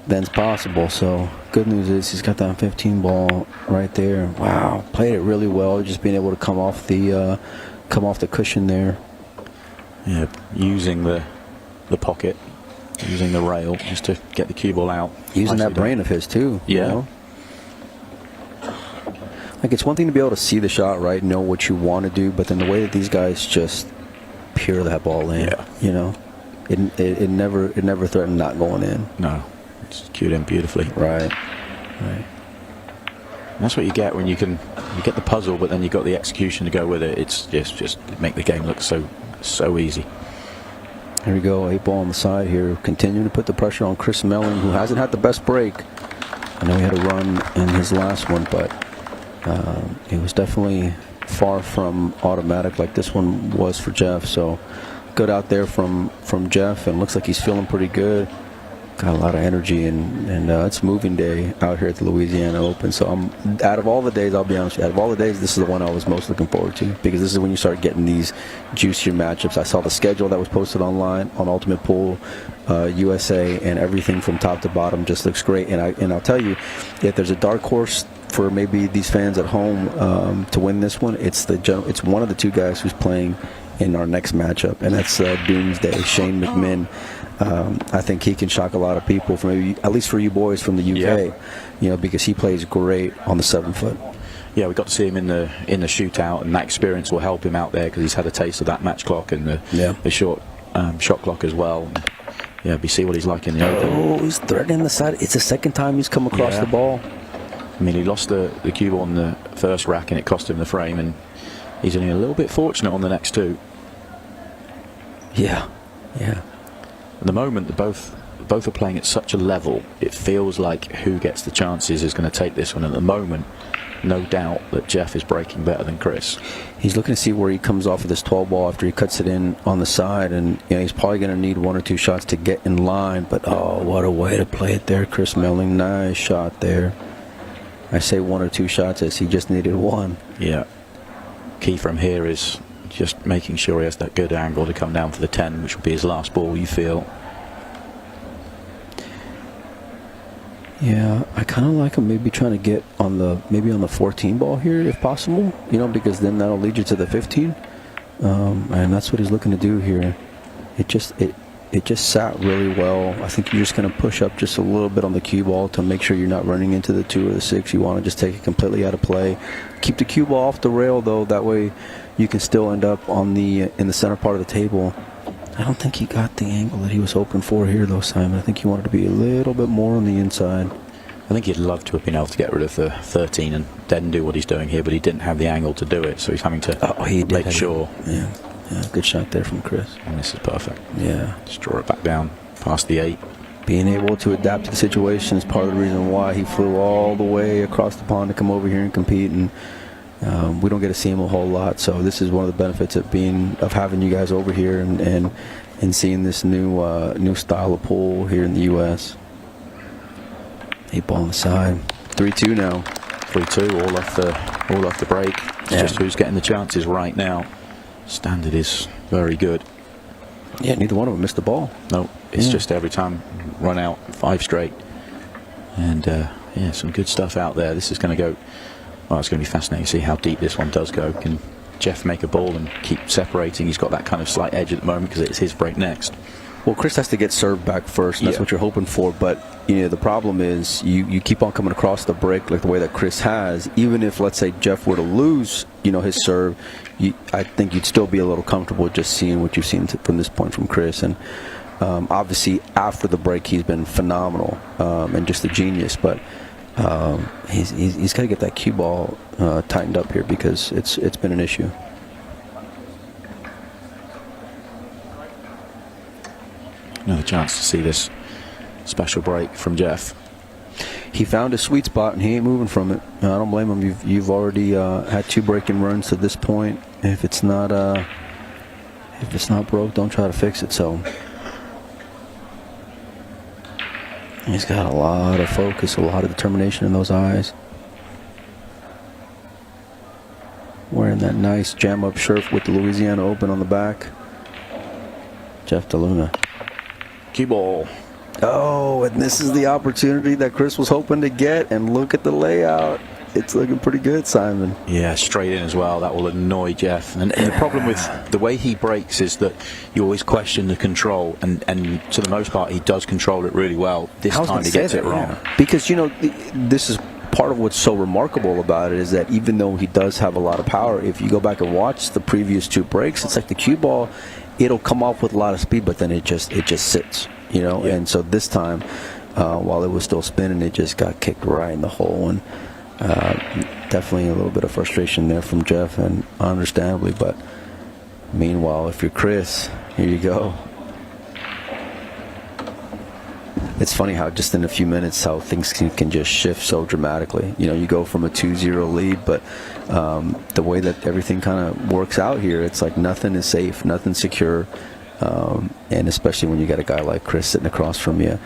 than's possible. So good news is he's got that 15-ball right there. Wow, played it really well. Just being able to come off the cushion there. Yeah, using the pocket, using the rail just to get the cue ball out. Using that brain of his too. Yeah. Like it's one thing to be able to see the shot, right? Know what you want to do, but then the way that these guys just peer that ball in, it never threatened not going in. No, it's cued in beautifully. Right. And that's what you get when you get the puzzle, but then you got the execution to go with it. It's just make the game look so easy. Here we go, 8-ball on the side here, continuing to put the pressure on Chris Meling, who hasn't had the best break. I know he had a run in his last one, but it was definitely far from automatic like this one was for Jeff. So good out there from Jeff, and looks like he's feeling pretty good. Got a lot of energy, and it's moving day out here at the Louisiana Open. So out of all the days, I'll be honest with you, out of all the days, this is the one I was most looking forward to, because this is when you start getting these juicier matchups. I saw the schedule that was posted online on Ultimate Pool USA, and everything from top to bottom just looks great. And I'll tell you, if there's a dark horse for maybe these fans at home to win this one, it's one of the 2 guys who's playing in our next matchup, and that's Doomsday, Shane McMullan. I think he can shock a lot of people, at least for you boys from the UK, because he plays great on the 7-foot. Yeah, we got to see him in the shootout, and that experience will help him out there because he's had a taste of that match clock and the short shot clock as well. Yeah, we see what he's like in the Open. Oh, he's threatening the side. It's the second time he's come across the ball. I mean, he lost the cue on the first rack, and it cost him the frame, and he's only a little bit fortunate on the next 2. Yeah. At the moment, they're both both are playing at such a level. It feels like who gets the chances is going to take this one. At the moment, no doubt that Jeff is breaking better than Chris. He's looking to see where he comes off of this 12 ball after he cuts it in on the side, and he's probably going to need 1 or 2 shots to get in line. But oh, what a way to play it there, Chris Meling. Nice shot there. I say 1 or 2 shots as he just needed 1. Yeah. Key from here is just making sure he has that good angle to come down for the 10, which will be his last ball, you feel. Yeah, I kind of like him maybe trying to get on the 14 ball here if possible, because then that'll lead you to the 15, and that's what he's looking to do here. It just sat really well. I think you're just going to push up just a little bit on the cue ball to make sure you're not running into the 2 or the 6. You want to just take it completely out of play. Keep the cue ball off the rail though. That way you can still end up on in the center part of the table. I don't think he got the angle that he was hoping for here though, Simon. I think he wanted to be a little bit more on the inside. I think he'd love to have been able to get rid of the 13 and then do what he's doing here, but he didn't have the angle to do it, so he's having to make sure. Yeah, good shot there from Chris. And this is perfect. Yeah. Just draw it back down past the 8. Being able to adapt to the situation is part of the reason why he flew all the way across the pond to come over here and compete, and we don't get to see him a whole lot, so this is one of the benefits of having you guys over here and seeing this new style of pool here in the U.S. 8 ball on the side. 3-2 now. 3-2, all off the break. It's just who's getting the chances right now. Standard is very good. Yeah, neither one of them missed the ball. No, it's just every time run out 5 straight. And some good stuff out there. This is going to go. Well, it's going to be fascinating to see how deep this one does go. Can Jeff make a ball and keep separating? He's got that kind of slight edge at the moment because it's his break next. Well, Chris has to get served back first, and that's what you're hoping for. But the problem is you keep on coming across the break like the way that Chris has. Even if, let's say, Jeff were to lose, his serve, I think you'd still be a little comfortable just seeing what you've seen from this point from Chris. And obviously, after the break, he's been phenomenal and just a genius. But he's got to get that cue ball tightened up here because it's been an issue. Another chance to see this special break from Jeff. He found a sweet spot and he ain't moving from it. I don't blame him. You've already had 2 breaking runs to this point. If it's not broke, don't try to fix it. So he's got a lot of focus, a lot of determination in those eyes. Wearing that nice jam-up shirt with the Louisiana Open on the back. Jeff DeLuna. Cue ball. Oh, and this is the opportunity that Chris was hoping to get, and look at the layout. It's looking pretty good, Simon. Yeah, straight in as well. That will annoy Jeff. And the problem with the way he breaks is that you always question the control, and to the most part, he does control it really well. This time he gets it wrong. Yeah. Because, this is part of what's so remarkable about it is that even though he does have a lot of power, if you go back and watch the previous 2 breaks, it's like the cue ball, it'll come off with a lot of speed, but then it just sits, And so this time, while it was still spinning, it just got kicked right in the hole. And definitely a little bit of frustration there from Jeff, and understandably. But meanwhile, if you're Chris, here you go. It's funny how just in a few minutes how things can just shift so dramatically. You go from a 2-0 lead, but the way that everything kind of works out here, it's like nothing is safe, nothing's secure. And especially when you got a guy like Chris sitting across from you,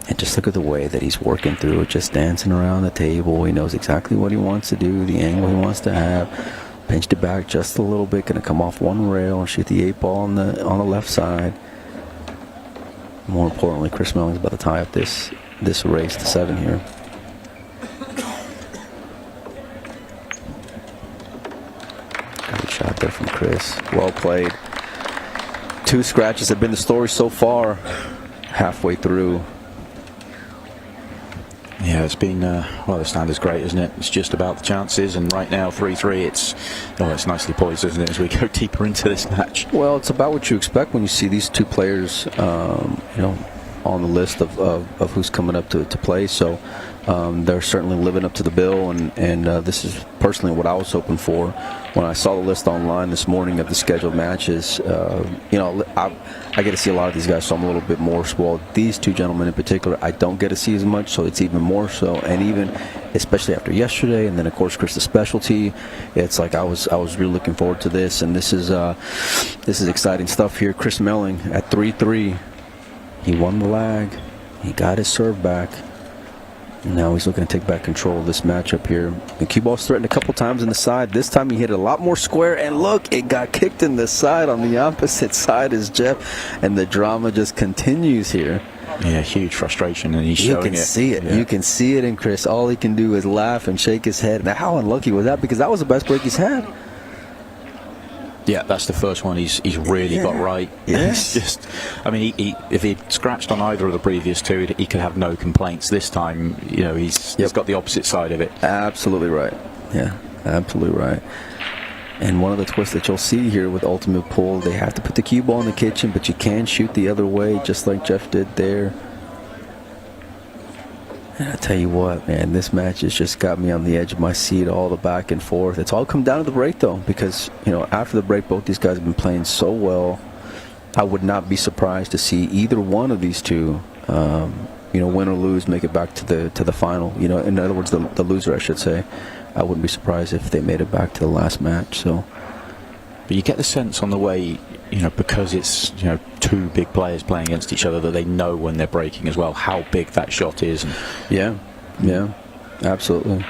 and just look at the way that he's working through it, just dancing around the table. He knows exactly what he wants to do, the angle he wants to have. Pinched it back just a little bit, going to come off one rail and shoot the 8 ball on the left side. More importantly, Chris Melling's about to tie up this race to 7 here. Great shot there from Chris. Well played. 2 scratches have been the story so far. Halfway through. Yeah, it's been, the standard's great, isn't it? It's just about the chances, and right now, 3-3, it's nicely poised, isn't it, as we go deeper into this match? Well, it's about what you expect when you see these 2 players, on the list of who's coming up to play. So they're certainly living up to the bill, and this is personally what I was hoping for when I saw the list online this morning of the scheduled matches. I get to see a lot of these guys, so I'm a little bit more spoiled. These two gentlemen in particular, I don't get to see as much, so it's even more so. And even, especially after yesterday, and then of course Chris the specialty, it's like I was really looking forward to this, and this is exciting stuff here. Chris Meling at 3-3, he won the lag, he got his serve back. Now he's looking to take back control of this matchup here. The cue ball's threatened a couple times in the side. This time he hit it a lot more square, and look, it got kicked in the side on the opposite side as Jeff, and the drama just continues here. Yeah, huge frustration, and he's showing it. You can see it. Yeah. You can see it in Chris. All he can do is laugh and shake his head. Now, how unlucky was that? Because that was the best break he's had. Yeah, that's the first one he's really got right. Yes. It's just, I mean, if he'd scratched on either of the previous two, he could have no complaints. This time, he's got the opposite side of it. Absolutely right. Yeah, absolutely right. And one of the twists that you'll see here with Ultimate Pull, they have to put the cue ball in the kitchen, but you can shoot the other way, just like Jeff did there. And I tell you what, man, this match has just got me on the edge of my seat, all the back and forth. It's all come down to the break, though, because, after the break, both these guys have been playing so well. I would not be surprised to see either one of these two, win or lose, make it back to the final. In other words, the loser, I should say. I wouldn't be surprised if they made it back to the last match. So, but you get the sense on the way, because it's two big players playing against each other, that they know when they're breaking as well how big that shot is. And yeah, absolutely.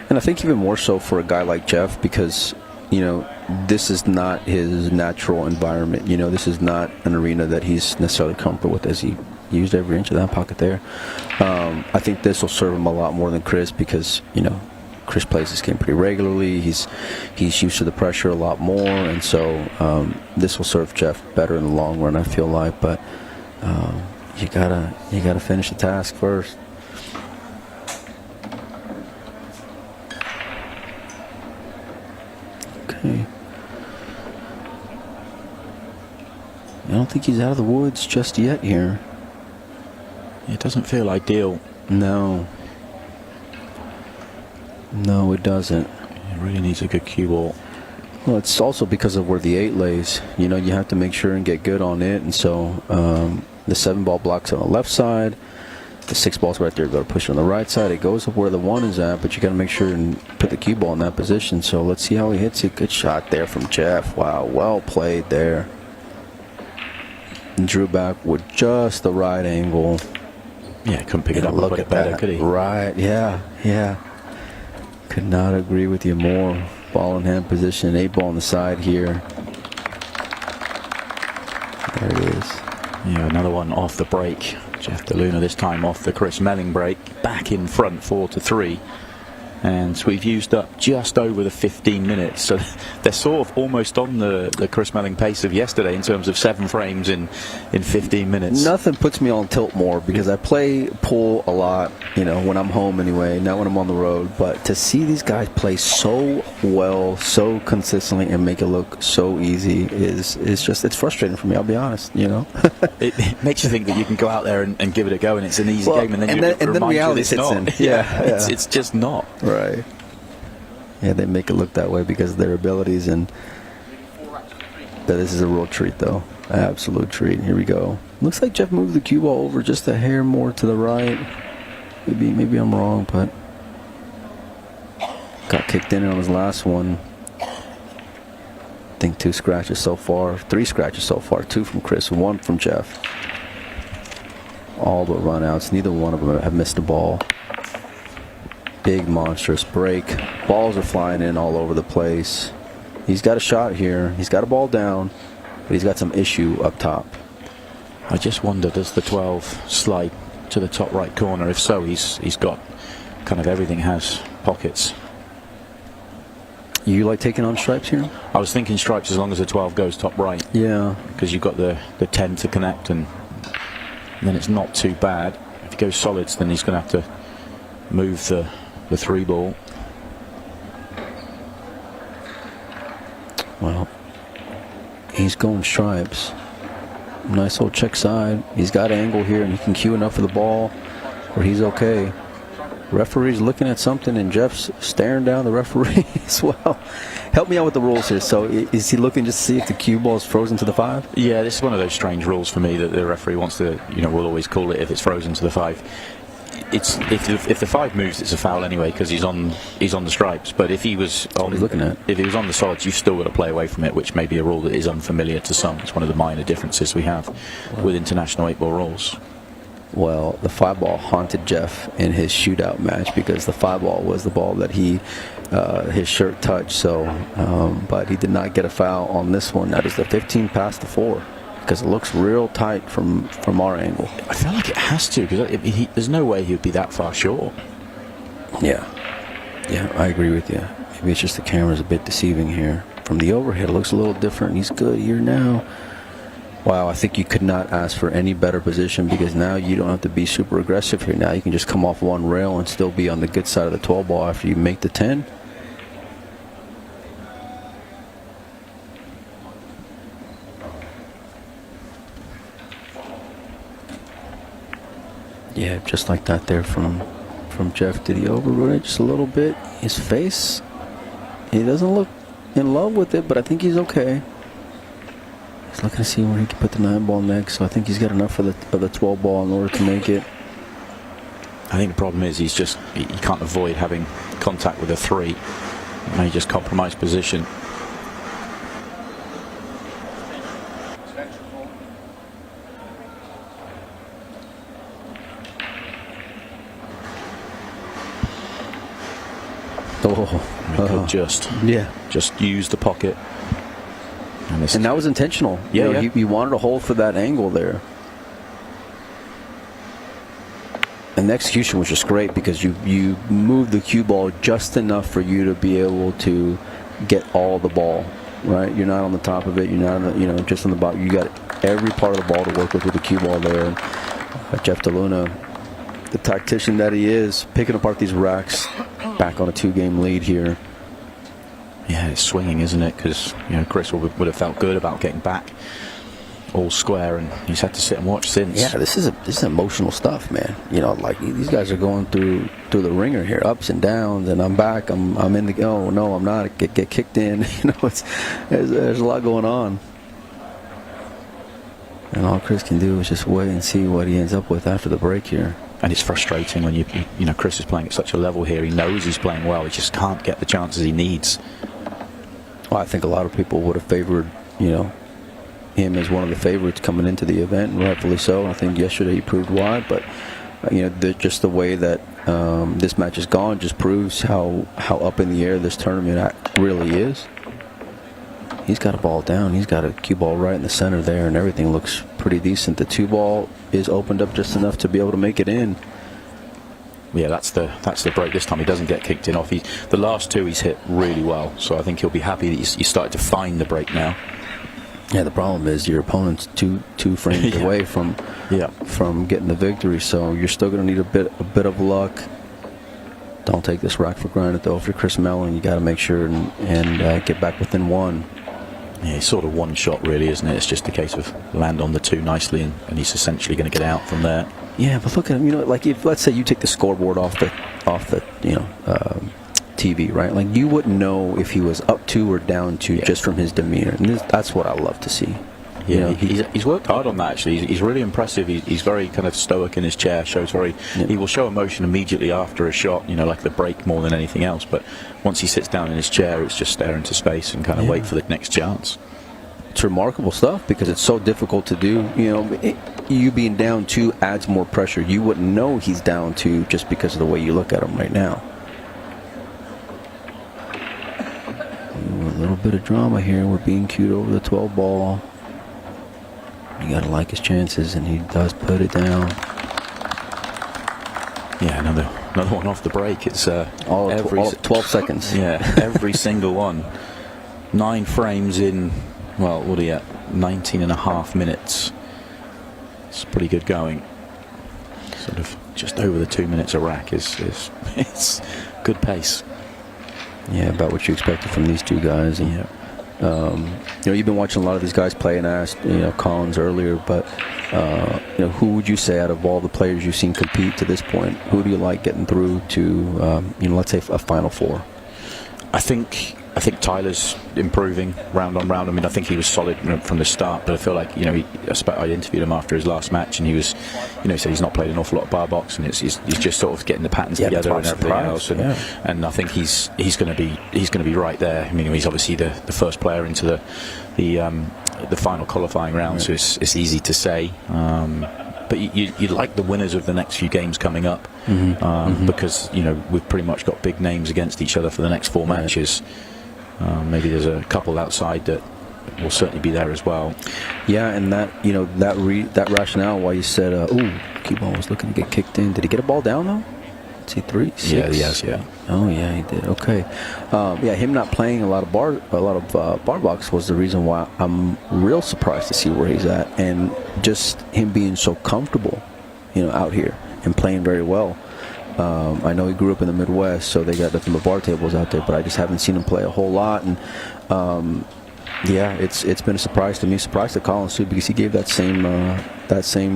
And I think even more so for a guy like Jeff, because this is not his natural environment. This is not an arena that he's necessarily comfortable with, as he used every inch of that pocket there. I think this will serve him a lot more than Chris, because Chris plays this game pretty regularly. He's used to the pressure a lot more, and so this will serve Jeff better in the long run, I feel like. But you gotta finish the task first. Okay. I don't think he's out of the woods just yet here. it doesn't feel ideal. No, it doesn't. It really needs a good cue ball. Well, it's also because of where the 8 lays. You have to make sure and get good on it. And so the 7 ball blocks on the left side. The 6 ball's right there. You've got to push it on the right side. It goes up where the 1 is at, but you got to make sure and put the cue ball in that position. So let's see how he hits it. Good shot there from Jeff. Wow, well played there. And drew back with just the right angle. Yeah, couldn't pick it up and put it better, could he? Right, yeah. Could not agree with you more. Ball in hand position, 8 ball on the side here. There it is. Yeah, another one off the break. Jeff DeLuna this time off the Chris Meling break. Back in front, 4-3. And so we've used up just over the 15 minutes. So they're sort of almost on the Chris Meling pace of yesterday in terms of 7 frames in 15 minutes. Nothing puts me on tilt more, because I play pool a lot, when I'm home anyway, not when I'm on the road. But to see these guys play so well, so consistently, and make it look so easy is just, it's frustrating for me, I'll be honest, It makes you think that you can go out there and give it a go and it's an easy game, and then reality sits in. Yeah. It's just not. Right. Yeah, they make it look that way because of their abilities, and this is a real treat, though. Absolute treat. Here we go. Looks like Jeff moved the cue ball over just a hair more to the right. Maybe I'm wrong, but got kicked in on his last one. I think 2 scratches so far. 3 scratches so far. 2 from Chris, 1 from Jeff. All but run-outs. Neither one of them have missed a ball. Big monstrous break. Balls are flying in all over the place. He's got a shot here. He's got a ball down, but he's got some issue up top. I just wonder, does the 12 slide to the top right corner? If so, he's got kind of everything has pockets. You like taking on stripes here? I was thinking stripes as long as the 12 goes top right. Yeah. Because you've got the 10 to connect, and then it's not too bad. If he goes solids, then he's going to have to move the 3 ball. Well, he's going stripes. Nice old check side. He's got angle here, and he can cue enough for the ball where he's okay. Referee's looking at something, and Jeff's staring down the referee as well. Help me out with the rules here. So is he looking just to see if the cue ball is frozen to the 5? Yeah, this is one of those strange rules for me that the referee wants to, will always call it if it's frozen to the 5. It's if the 5 moves, it's a foul anyway because he's on the stripes. But if he was on, if he was on the solids, you've still got to play away from it, which may be a rule that is unfamiliar to some. It's one of the minor differences we have with international 8-ball rules. Well, the 5 ball haunted Jeff in his shootout match because the 5 ball was the ball that his shirt touched. So, but he did not get a foul on this one. That is the 15 past the 4 because it looks real tight from our angle. I feel like it has to because there's no way he would be that far short. Yeah, I agree with you. Maybe it's just the camera's a bit deceiving here. From the overhead, it looks a little different. He's good here now. Wow, I think you could not ask for any better position because now you don't have to be super aggressive here. Now you can just come off one rail and still be on the good side of the 12 ball after you make the 10. Yeah, just like that there from Jeff. Did he overrun it just a little bit? His face, he doesn't look in love with it, but I think he's okay. He's looking to see where he can put the 9 ball next, so I think he's got enough of the 12 ball in order to make it. I think the problem is he can't avoid having contact with a 3. It may just compromise position. He could just use the pocket. And that was intentional. Yeah, He wanted to hold for that angle there. And the execution was just great because you moved the cue ball just enough for you to be able to get all the ball, right? You're not on the top of it. You're not, just on the bottom. You got every part of the ball to work with the cue ball there. Jeff DeLuna, the tactician that he is, picking apart these racks, back on a 2-game lead here. Yeah, it's swinging, isn't it? Because Chris would have felt good about getting back all square, and he's had to sit and watch since. Yeah, this is emotional stuff, man. Like these guys are going through the ringer here, ups and downs, and I'm back. I'm in the. Oh no, I'm not. Get kicked in. There's a lot going on, and all Chris can do is just wait and see what he ends up with after the break here. And it's frustrating when Chris is playing at such a level here. He knows he's playing well. He just can't get the chances he needs. Well, I think a lot of people would have favored, him as one of the favorites coming into the event, and rightfully so. I think yesterday he proved why, but just the way that this match has gone just proves how up in the air this tournament really is. He's got a ball down. He's got a cue ball right in the center there, and everything looks pretty decent. The 2 ball is opened up just enough to be able to make it in. Yeah, that's the break this time. He doesn't get kicked in off. The last 2 he's hit really well, so I think he'll be happy that he's started to find the break now. Yeah, the problem is your opponent's two frames away from getting the victory, so you're still going to need a bit of luck. Don't take this rack for granted, though. If you're Chris Meling, you got to make sure and get back within 1. Yeah, it's sort of one shot, really, isn't it? It's just a case of land on the 2 nicely, and he's essentially going to get out from there. Yeah, but look at him. Like if let's say you take the scoreboard off the TV, right? Like you wouldn't know if he was up 2 or down 2 just from his demeanor, and that's what I love to see. Yeah, he's worked hard on that. Actually, he's really impressive. He's very kind of stoic in his chair. He will show emotion immediately after a shot. Like the break more than anything else. But once he sits down in his chair, it's just stare into space and kind of wait for the next chance. It's remarkable stuff because it's so difficult to do. You being down 2 adds more pressure. You wouldn't know he's down 2 just because of the way you look at him right now. A little bit of drama here. We're being cued over the 12 ball. You got to like his chances, and he does put it down. Yeah, another one off the break. It's all 12 seconds. Yeah, every single one. 9 frames in, well, what are you at? 19 and a half minutes. It's pretty good going. Sort of just over the 2 minutes a rack is it's good pace. Yeah, about what you expected from these 2 guys. And You've been watching a lot of these guys play, and I asked Collins earlier, but who would you say out of all the players you've seen compete to this point, who do you like getting through to let's say a Final Four? I think Tyler's improving round on round. I mean, I think he was solid from the start, but I feel like I interviewed him after his last match, and he was, he said he's not played an awful lot of bar box, and he's just sort of getting the patterns together and everything else. And I think he's going to be right there. I mean, he's obviously the first player into the final qualifying round, so it's easy to say. But you like the winners of the next few games coming up, because we've pretty much got big names against each other for the next 4 matches. Maybe there's a couple outside that will certainly be there as well. Yeah, and that rationale why you said, cue ball was looking to get kicked in. Did he get a ball down though? Let's see, 3, 6. Yeah, he has. Yeah. Oh yeah, he did. Okay. Him not playing a lot of bar box was the reason why I'm real surprised to see where he's at, and just him being so comfortable, out here and playing very well. I know he grew up in the Midwest, so they got nothing but bar tables out there, but I just haven't seen him play a whole lot. And it's been a surprise to me, surprise to Collins too, because he gave that same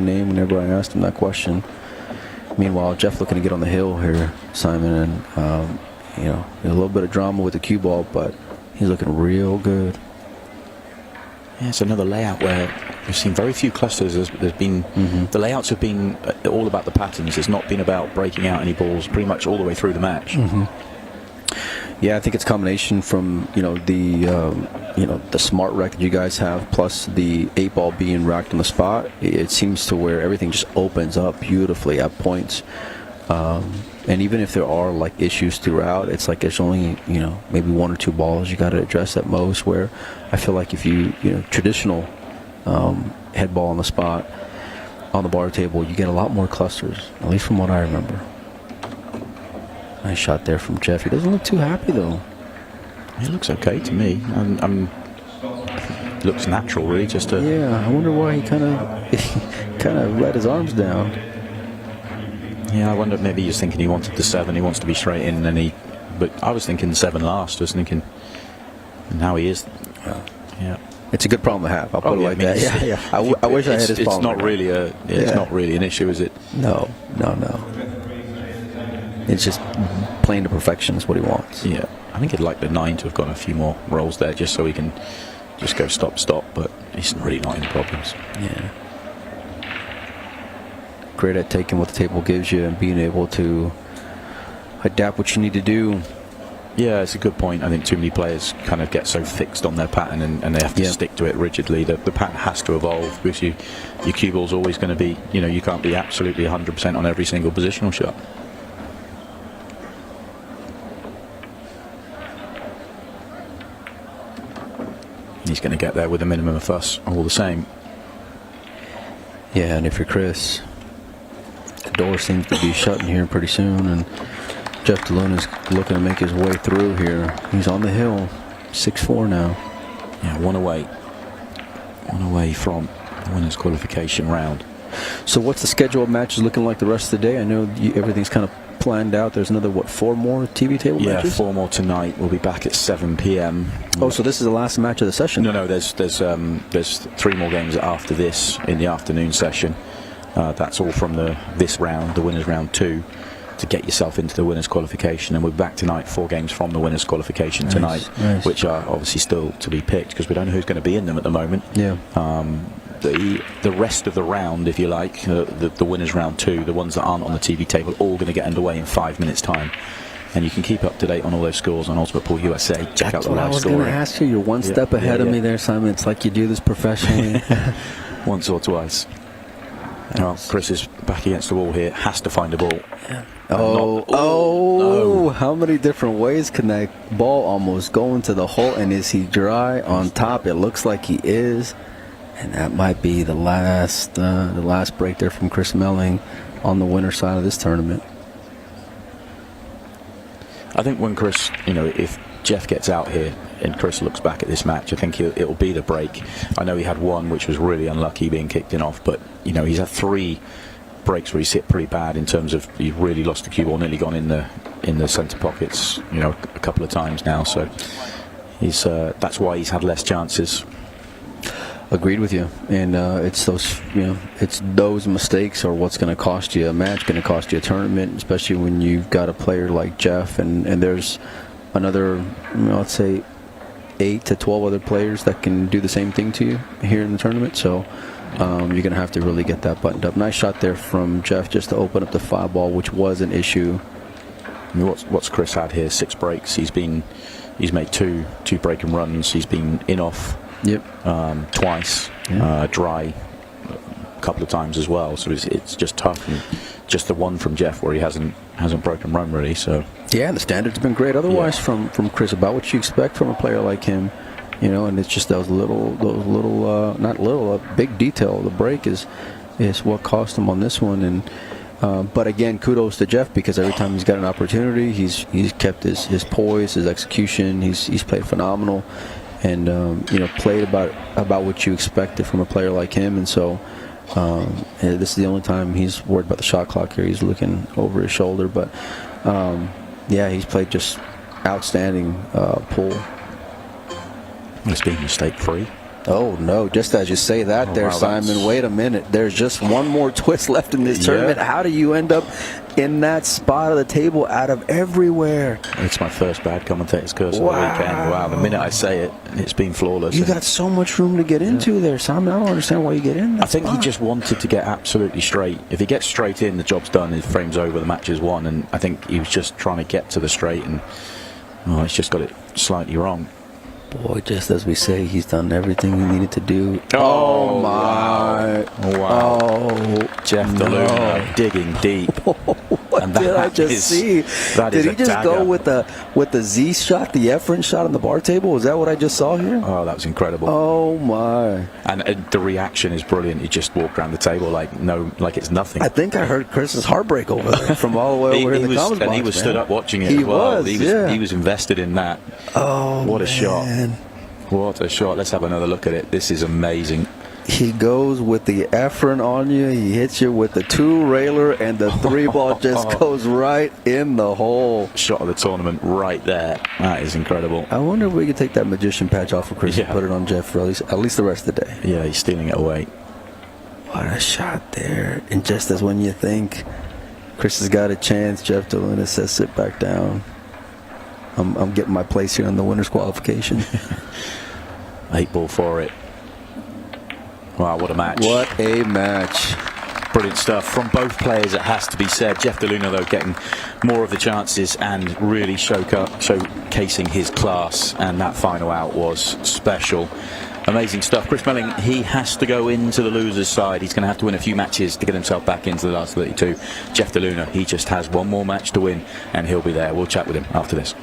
name whenever I asked him that question. Meanwhile, Jeff looking to get on the hill here, Simon, and a little bit of drama with the cue ball, but he's looking real good. Yeah, it's another layout where we've seen very few clusters. There's been the layouts have been all about the patterns. It's not been about breaking out any balls pretty much all the way through the match. Yeah, I think it's a combination from the smart rack that you guys have, plus the 8-ball being racked on the spot. It seems to where everything just opens up beautifully at points. And even if there are like issues throughout, it's like there's only maybe 1 or 2 balls you got to address at most. Where I feel like if you traditional head ball on the spot on the bar table, you get a lot more clusters. At least from what I remember. Nice shot there from Jeff. He doesn't look too happy though. He looks okay to me. Looks natural, really. I wonder why he kind of let his arms down. Yeah, I wonder if maybe he's thinking he wanted the 7. He wants to be straight in, but I was thinking 7 last. I was thinking, now he is. Yeah. It's a good problem to have. I'll put it like that. Yeah. I wish I had his problem. It's not really an issue, is it? No. It's just playing to perfection is what he wants. Yeah. I think he'd like the 9 to have got a few more rolls there, just so he can just go stop, but he's really not in problems. Yeah. Great at taking what the table gives you and being able to adapt what you need to do. Yeah, it's a good point. I think too many players kind of get so fixed on their pattern and they have to stick to it rigidly. The pattern has to evolve, because your cue ball's always going to be, you can't be absolutely 100% on every single positional shot. He's going to get there with a minimum of fuss all the same. Yeah, and if you're Chris, the door seems to be shutting here pretty soon, and Jeff DeLuna's looking to make his way through here. He's on the hill, 6-4 now. Yeah, one away from the winner's qualification round. So what's the schedule of matches looking like the rest of the day? I know everything's kind of planned out. There's another 4 more TV table matches? Yeah, 4 more tonight. We'll be back at 7 p.m. Oh, so this is the last match of the session? No, there's 3 more games after this in the afternoon session. That's all from this round, the winners round 2, to get yourself into the winners qualification. And we're back tonight, 4 games from the winners qualification tonight, which are obviously still to be picked, because we don't know who's going to be in them at the moment. Yeah. The rest of the round, if you like, the winners round 2, the ones that aren't on the TV table, all going to get underway in 5 minutes time. And you can keep up to date on all those scores on Ultimate Pool USA. Check out the live scoring. I was going to ask you. You're one step ahead of me there, Simon. It's like you do this professionally. Once or twice. Well, Chris is back against the wall here. Has to find a ball. Yeah. No. How many different ways can that ball almost go into the hole? And is he dry on top? It looks like he is. And that might be the last break there from Chris Meling on the winner side of this tournament. I think when Chris, if Jeff gets out here and Chris looks back at this match, I think it'll be the break. I know he had one which was really unlucky, being kicked in off, but he's had 3 breaks where he's hit pretty bad in terms of he really lost the cue ball, nearly gone in the centre pockets, a couple of times now. So That's why he's had less chances. Agreed with you, and it's those mistakes are what's going to cost you a match, going to cost you a tournament, especially when you've got a player like Jeff, and there's another, let's say, 8 to 12 other players that can do the same thing to you here in the tournament. So you're going to have to really get that buttoned up. Nice shot there from Jeff just to open up the 5-ball, which was an issue. I mean, what's Chris had here? 6 breaks. He's made two break and runs. He's been in off. Yep. Twice. Yeah. Dry a couple of times as well. So it's just tough. And just the one from Jeff where he hasn't broken run really. So yeah, the standard's been great. Otherwise, from Chris, about what you expect from a player like him, and it's just those little not little, a big detail. The break is what cost him on this one. And but again, kudos to Jeff, because every time he's got an opportunity, he's kept his poise, his execution. He's played phenomenal. And played about what you expected from a player like him. And so this is the only time he's worried about the shot clock here. He's looking over his shoulder, but he's played just outstanding pool. It's been mistake free. Oh no! Just as you say that, wow, Simon. Wait a minute. There's just one more twist left in this tournament. How do you end up in that spot of the table out of everywhere? It's my first bad commentator's curse of the weekend. Wow! The minute I say it, it's been flawless. You got so much room to get into there, Simon. I don't understand why you get in. I think he just wanted to get absolutely straight. If he gets straight in, the job's done. His frame's over. The match is won. And I think he was just trying to get to the straight, and he's just got it slightly wrong. Boy, just as we say, he's done everything he needed to do. Oh my! Wow! Oh, Jeff DeLuna digging deep. What did I just see? Did he just go with the Z shot, the Efren shot on the bar table? Is that what I just saw here? Oh, that was incredible. Oh my! And the reaction is brilliant. He just walked around the table like it's nothing. I think I heard Chris's heartbreak over there from all the way over in the comments box. And he was stood up watching it as well. He was invested in that. Oh, what a shot! What a shot. Let's have another look at it. This is amazing. He goes with the Efren on you. He hits you with the 2-railer, and the 3-ball just goes right in the hole. Shot of the tournament right there. That is incredible. I wonder if we could take that magician patch off of Chris and put it on Jeff for at least the rest of the day. Yeah, he's stealing it away. What a shot there. And just as when you think Chris has got a chance, Jeff DeLuna says, sit back down. I'm getting my place here on the winner's qualification. 8-ball for it. Wow, what a match. What a match. Brilliant stuff from both players, it has to be said. Jeff DeLuna, though, getting more of the chances and really showcasing his class, and that final out was special. Amazing stuff. Chris Meling, he has to go into the loser's side. He's going to have to win a few matches to get himself back into the last 32. Jeff DeLuna, he just has one more match to win, and he'll be there. We'll chat with him after this.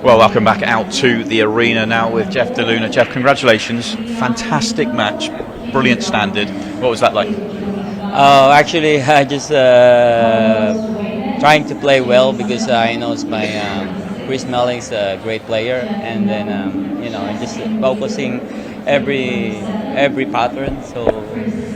Well, welcome back out to the arena now with Jeff DeLuna. Jeff, congratulations. Fantastic match. Brilliant standard. What was that like? Actually, I just trying to play well because I know my Chris Melling's a great player, and then just focusing every pattern. So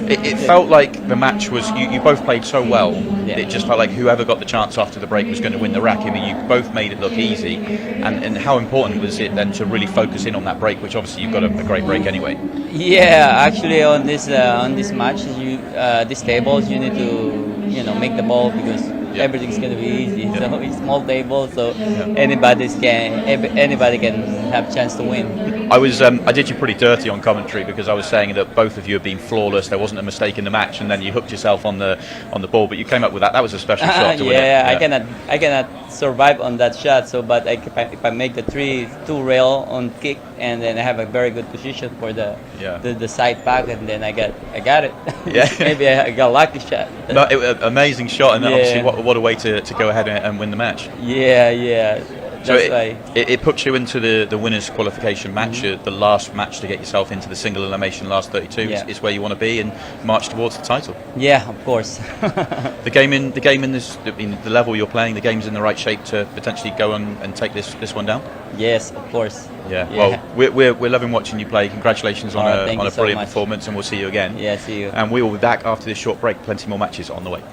It felt like the match was, you both played so well, Yeah. it just felt like whoever got the chance after the break was going to win the rack. I mean, you both made it look easy. And how important was it then to really focus in on that break, which obviously you've got a great break anyway? yeah, actually on this match, these tables you need to make the ball because everything's gonna be easy. So it's small table, so anybody can have chance to win. I did you pretty dirty on commentary because I was saying that both of you have been flawless. There wasn't a mistake in the match, and then you hooked yourself on the ball. But you came up with that. That was a special shot to win it. Yeah, I cannot survive on that shot. So, but if I make the 2 rail on kick, and then I have a very good position for the side back, and then I got it. Yeah. Maybe I got a lucky shot. No, amazing shot, and then obviously what a way to go ahead and win the match. Yeah. So That's why. it puts you into the winners qualification match, the last match to get yourself into the single elimination last 32 is where you want to be and march towards the title. Yeah, of course. The game in this, the level you're playing, the game's in the right shape to potentially go on and take this one down. Yes, of course. Yeah. Well, we're loving watching you play. Congratulations on a thank you so brilliant much. performance, and we'll see you again. Yeah, see you. And we will be back after this short break. Plenty more matches on the way.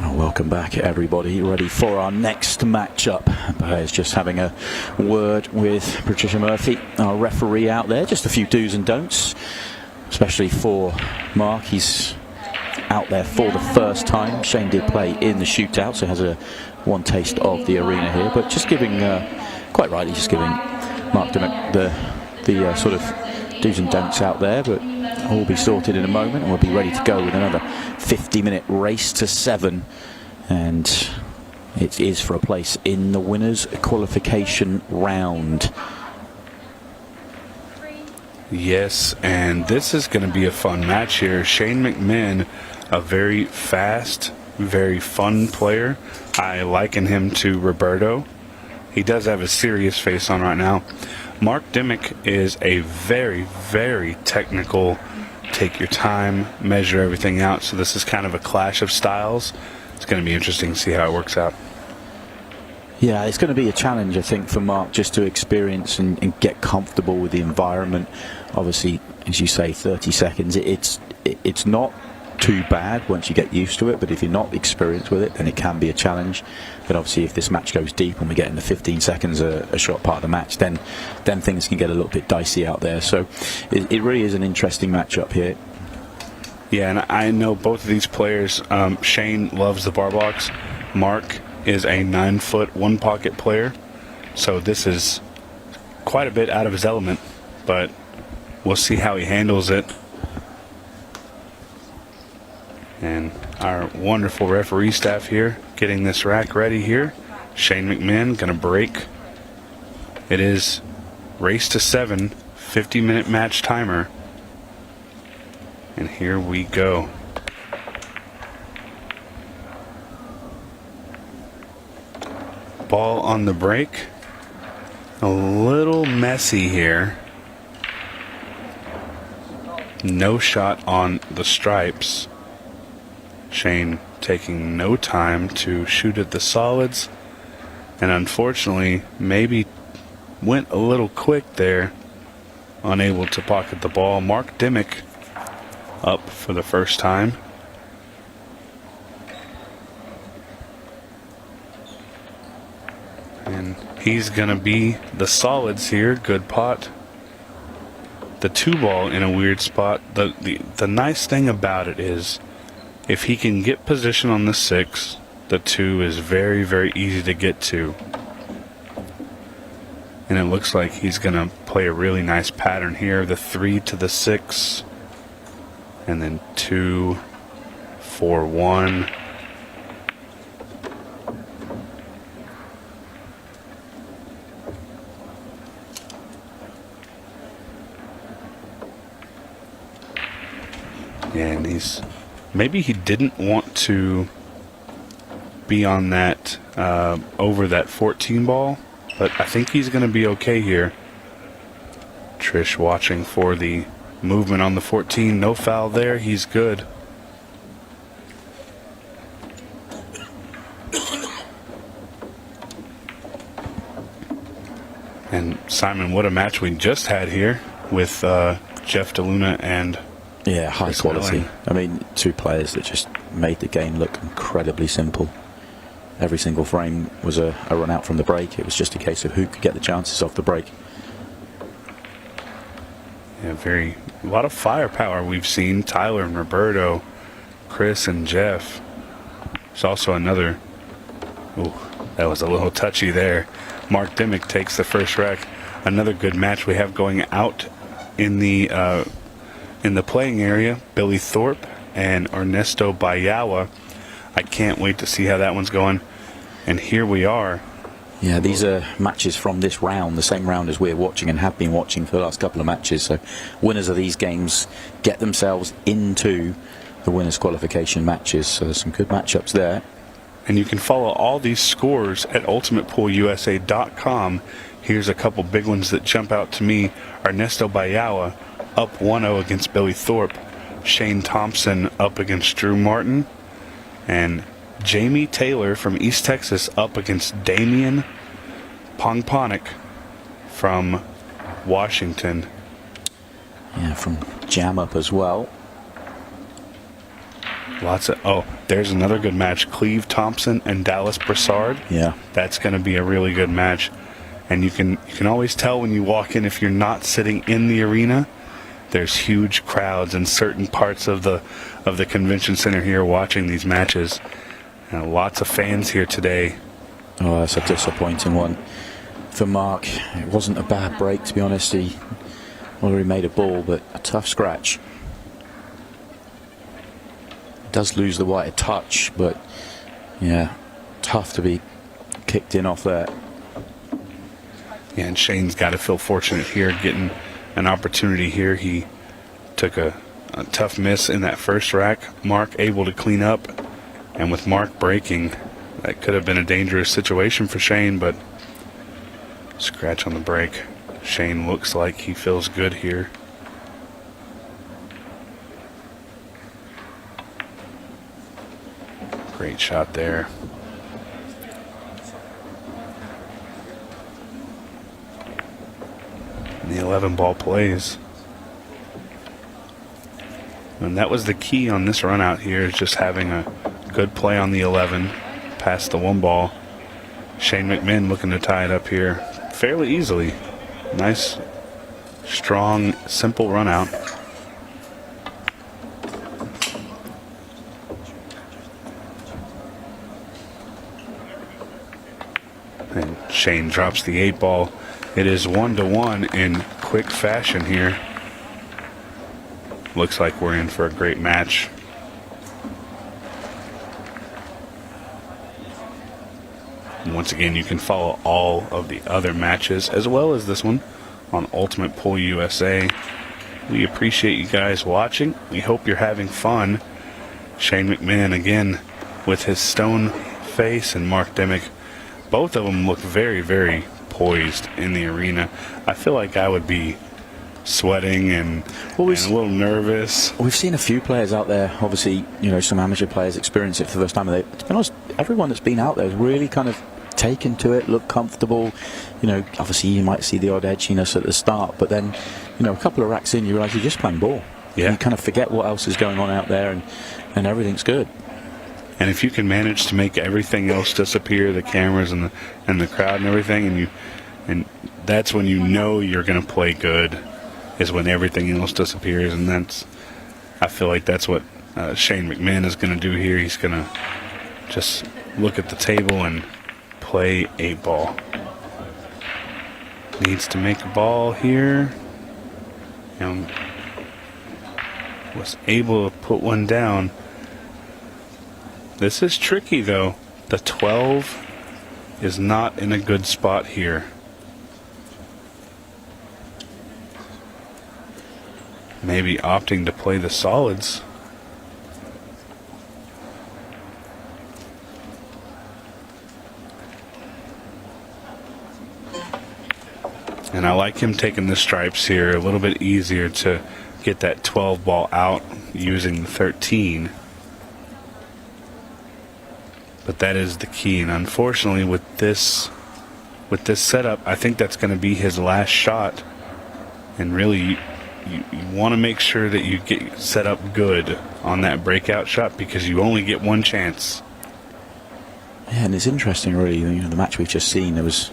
Welcome back, everybody. Ready for our next matchup. Bear's just having a word with Patricia Murphy, our referee out there. Just a few do's and don'ts, especially for Mark. He's out there for the first time. Shane did play in the shootout, so has one taste of the arena here. But just giving, quite rightly, just giving Mark Dimmick the sort of do's and don'ts out there. But all will be sorted in a moment, and we'll be ready to go with another 50-minute race to 7. And it is for a place in the winners' qualification round. Yes, and this is going to be a fun match here. Shane McMullan, a very fast, very fun player. I liken him to Roberto. He does have a serious face on right now. Mark Dimmick is a very, very technical, take your time, measure everything out. So this is kind of a clash of styles. It's going to be interesting to see how it works out. Yeah, it's going to be a challenge, I think, for Mark just to experience and get comfortable with the environment. Obviously, as you say, 30 seconds, it's not too bad once you get used to it, but if you're not experienced with it, then it can be a challenge. But obviously, if this match goes deep and we get into 15 seconds a short part of the match, then things can get a little bit dicey out there. So it really is an interesting matchup here. Yeah, and I know both of these players. Shane loves the bar box. Mark is a 9-foot, one-pocket player. So this is quite a bit out of his element, but we'll see how he handles it. And our wonderful referee staff here getting this rack ready here. Shane McMullan going to break. It is race to 7, 50-minute match timer. And here we go. Ball on the break. A little messy here. No shot on the stripes. Shane taking no time to shoot at the solids. And unfortunately, maybe went a little quick there. Unable to pocket the ball. Mark Dimmick up for the first time. And he's going to be the solids here. Good pot. The 2-ball in a weird spot. The nice thing about it is if he can get position on the 6, the 2 is very, very easy to get to. And it looks like he's going to play a really nice pattern here. The 3 to the 6. And then 2, 4, 1. And maybe he didn't want to be on that over that 14 ball, but I think he's going to be okay here. Trish watching for the movement on the 14. No foul there. He's good. And Simon, what a match we just had here with Jeff DeLuna and Yeah, high Chris quality. Meling. I mean, two players that just made the game look incredibly simple. Every single frame was a run out from the break. It was just a case of who could get the chances off the break. Yeah, a lot of firepower we've seen. Tyler and Roberto, Chris and Jeff. There's also another. Ooh, that was a little touchy there. Mark Dimmick takes the first rack. Another good match we have going out in the playing area. Billy Thorpe and Ernesto Bayawa. I can't wait to see how that one's going. And here we are. Yeah, these are matches from this round, the same round as we're watching and have been watching for the last couple of matches. So winners of these games get themselves into the winners' qualification matches. So there's some good matchups there. And you can follow all these scores at ultimatepoolusa.com. Here's a couple big ones that jump out to me. Ernesto Bayawa up 1-0 against Billy Thorpe. Shane Thompson up against Drew Martin. And Jamie Taylor from East Texas up against Damian Pongponic from Washington. Yeah, from Jam Up as well. There's another good match. Cleve Thompson and Dallas Broussard. Yeah. That's going to be a really good match. And you can always tell when you walk in, if you're not sitting in the arena, there's huge crowds in certain parts of the convention center here watching these matches. And lots of fans here today. Oh, that's a disappointing one for Mark. It wasn't a bad break, to be honest. He already made a ball, but a tough scratch. Does lose the white a touch, but yeah, tough to be kicked in off there. Yeah, and Shane's got to feel fortunate here getting an opportunity here. He took a tough miss in that first rack. Mark able to clean up, and with Mark breaking, that could have been a dangerous situation for Shane, but scratch on the break. Shane looks like he feels good here. Great shot there. And the 11 ball plays. And that was the key on this run out here, is just having a good play on the 11 past the 1 ball. Shane McMullan looking to tie it up here fairly easily. Nice, strong, simple run out. And Shane drops the 8 ball. It is 1-1 in quick fashion here. Looks like we're in for a great match. And once again, you can follow all of the other matches as well as this one on Ultimate Pool USA. We appreciate you guys watching. We hope you're having fun. Shane McMullan again with his stone face, and Mark Dimmick. Both of them look very, very poised in the arena. I feel like I would be sweating and a little nervous. We've seen a few players out there, obviously, some amateur players experience it for the first time. To be honest, everyone that's been out there has really kind of taken to it, looked comfortable. Obviously you might see the odd edginess at the start, but then, a couple of racks in, you realise you're just playing ball. Yeah. You kind of forget what else is going on out there, and everything's good. And if you can manage to make everything else disappear, the cameras and the crowd and everything, and that's when you know you're going to play good, is when everything else disappears. And I feel like that's what Shane McMullan is going to do here. He's going to just look at the table and play 8 ball. Needs to make a ball here. And was able to put one down. This is tricky, though. The 12 is not in a good spot here. Maybe opting to play the solids. And I like him taking the stripes here. A little bit easier to get that 12 ball out using the 13. But that is the key. And unfortunately, with this setup, I think that's going to be his last shot. And really, you want to make sure that you get set up good on that breakout shot, because you only get one chance. Yeah, and it's interesting, really. The match we've just seen, there was,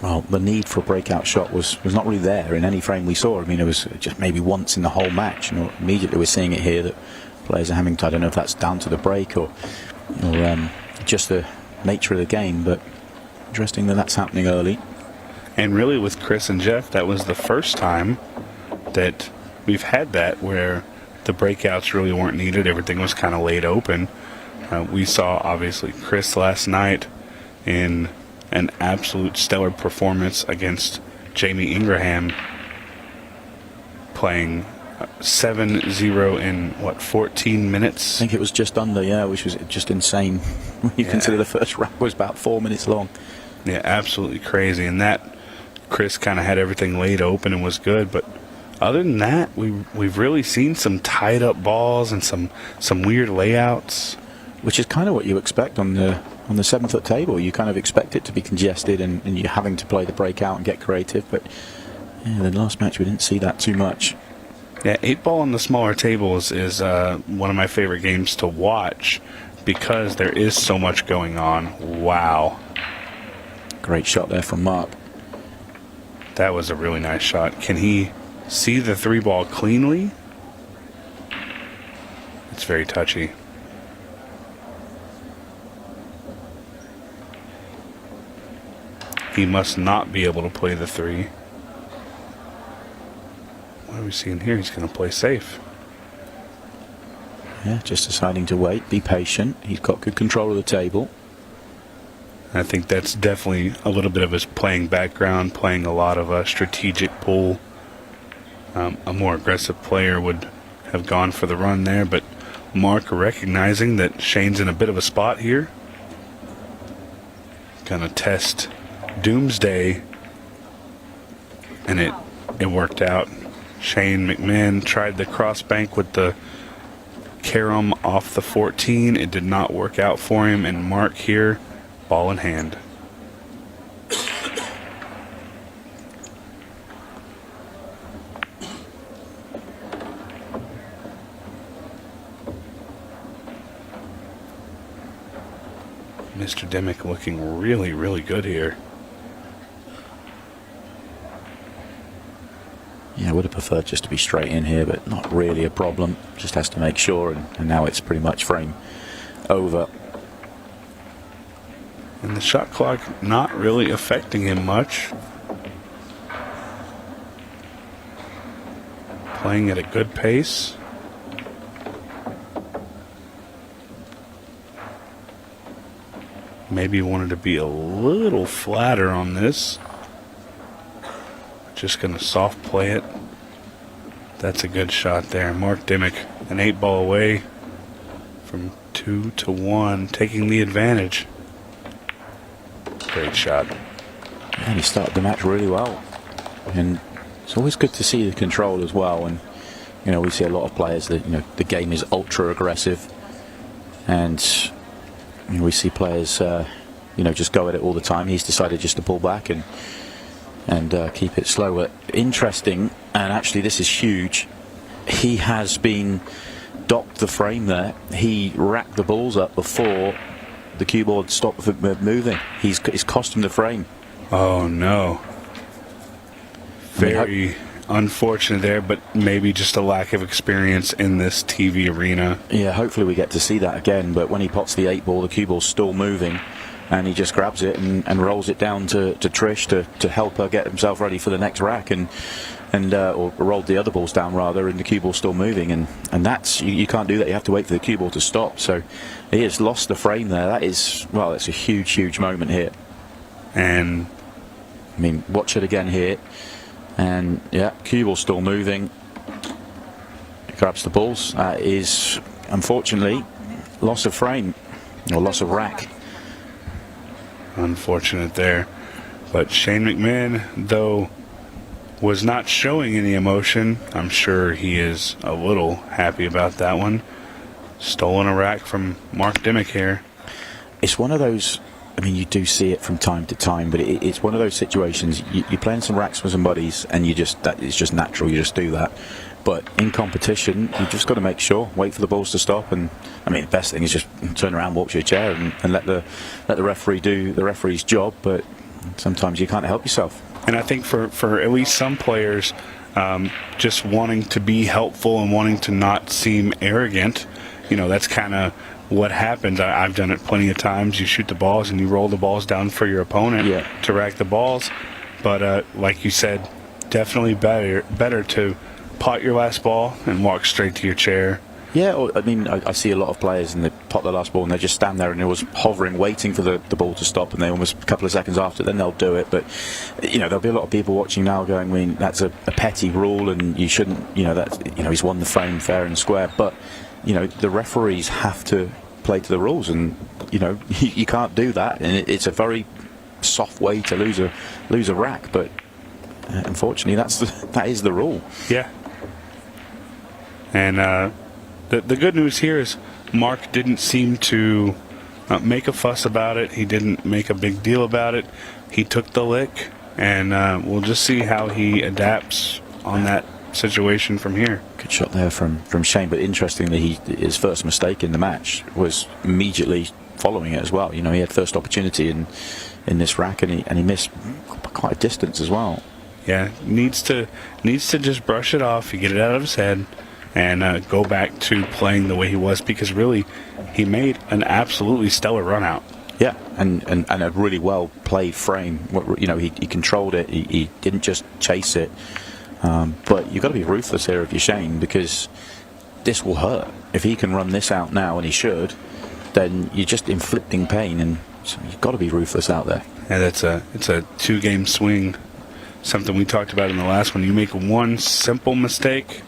well, the need for a breakout shot was not really there in any frame we saw. I mean, it was just maybe once in the whole match, and immediately we're seeing it here that players are having to, I don't know if that's down to the break or just the nature of the game, but interesting that that's happening early. And really, with Chris and Jeff, that was the first time that we've had that where the breakouts really weren't needed. Everything was kind of laid open. We saw, obviously, Chris last night in an absolute stellar performance against Jamie Ingraham, playing 7-0 in, 14 minutes? I think it was just under, yeah, which was just insane when you consider the first round was about 4 minutes long. Yeah, absolutely crazy. And that, Chris kind of had everything laid open and was good. But other than that, we've really seen some tied up balls and some weird layouts. Which is kind of what you expect on the 7-foot table. You kind of expect it to be congested and you're having to play the breakout and get creative. But yeah, the last match we didn't see that too much. Yeah, 8-ball on the smaller tables is one of my favorite games to watch because there is so much going on. Wow. Great shot there from Mark. That was a really nice shot. Can he see the 3-ball cleanly? It's very touchy. He must not be able to play the 3. What are we seeing here? He's going to play safe. Yeah, just deciding to wait, be patient. He's got good control of the table. I think that's definitely a little bit of his playing background, playing a lot of strategic pool. A more aggressive player would have gone for the run there, but Mark recognizing that Shane's in a bit of a spot here. Gonna test Doomsday, and it worked out. Shane McMahon tried the cross bank with the carom off the 14. It did not work out for him, and Mark here, ball in hand. Mr. Dimmick looking really, really good here. Yeah, I would have preferred just to be straight in here, but not really a problem. Just has to make sure, and now it's pretty much frame over. And the shot clock not really affecting him much. Playing at a good pace. Maybe wanted to be a little flatter on this. Just going to soft play it. That's a good shot there. Mark Dimmick, an 8-ball away from 2-1, taking the advantage. Great shot. And he started the match really well. And it's always good to see the control as well. And, we see a lot of players that, the game is ultra aggressive. And we see players, just go at it all the time. He's decided just to pull back and keep it slower. Interesting, and actually this is huge. He has been docked the frame there. He racked the balls up before the cue board stopped moving. It's cost him the frame. Oh no. Very unfortunate there, but maybe just a lack of experience in this TV arena. Yeah, hopefully we get to see that again, but when he pots the 8-ball, the cue ball's still moving. And he just grabs it and rolls it down to Trish to help her get himself ready for the next rack, or rolled the other balls down rather, and the cue ball's still moving, and that's you can't do that. You have to wait for the cue ball to stop. So he has lost the frame there. That's a huge moment here. And I mean, watch it again here, and yeah, cue ball's still moving. He grabs the balls. Is unfortunately loss of frame or loss of rack. Unfortunate there. But Shane McMahon, though, was not showing any emotion. I'm sure he is a little happy about that one. Stolen a rack from Mark Dimmick here. It's one of those, I mean, you do see it from time to time, but it's one of those situations, you're playing some racks with some buddies, and it's just natural, you just do that. But in competition, you just got to make sure, wait for the balls to stop, and I mean, the best thing is just turn around, walk to your chair, and let the referee do the referee's job, but sometimes you can't help yourself. And I think for at least some players, just wanting to be helpful and wanting to not seem arrogant, that's kind of what happens. I've done it plenty of times. You shoot the balls and you roll the balls down for your opponent to rack the balls. But like you said, definitely better to pot your last ball and walk straight to your chair. Yeah, I mean, I see a lot of players and they pot the last ball and they just stand there and it was hovering, waiting for the ball to stop, and they almost a couple of seconds after, then they'll do it. But, there'll be a lot of people watching now going, I mean, that's a petty rule and you shouldn't, he's won the frame fair and square. But, the referees have to play to the rules, and, you can't do that. And it's a very soft way to lose a rack, but unfortunately that is the rule. Yeah. And the good news here is Mark didn't seem to make a fuss about it. He didn't make a big deal about it. He took the lick, and we'll just see how he adapts on that situation from here. Good shot there from Shane, but interestingly, his first mistake in the match was immediately following it as well. He had first opportunity in this rack, and he missed quite a distance as well. Yeah, needs to just brush it off, get it out of his head, and go back to playing the way he was, because really he made an absolutely stellar run out. Yeah, and a really well played frame. He controlled it. He didn't just chase it. But you've got to be ruthless here if you're Shane, because this will hurt. If he can run this out now, and he should, then you're just inflicting pain, and so you've got to be ruthless out there. And it's a 2-game swing. Something we talked about in the last one. You make one simple mistake,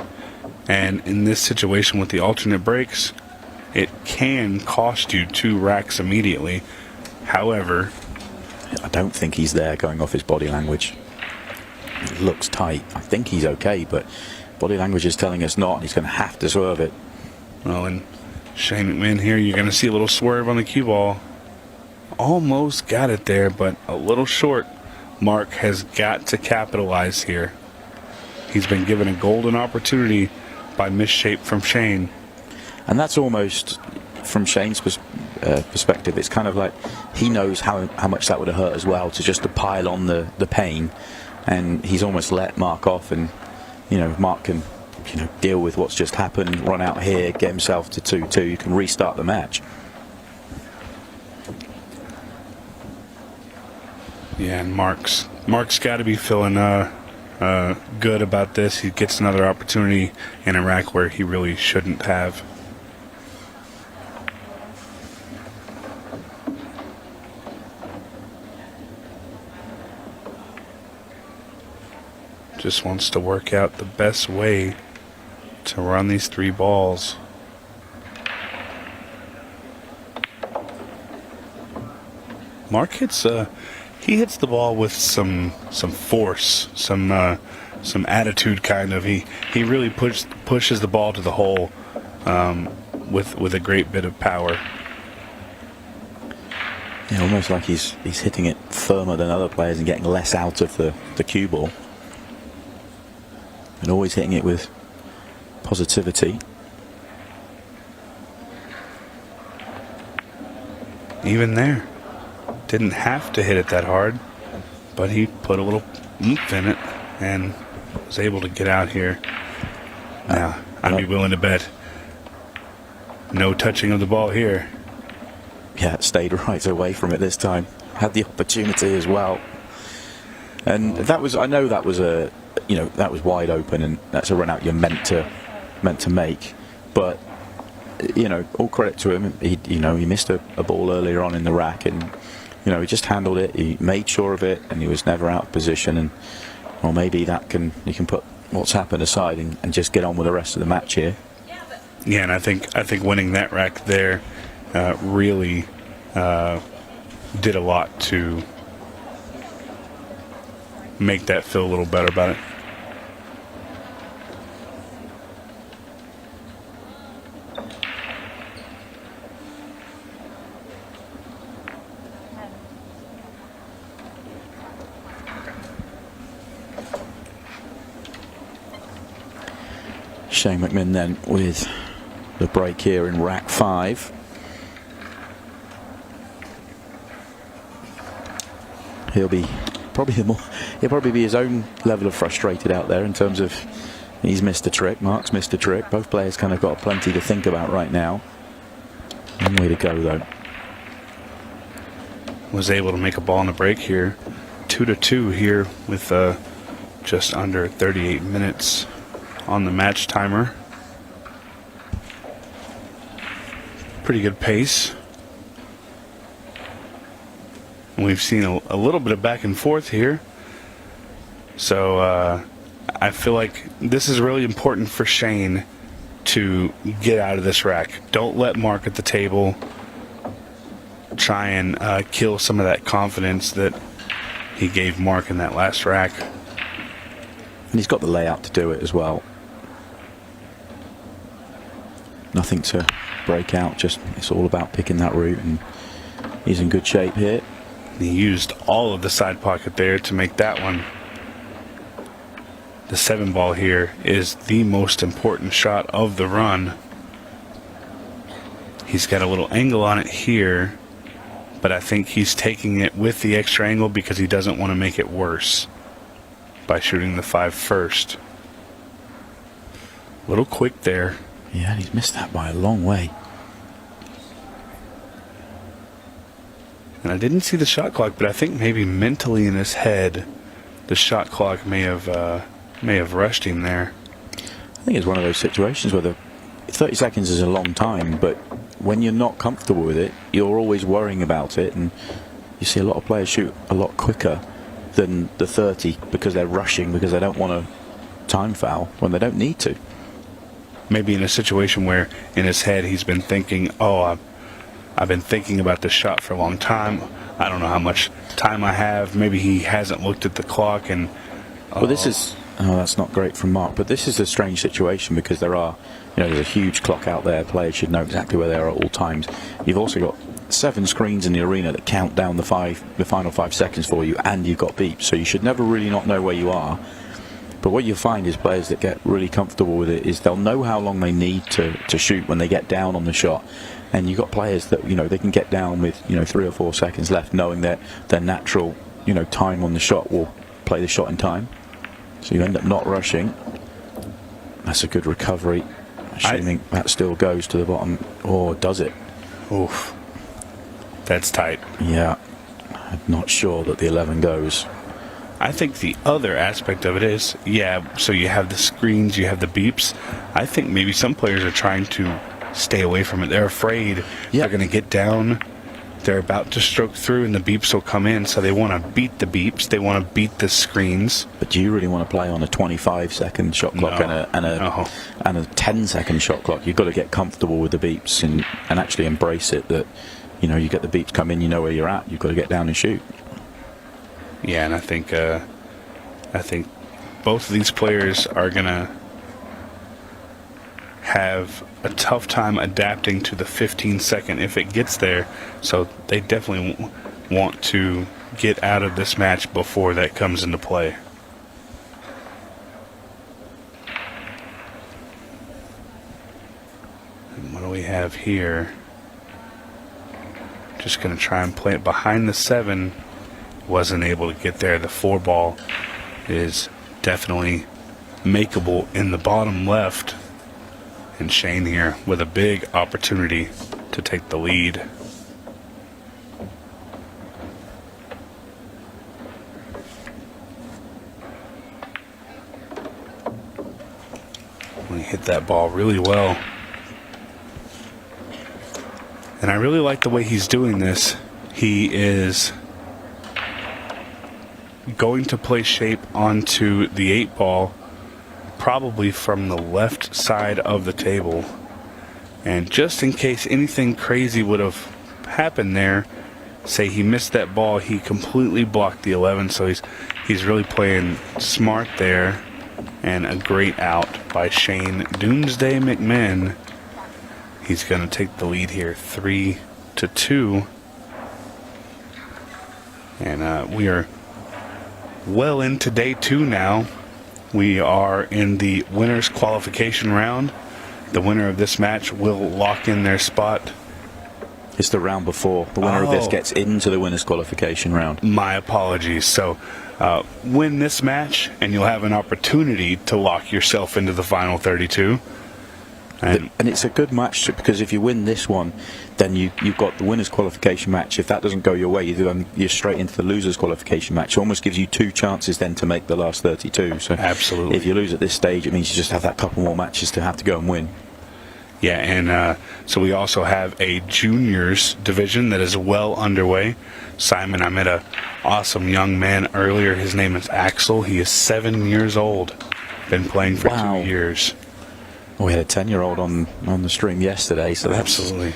and in this situation with the alternate breaks, it can cost you 2 racks immediately. However, I don't think he's there going off his body language. It looks tight. I think he's okay, but body language is telling us not. He's going to have to swerve it. Well, and Shane McMahon here, you're going to see a little swerve on the cue ball. Almost got it there, but a little short. Mark has got to capitalize here. He's been given a golden opportunity by misshape from Shane. And that's almost, from Shane's perspective, it's kind of like he knows how much that would have hurt as well, to pile on the pain. And he's almost let Mark off, and Mark can deal with what's just happened, run out here, get himself to 2-2. You can restart the match. Yeah, and Mark's got to be feeling good about this. He gets another opportunity in a rack where he really shouldn't have. Just wants to work out the best way to run these 3 balls. Mark hits the ball with some force, some attitude, kind of. He really pushes the ball to the hole with a great bit of power. Yeah, almost like he's hitting it firmer than other players and getting less out of the cue ball. And always hitting it with positivity. Even there, didn't have to hit it that hard, but he put a little oomph in it and was able to get out here. Now, I'd be willing to bet no touching of the ball here. Yeah, it stayed right away from it this time. Had the opportunity as well. And that was, I know that was that was wide open, and that's a run out you're meant to make. But all credit to him. He missed a ball earlier on in the rack, and he just handled it. He made sure of it, and he was never out of position. And well, maybe you can put what's happened aside and just get on with the rest of the match here. Yeah, and I think winning that rack there really did a lot to make that feel a little better about it. Shane McMullan then with the break here in rack 5. He'll probably be his own level of frustrated out there in terms of he's missed a trick, Mark's missed a trick. Both players kind of got plenty to think about right now. One way to go though. Was able to make a ball in the break here. 2-2 here with just under 38 minutes on the match timer. Pretty good pace. And we've seen a little bit of back and forth here. So I feel like this is really important for Shane to get out of this rack. Don't let Mark at the table try and kill some of that confidence that he gave Mark in that last rack. And he's got the layout to do it as well. Nothing to break out, just it's all about picking that route, and he's in good shape here. He used all of the side pocket there to make that one. The 7 ball here is the most important shot of the run. He's got a little angle on it here, but I think he's taking it with the extra angle because he doesn't want to make it worse by shooting the 5 first. A little quick there. Yeah, he's missed that by a long way. And I didn't see the shot clock, but I think maybe mentally in his head, the shot clock may have rushed him there. I think it's one of those situations where the 30 seconds is a long time, but when you're not comfortable with it, you're always worrying about it, and you see a lot of players shoot a lot quicker than the 30 because they're rushing, because they don't want to time foul when they don't need to. Maybe in a situation where in his head he's been thinking, oh, I've been thinking about this shot for a long time. I don't know how much time I have. Maybe he hasn't looked at the clock. And well, this is that's not great from Mark, but this is a strange situation because there's a huge clock out there. Players should know exactly where they are at all times. You've also got 7 screens in the arena that count down the final 5 seconds for you, and you've got beeps, so you should never really not know where you are. But what you find is players that get really comfortable with it is they'll know how long they need to shoot when they get down on the shot. And you've got players that, they can get down with, 3 or 4 seconds left, knowing that their natural, time on the shot will play the shot in time. So you end up not rushing. That's a good recovery. Assuming that still goes to the bottom. Or does it? Oof. That's tight. Yeah. I'm not sure that the 11 goes. I think the other aspect of it is, so you have the screens, you have the beeps. I think maybe some players are trying to stay away from it. They're afraid they're going to get down. They're about to stroke through and the beeps will come in, so they want to beat the beeps. They want to beat the screens. But do you really want to play on a 25-second shot clock and a 10-second shot clock? You've got to get comfortable with the beeps and actually embrace it that, you get the beeps come in, you know where you're at. You've got to get down and shoot. Yeah, and I think both of these players are going to have a tough time adapting to the 15-second if it gets there. So they definitely want to get out of this match before that comes into play. And what do we have here? Just going to try and play it behind the 7. Wasn't able to get there. The 4 ball is definitely makeable in the bottom left. And Shane here with a big opportunity to take the lead. He hit that ball really well. And I really like the way he's doing this. He is going to play shape onto the 8 ball, probably from the left side of the table. And just in case anything crazy would have happened there, say he missed that ball, he completely blocked the 11, so He's really playing smart there, and a great out by Shane Doomsday McMullan. He's going to take the lead here 3-2. And we are well into day 2 now. We are in the winners qualification round. The winner of this match will lock in their spot. It's the round before. The winner of this gets into the winners qualification round. My apologies. So win this match and you'll have an opportunity to lock yourself into the final 32. And it's a good match because if you win this one, then you've got the winners qualification match. If that doesn't go your way, you're straight into the losers qualification match. It almost gives you 2 chances then to make the last 32. So absolutely, if you lose at this stage, it means you just have that couple more matches to have to go and win. Yeah, and so we also have a juniors division that is well underway. Simon, I met a awesome young man earlier. His name is Axel. He is 7 years old. Been playing for 2 years. We had a 10-year-old on the stream yesterday, so that's absolutely.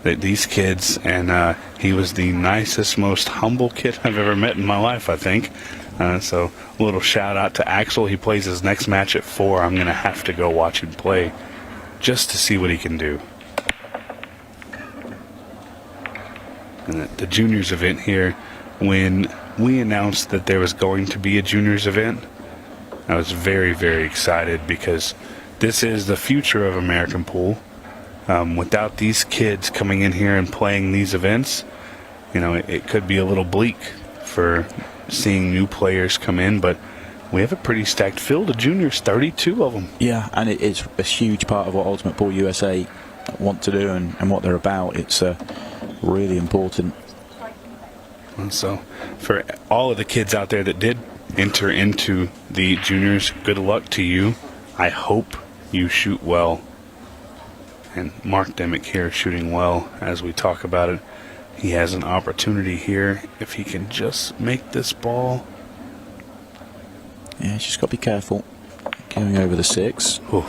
These kids, and he was the nicest, most humble kid I've ever met in my life, I think. So a little shout out to Axel. He plays his next match at 4. I'm going to have to go watch him play just to see what he can do. And the juniors event here, when we announced that there was going to be a juniors event, I was very, very excited because this is the future of American pool. Without these kids coming in here and playing these events, it could be a little bleak for seeing new players come in, but we have a pretty stacked field of juniors, 32 of them. Yeah, and it's a huge part of what Ultimate Pool USA want to do and what they're about. It's really important. And so for all of the kids out there that did enter into the juniors, good luck to you. I hope you shoot well. And Mark Dimmick here shooting well as we talk about it. He has an opportunity here if he can just make this ball. Yeah, just got to be careful. Going over the 6. Ooh.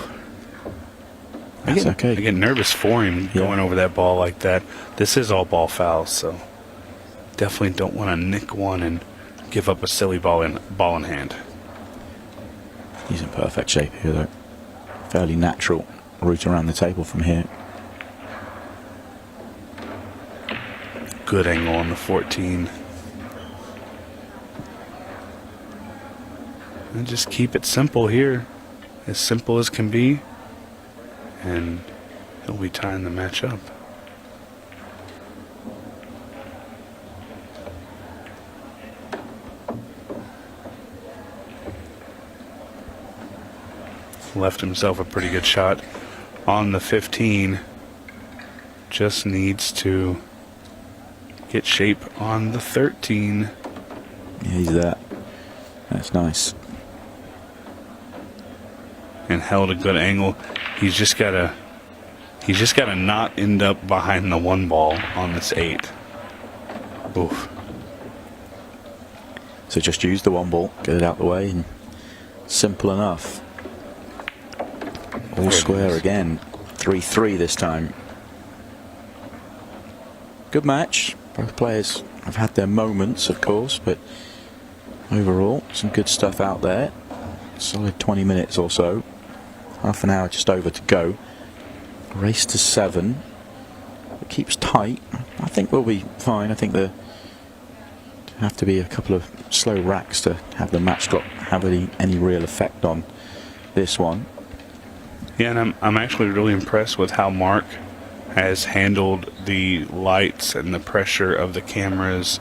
I get nervous for him going over that ball like that. This is all ball fouls, so definitely don't want to nick one and give up a silly ball in hand. He's in perfect shape here, though. Fairly natural route around the table from here. Good angle on the 14. And just keep it simple here. As simple as can be. And he'll be tying the match up. Left himself a pretty good shot on the 15. Just needs to get shape on the 13. Yeah, he's there. That's nice. And held a good angle. He's just gotta not end up behind the 1 ball on this 8. Oof. So just use the 1 ball, get it out the way, and simple enough. All square again. 3-3 this time. Good match. Both players have had their moments, of course, but overall, some good stuff out there. Solid 20 minutes or so. Half an hour just over to go. Race to 7. It keeps tight. I think we'll be fine. I think there have to be a couple of slow racks to have the match drop have any real effect on this one. Yeah, and I'm actually really impressed with how Mark has handled the lights and the pressure of the cameras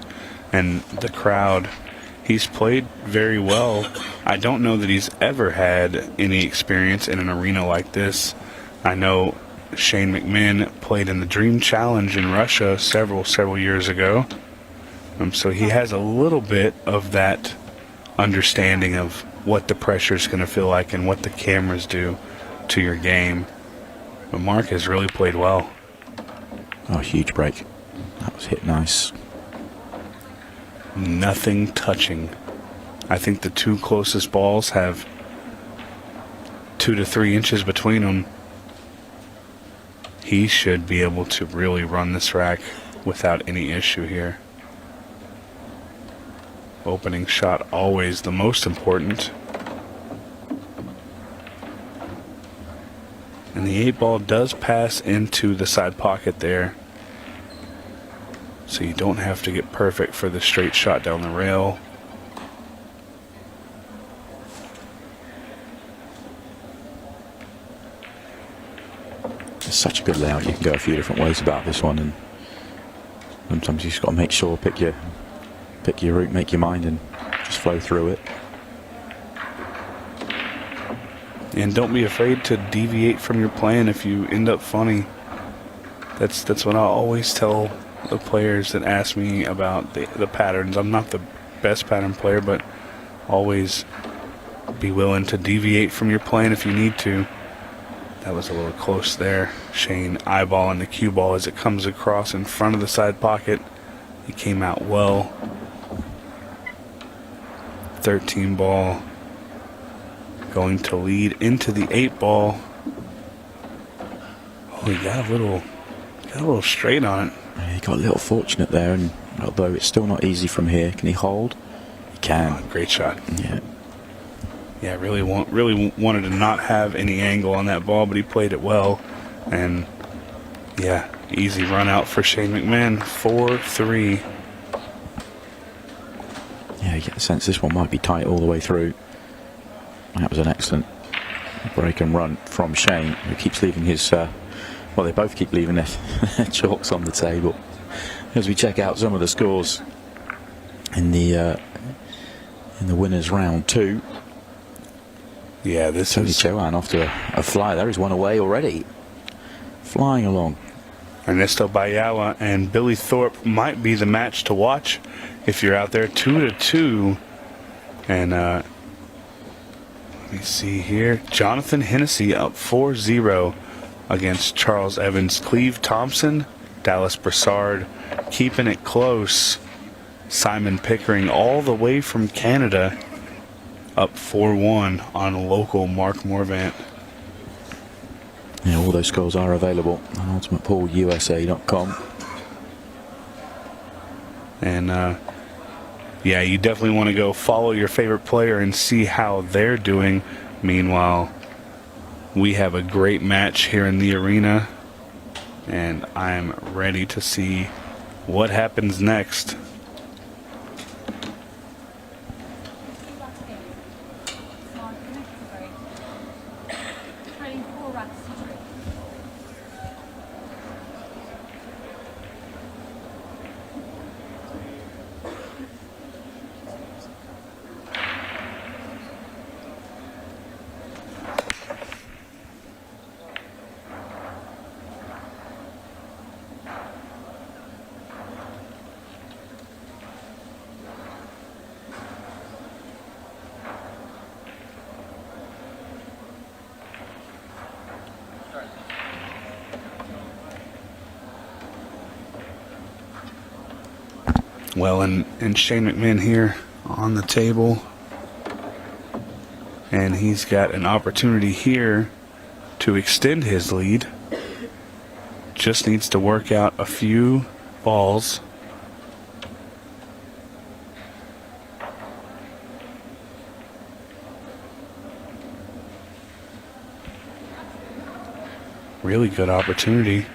and the crowd. He's played very well. I don't know that he's ever had any experience in an arena like this. I know Shane McMullan played in the Dream Challenge in Russia several years ago. So he has a little bit of that understanding of what the pressure is going to feel like and what the cameras do to your game. But Mark has really played well. Oh, huge break. That was hit nice. Nothing touching. I think the 2 closest balls have 2 to 3 inches between them. He should be able to really run this rack without any issue here. Opening shot always the most important. And the 8-ball does pass into the side pocket there. So you don't have to get perfect for the straight shot down the rail. It's such a good layout. You can go a few different ways about this one, and sometimes you just got to make sure, pick your route, make your mind, and just flow through it. And don't be afraid to deviate from your plan if you end up funny. That's what I always tell the players that ask me about the patterns. I'm not the best pattern player, but always be willing to deviate from your plan if you need to. That was a little close there. Shane eyeballing the cue ball as it comes across in front of the side pocket. He came out well. 13 ball going to lead into the 8 ball. Oh, he got a little straight on it. Yeah, he got a little fortunate there, and although it's still not easy from here, can he hold? He can. Oh, great shot. Yeah. Yeah, really wanted to not have any angle on that ball, but he played it well. And yeah, easy run out for Shane McMahon. 4-3. Yeah, you get the sense this one might be tight all the way through. That was an excellent break and run from Shane, who keeps leaving his well, they both keep leaving their chalks on the table as we check out some of the scores in the winners round 2. Yeah, this Tony is Chowan off to a fly there. He's one away already, flying along. Ernesto Bayala and Billy Thorpe might be the match to watch if you're out there. 2-2, and let me see here. Jonathan Hennessy up 4-0 against Charles Evans. Cleve Thompson, Dallas Brassard keeping it close. Simon Pickering all the way from Canada up 4-1 on local Mark Morvant. Yeah, all those scores are available on ultimatepoolusa.com. And yeah, you definitely want to go follow your favorite player and see how they're doing. Meanwhile, we have a great match here in the arena, and I'm ready to see what happens next. Well, and Shane McMahon here on the table. And he's got an opportunity here to extend his lead. Just needs to work out a few balls. Really good opportunity.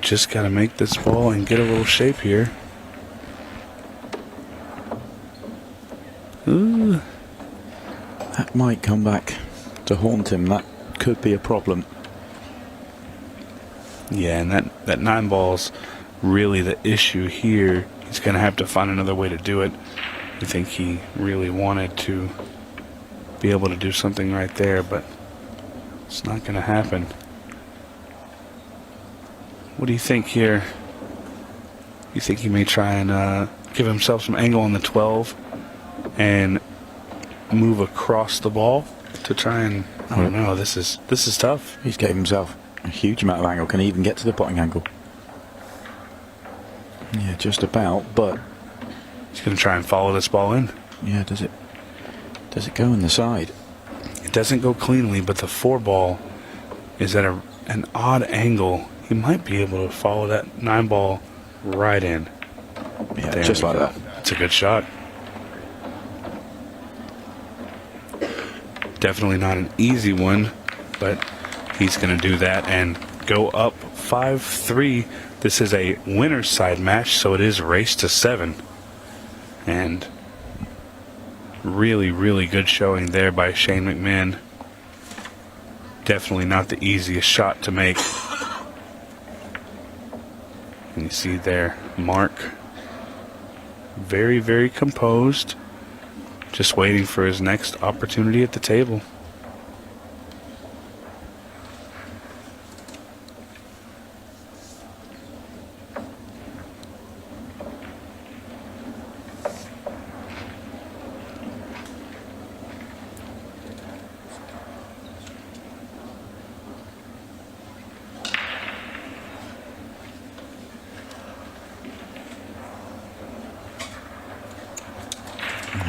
Just got to make this ball and get a little shape here. Ooh. That might come back to haunt him. That could be a problem. Yeah, and that 9 ball's really the issue here. He's going to have to find another way to do it. I think he really wanted to be able to do something right there, but it's not going to happen. What do you think here? You think he may try and give himself some angle on the 12 and move across the ball to try and, I don't know, this is tough. He's gave himself a huge amount of angle. Can he even get to the potting angle? Yeah, just about, but He's going to try and follow this ball in. yeah, does it go in the side? It doesn't go cleanly, but the 4-ball is at an odd angle. He might be able to follow that 9-ball right in. Yeah, There just we like go. that. It's a good shot. Definitely not an easy one, but he's going to do that and go up 5-3. This is a winner's side match, so it is race to 7. And really, really good showing there by Shane McMahon. Definitely not the easiest shot to make. And you see there, Mark, very, very composed, just waiting for his next opportunity at the table.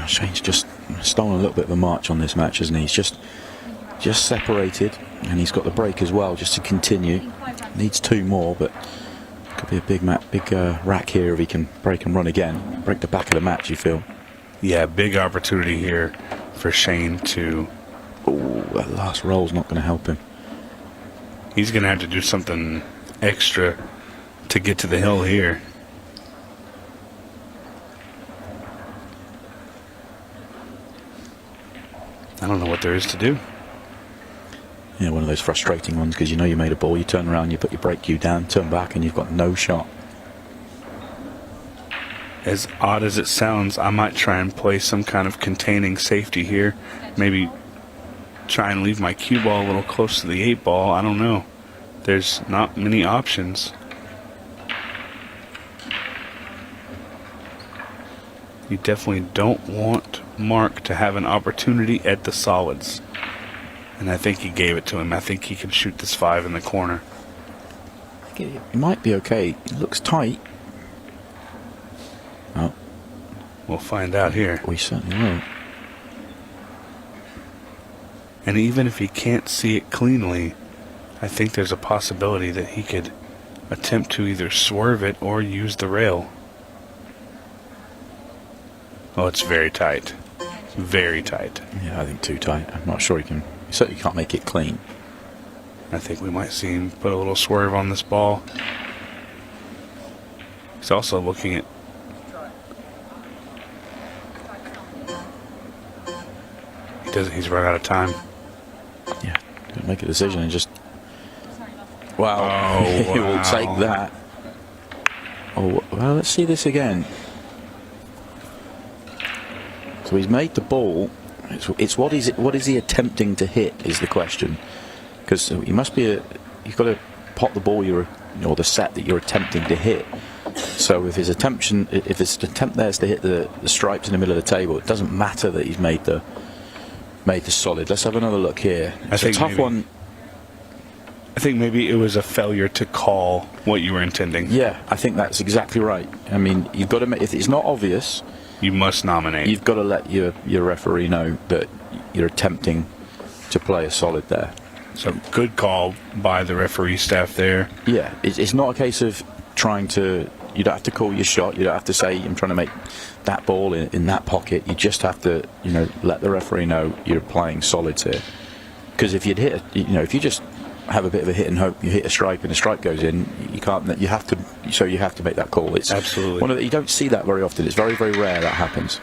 Shane's just stolen a little bit of a march on this match, hasn't he? He's just separated, and he's got the break as well, just to continue. Needs 2 more, but could be a big rack here if he can break and run again. Break the back of the match, you feel? Yeah, big opportunity here for Shane to... Oh, that last roll's not going to help him. He's going to have to do something extra to get to the hill here. I don't know what there is to do. Yeah, one of those frustrating ones, because you know you made a ball, you turn around, you put your brake cue down, turn back, and you've got no shot. As odd as it sounds, I might try and play some kind of containing safety here. Maybe try and leave my cue ball a little close to the 8-ball. I don't know. There's not many options. You definitely don't want Mark to have an opportunity at the solids. And I think he gave it to him. I think he can shoot this 5 in the corner. It might be okay. It looks tight. Oh, We'll find out here. we certainly will. And even if he can't see it cleanly, I think there's a possibility that he could attempt to either swerve it or use the rail. Oh, it's very tight. Very tight. Yeah, I think too tight. I'm not sure he can. He certainly can't make it clean. I think we might see him put a little swerve on this ball. He's also looking at... He's run out of time. Yeah, didn't make a decision and just... Wow, Oh, he will wow. take that. Oh, well, let's see this again. So he's made the ball. It's what is he attempting to hit is the question, because he must be you've got to pot the ball or the set that you're attempting to hit. So if his attempt there is to hit the stripes in the middle of the table, it doesn't matter that he's made the solid. Let's have another look here. It's a tough one. I think maybe it was a failure to call what you were intending. Yeah, I think that's exactly right. I mean, you've got to make, if it's not obvious, You must nominate. you've got to let your referee know that you're attempting to play a solid there. So good call by the referee staff there. Yeah, it's not a case of trying to... You don't have to call your shot. You don't have to say, I'm trying to make that ball in that pocket. You just have to, let the referee know you're playing solids here. Because if you'd hit, if you just have a bit of a hit and hope you hit a stripe and the stripe goes in, you can't. You have to make that call. It's Absolutely. You don't see that very often. It's very, very rare that happens.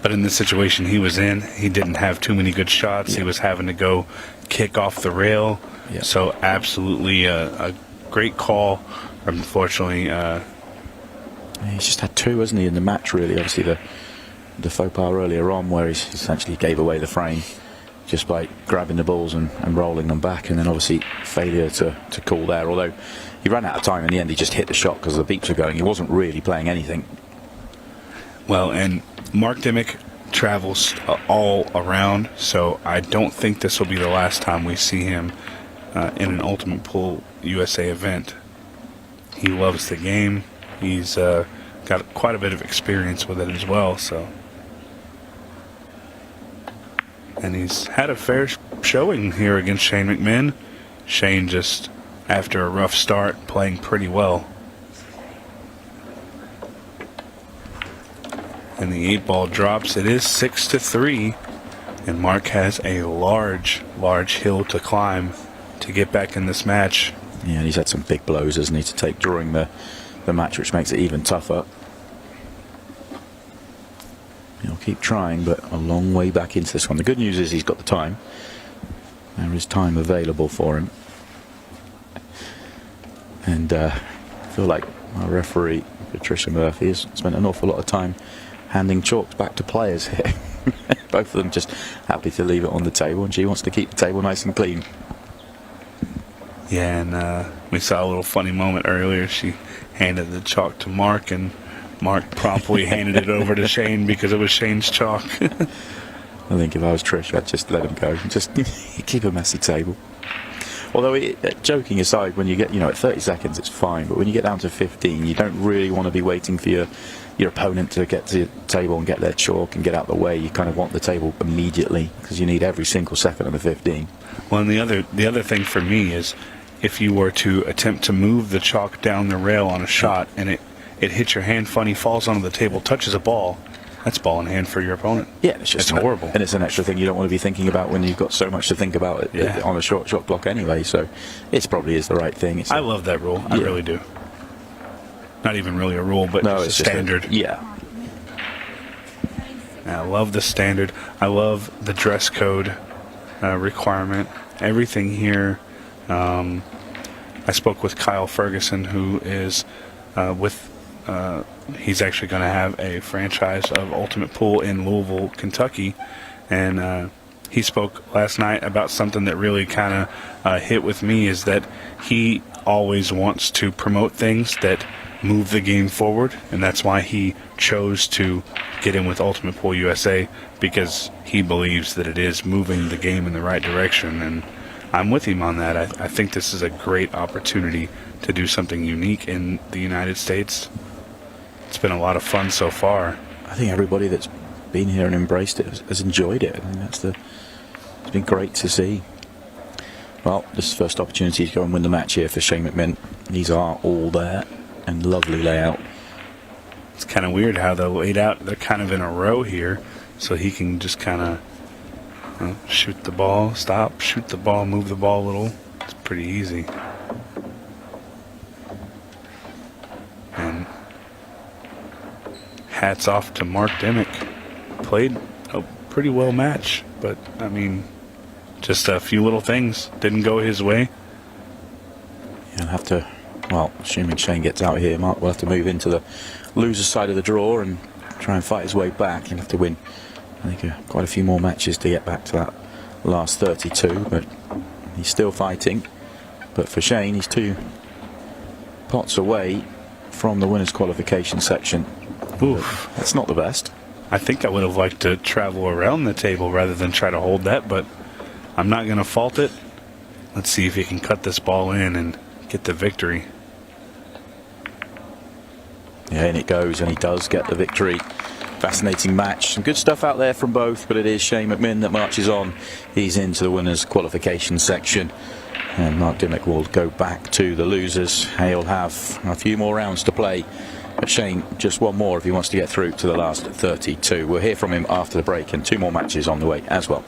But in the situation he was in, he didn't have too many good shots. Yeah. He was having to go kick off the rail. Yeah. So absolutely a great call. Unfortunately, He's just had 2, hasn't he, in the match, really? Obviously, the faux pas earlier on where he essentially gave away the frame just by grabbing the balls and rolling them back, and then obviously failure to call there. Although he ran out of time in the end, he just hit the shot because the beeps were going. He wasn't really playing anything. well, and Mark Dimmick travels all around, so I don't think this will be the last time we see him in an Ultimate Pool USA event. He loves the game. He's got quite a bit of experience with it as well. So And he's had a fair showing here against Shane McMahon. Shane just, after a rough start, playing pretty well. And the 8-ball drops. It is 6-3. And Mark has a large hill to climb to get back in this match. Yeah, and he's had some big blows, hasn't he, to take during the match, which makes it even tougher. He'll keep trying, but a long way back into this one. The good news is he's got the time. There is time available for him. And I feel like our referee, Patricia Murphy, has spent an awful lot of time handing chalks back to players here. Both of them just happy to leave it on the table, and she wants to keep the table nice and clean. Yeah, and we saw a little funny moment earlier. She handed the chalk to Mark, and Mark promptly handed it over to Shane because it was Shane's chalk. I think if I was Trish, I'd just let him go. Just keep a messy table. Although, joking aside, when you get, at 30 seconds, it's fine. But when you get down to 15, you don't really want to be waiting for your opponent to get to the table and get their chalk and get out the way. You kind of want the table immediately because you need every single second of the 15. Well, and the other thing for me is if you were to attempt to move the chalk down the rail on a shot and it hits your hand funny, falls onto the table, touches a ball, that's ball in hand for your opponent. Yeah, it's just horrible. And it's an extra thing you don't want to be thinking about when you've got so much to think about on a short shot clock anyway. So it probably is the right thing. I love that rule. I really do. Not even really a rule, but no, just a standard. I love the standard. I love the dress code requirement. Everything here. I spoke with Kyle Ferguson, who is he's actually going to have a franchise of Ultimate Pool in Louisville, Kentucky, and he spoke last night about something that really kind of hit with me, is that he always wants to promote things that move the game forward, and that's why he chose to get in with Ultimate Pool USA, because he believes that it is moving the game in the right direction, and I'm with him on that. I think this is a great opportunity to do something unique in the United States. It's been a lot of fun so far. I think everybody that's been here and embraced it has enjoyed it. I mean, it's been great to see. Well, this is the first opportunity to go and win the match here for Shane McMahon. These are all there, and lovely layout. It's kind of weird how they're laid out. They're kind of in a row here, so he can just kind of shoot the ball, stop, shoot the ball, move the ball a little. It's pretty easy. And hats off to Mark Dimmick. Played a pretty well match, but I mean, just a few little things didn't go his way. You'll have to, well, assuming Shane gets out here, Mark will have to move into the loser side of the draw and try and fight his way back. He'll have to win, I think, quite a few more matches to get back to that last 32, but he's still fighting. But for Shane, he's 2 pots away from the winners' qualification section. Oof. That's not the best. I think I would have liked to travel around the table rather than try to hold that, but I'm not going to fault it. Let's see if he can cut this ball in and get the victory. Yeah, and it goes, and he does get the victory. Fascinating match. Some good stuff out there from both, but it is Shane McMahon that marches on. He's into the winners' qualification section. And Mark Dimmick will go back to the losers. He'll have a few more rounds to play. But Shane, just one more if he wants to get through to the last 32. We'll hear from him after the break, and 2 more matches on the way as well.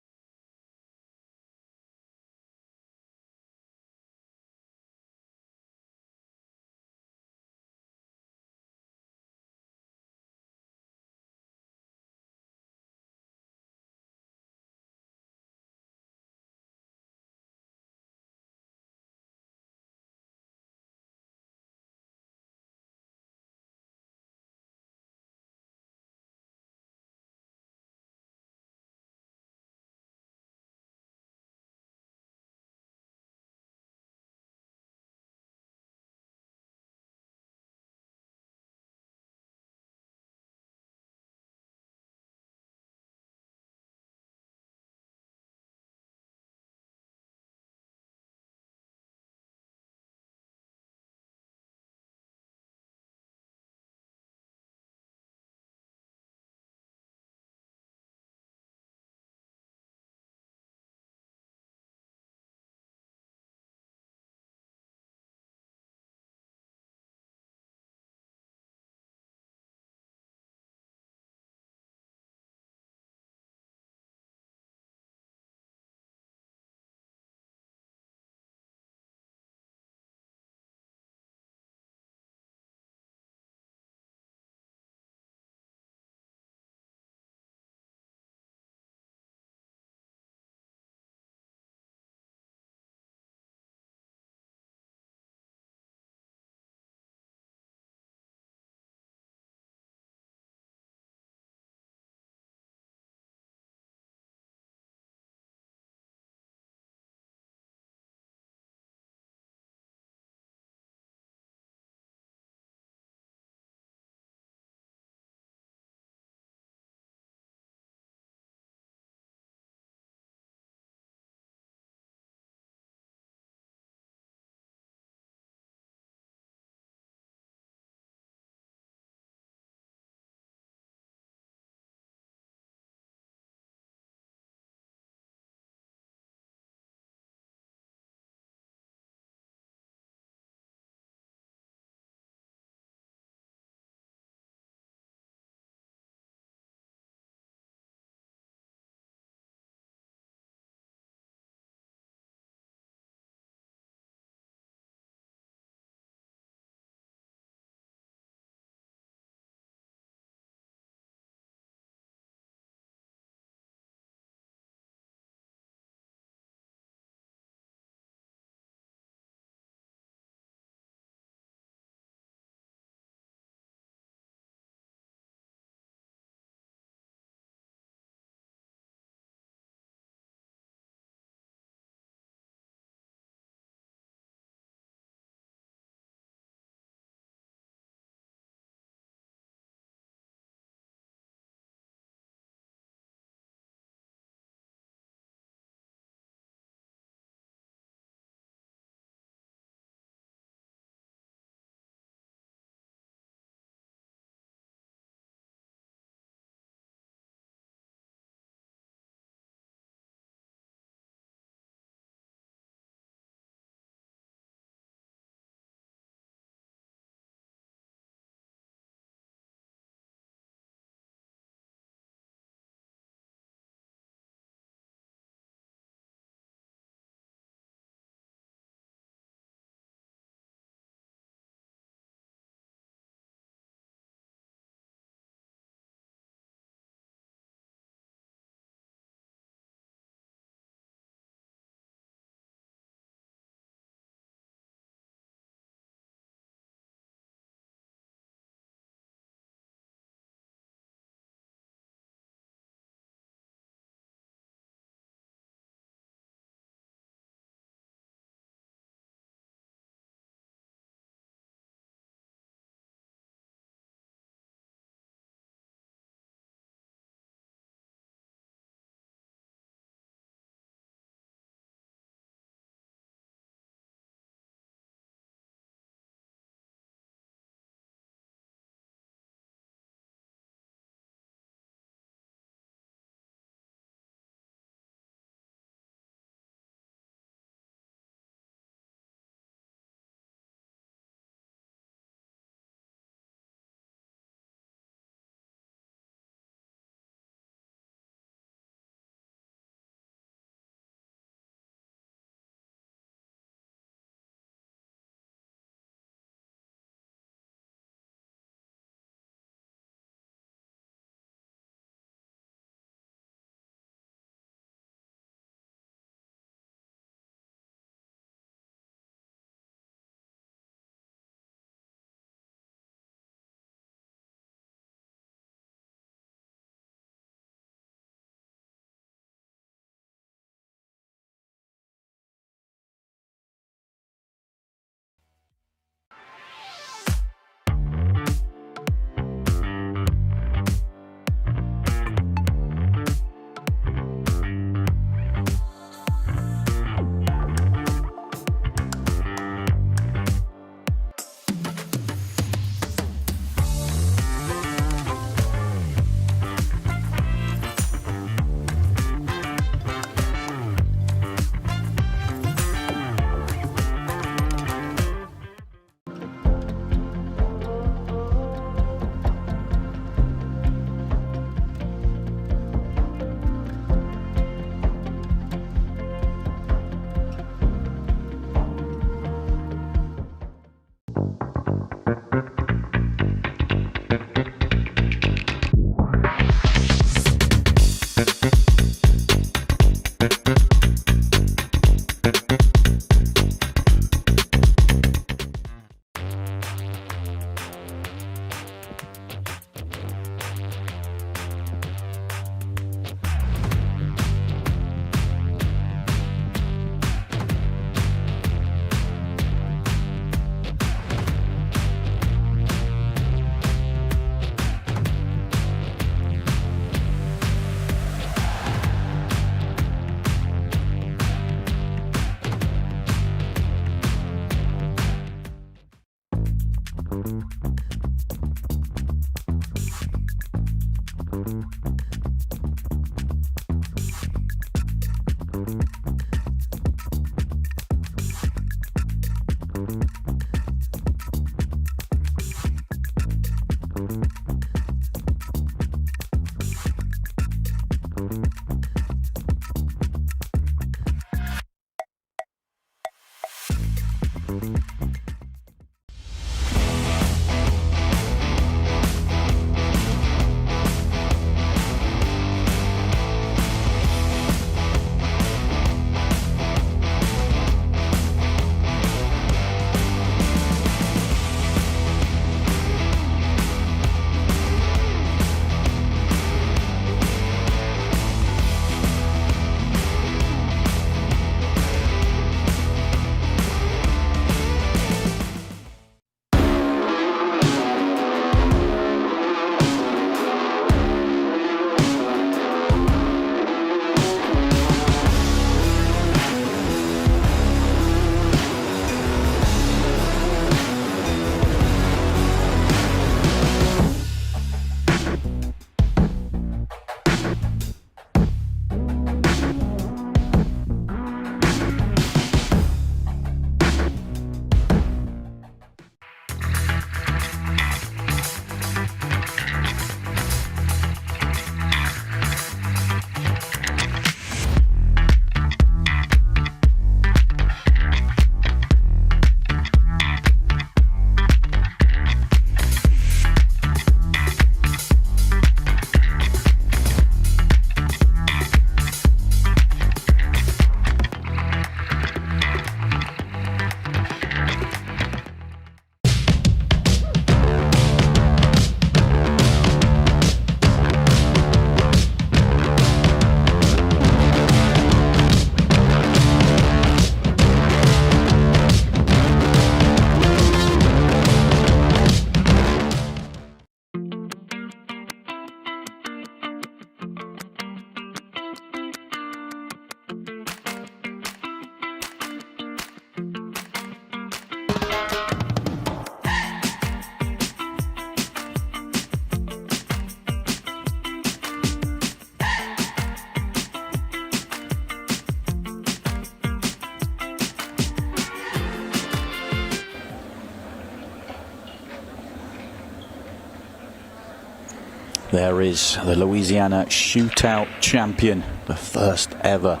There is the Louisiana Shootout champion, the first ever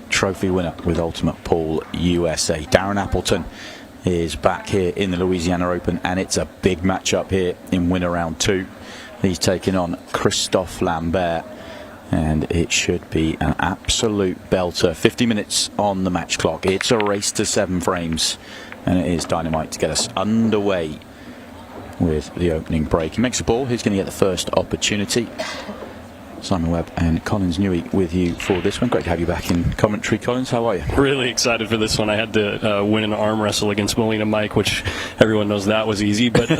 trophy winner with Ultimate Pool USA. Darren Appleton is back here in the Louisiana Open, and it's a big matchup here in winner round 2. He's taking on Christophe Lambert, and it should be an absolute belter. 50 minutes on the match clock. It's a race to 7 frames, and it is dynamite to get us underway with the opening break. He makes a ball. Who's going to get the first opportunity? Simon Webb and Collins Newey with you for this one. Great to have you back in commentary, Collins. How are you? Really excited for this one. I had to win an arm wrestle against Meling and Mike, which everyone knows that was easy. But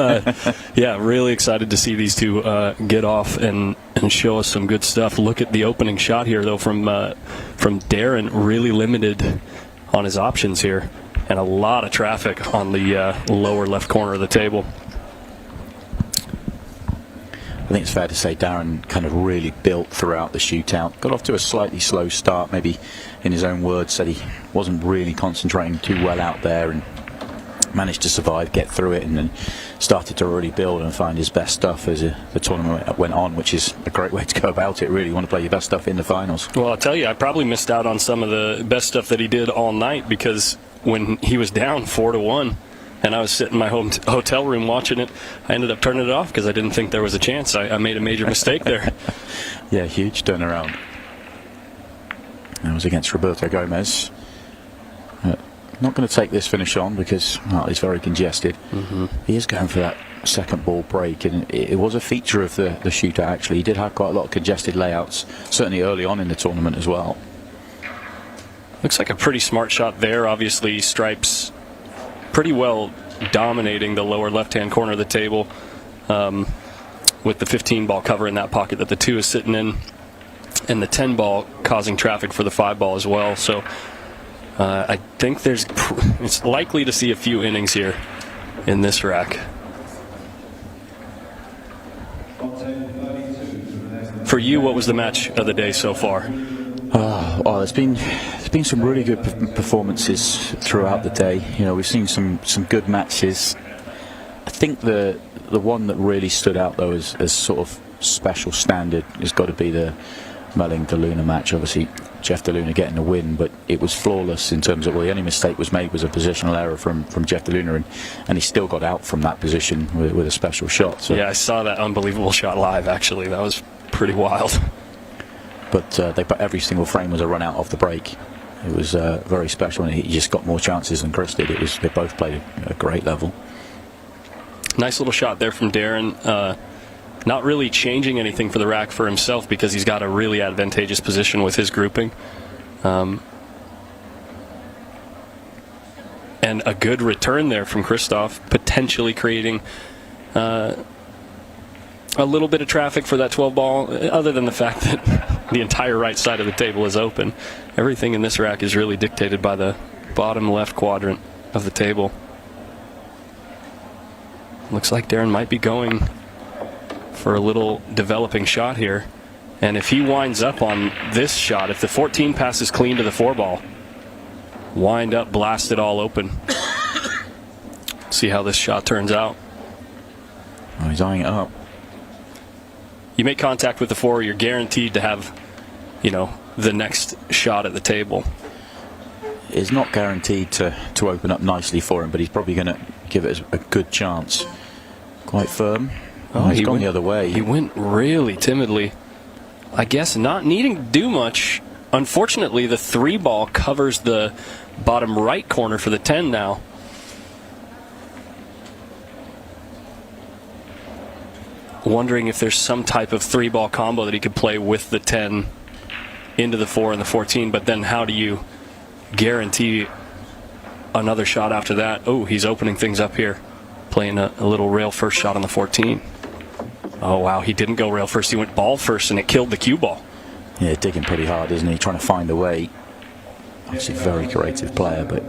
yeah, really excited to see these two get off and show us some good stuff. Look at the opening shot here, though, from Darren. Really limited on his options here, and a lot of traffic on the lower left corner of the table. I think it's fair to say Darren kind of really built throughout the shootout. Got off to a slightly slow start, maybe in his own words said he wasn't really concentrating too well out there, and managed to survive, get through it, and then started to really build and find his best stuff as the tournament went on, which is a great way to go about it, really. You want to play your best stuff in the finals. Well, I'll tell you, I probably missed out on some of the best stuff that he did all night, because when he was down 4-1, and I was sitting in my hotel room watching it, I ended up turning it off because I didn't think there was a chance. I made a major mistake there. Yeah, huge turnaround. That was against Roberto Gomez. Not going to take this finish on because he's very congested. He is going for that second ball break, and it was a feature of the shootout actually. He did have quite a lot of congested layouts, certainly early on in the tournament as well. Looks like a pretty smart shot there. Obviously, Stripes pretty well dominating the lower left-hand corner of the table with the 15-ball cover in that pocket that the 2 is sitting in, and the 10-ball causing traffic for the 5-ball as well. So I think it's likely to see a few innings here in this rack. For you, what was the match of the day so far? There's been some really good performances throughout the day. You know, we've seen some good matches. I think the one that really stood out though as sort of special standard has got to be the Meling DeLuna match. Obviously, Jeff DeLuna getting the win, but it was flawless in terms of, well, the only mistake was made was a positional error from Jeff DeLuna, and he still got out from that position with a special shot. So. Yeah, I saw that unbelievable shot live. Actually, that was pretty wild. But every single frame was a run out off the break. It was very special, and he just got more chances than Chris did. They both played a great level. Nice little shot there from Darren. Not really changing anything for the rack for himself because he's got a really advantageous position with his grouping. And a good return there from Christoph, potentially creating a little bit of traffic for that 12 ball, other than the fact that the entire right side of the table is open. Everything in this rack is really dictated by the bottom left quadrant of the table. Looks like Darren might be going for a little developing shot here. And if he winds up on this shot, if the 14 passes clean to the 4 ball, wind up, blast it all open. See how this shot turns out. Oh, he's eyeing it up. You make contact with the 4, you're guaranteed to have, the next shot at the table. It's not guaranteed to open up nicely for him, but he's probably going to give it a good chance. Quite firm. Oh, he's gone the other way. He went really timidly. I guess not needing to do much. Unfortunately, the 3 ball covers the bottom right corner for the 10 now. Wondering if there's some type of 3 ball combo that he could play with the 10 into the 4 and the 14, but then how do you guarantee another shot after that? Oh, he's opening things up here, playing a little rail first shot on the 14. Oh, wow, he didn't go rail first. He went ball first, and it killed the cue ball. Yeah, digging pretty hard, isn't he? Trying to find a way. Obviously a very creative player, but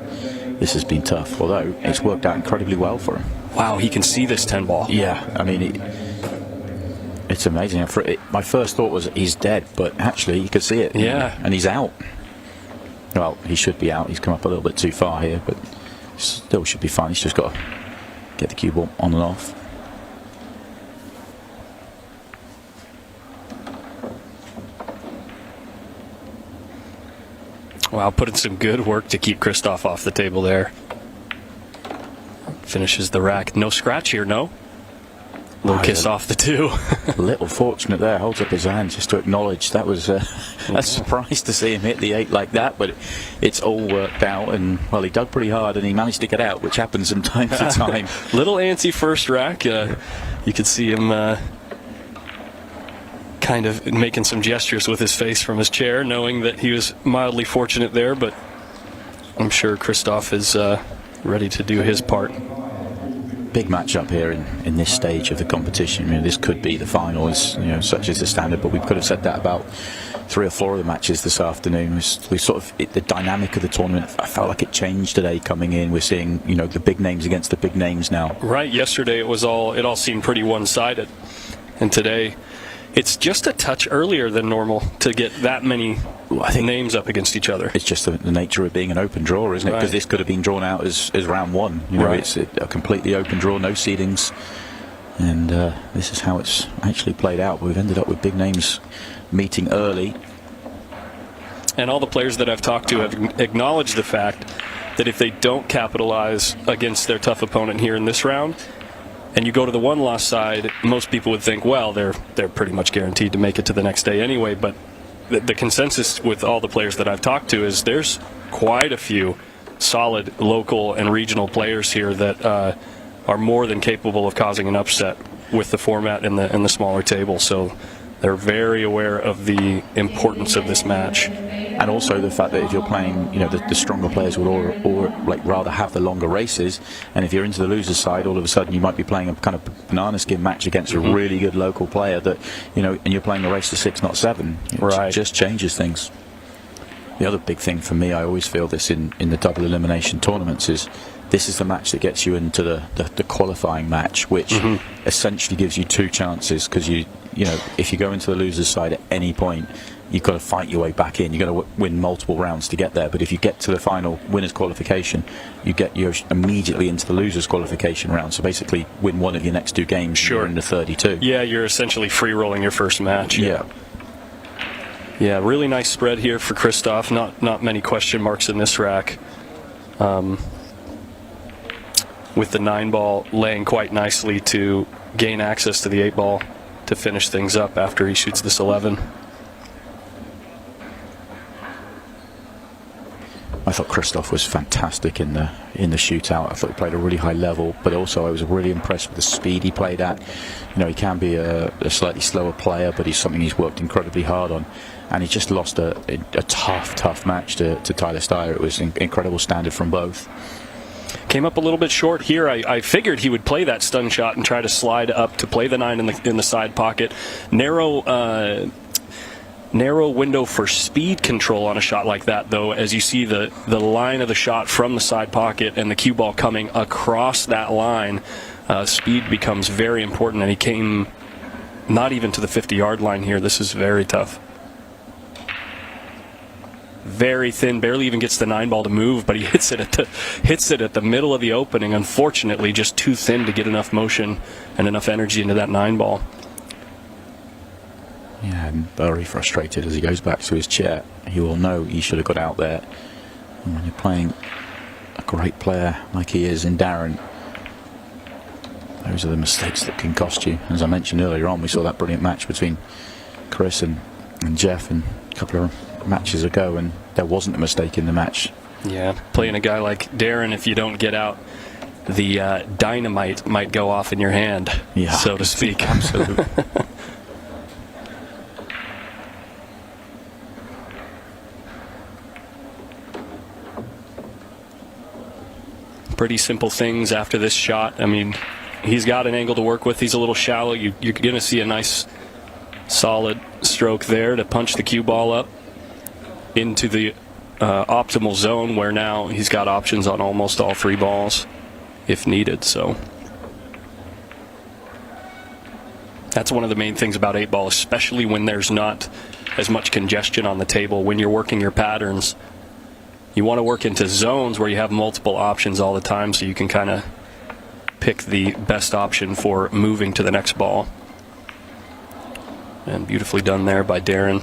this has been tough, although it's worked out incredibly well for him. Wow, he can see this 10 ball. Yeah, I mean, it's amazing. My first thought was he's dead, but actually you could see it. Yeah. And he's out. Well, he should be out. He's come up a little bit too far here, but still should be fine. He's just got to get the cue ball on and off. Wow, putting some good work to keep Christoph off the table there. Finishes the rack. No scratch here, no? Little kiss off the 2. Little fortunate there. Holds up his hand just to acknowledge. That was a surprise to see him hit the 8 like that, but it's all worked out. And, well, he dug pretty hard and he managed to get out, which happens from time to time. Little antsy first rack. You could see him kind of making some gestures with his face from his chair, knowing that he was mildly fortunate there, but I'm sure Christoph is ready to do his part. Big matchup here in this stage of the competition. I mean, this could be the finals, such as the standard, but we could have said that about 3 or 4 of the matches this afternoon. The dynamic of the tournament, I felt like it changed today coming in. We're seeing, the big names against the big names now. Right, yesterday it all seemed pretty one-sided, and today it's just a touch earlier than normal to get that many names up against each other. It's just the nature of being an open draw, isn't it? Because this could have been drawn out as round 1. It's a completely open draw, no seedings. And this is how it's actually played out. We've ended up with big names meeting early. And all the players that I've talked to have acknowledged the fact that if they don't capitalize against their tough opponent here in this round, and you go to the 1-loss side, most people would think, well, they're pretty much guaranteed to make it to the next day anyway. But the consensus with all the players that I've talked to is there's quite a few solid local and regional players here that are more than capable of causing an upset with the format and the smaller table. So they're very aware of the importance of this match. And also the fact that if you're playing, the stronger players would or like rather have the longer races, and if you're into the loser's side, all of a sudden you might be playing a kind of banana skin match against a really good local player that, and you're playing a race to 6, not 7. It just changes things. The other big thing for me, I always feel this in the double elimination tournaments, is this is the match that gets you into the qualifying match, which essentially gives you 2 chances, because if you go into the loser's side at any point, you've got to fight your way back in. You've got to win multiple rounds to get there. But if you get to the final winner's qualification, you're immediately into the loser's qualification round. So basically, win one of your next 2 games, you're in the 32. Yeah, you're essentially free rolling your first match. Yeah, really nice spread here for Christoph. Not many question marks in this rack. With the 9-ball laying quite nicely to gain access to the 8-ball to finish things up after he shoots this 11. I thought Christoph was fantastic in the shootout. I thought he played a really high level, but also I was really impressed with the speed he played at. He can be a slightly slower player, but he's something he's worked incredibly hard on. And he just lost a tough match to Tyler Styer. It was incredible standard from both. Came up a little bit short here. I figured he would play that stun shot and try to slide up to play the 9 in the side pocket. Narrow window for speed control on a shot like that, though, as you see the line of the shot from the side pocket and the cue ball coming across that line, speed becomes very important, and he came not even to the 50-yard line here. This is very tough. Very thin, barely even gets the 9-ball to move, but he hits it at the middle of the opening. Unfortunately, just too thin to get enough motion and enough energy into that 9-ball. Yeah, and very frustrated as he goes back to his chair. He will know he should have got out there. And when you're playing a great player like he is in Darren, those are the mistakes that can cost you. As I mentioned earlier on, we saw that brilliant match between Chris and Jeff and a couple of matches ago, and there wasn't a mistake in the match. Yeah, playing a guy like Darren, if you don't get out, the dynamite might go off in your hand, so to speak. Absolutely. Pretty simple things after this shot. I mean, he's got an angle to work with. He's a little shallow. You're going to see a nice solid stroke there to punch the cue ball up into the optimal zone, where now he's got options on almost all 3 balls if needed. So that's one of the main things about 8-ball, especially when there's not as much congestion on the table. When you're working your patterns, you want to work into zones where you have multiple options all the time, so you can kind of pick the best option for moving to the next ball. And beautifully done there by Darren.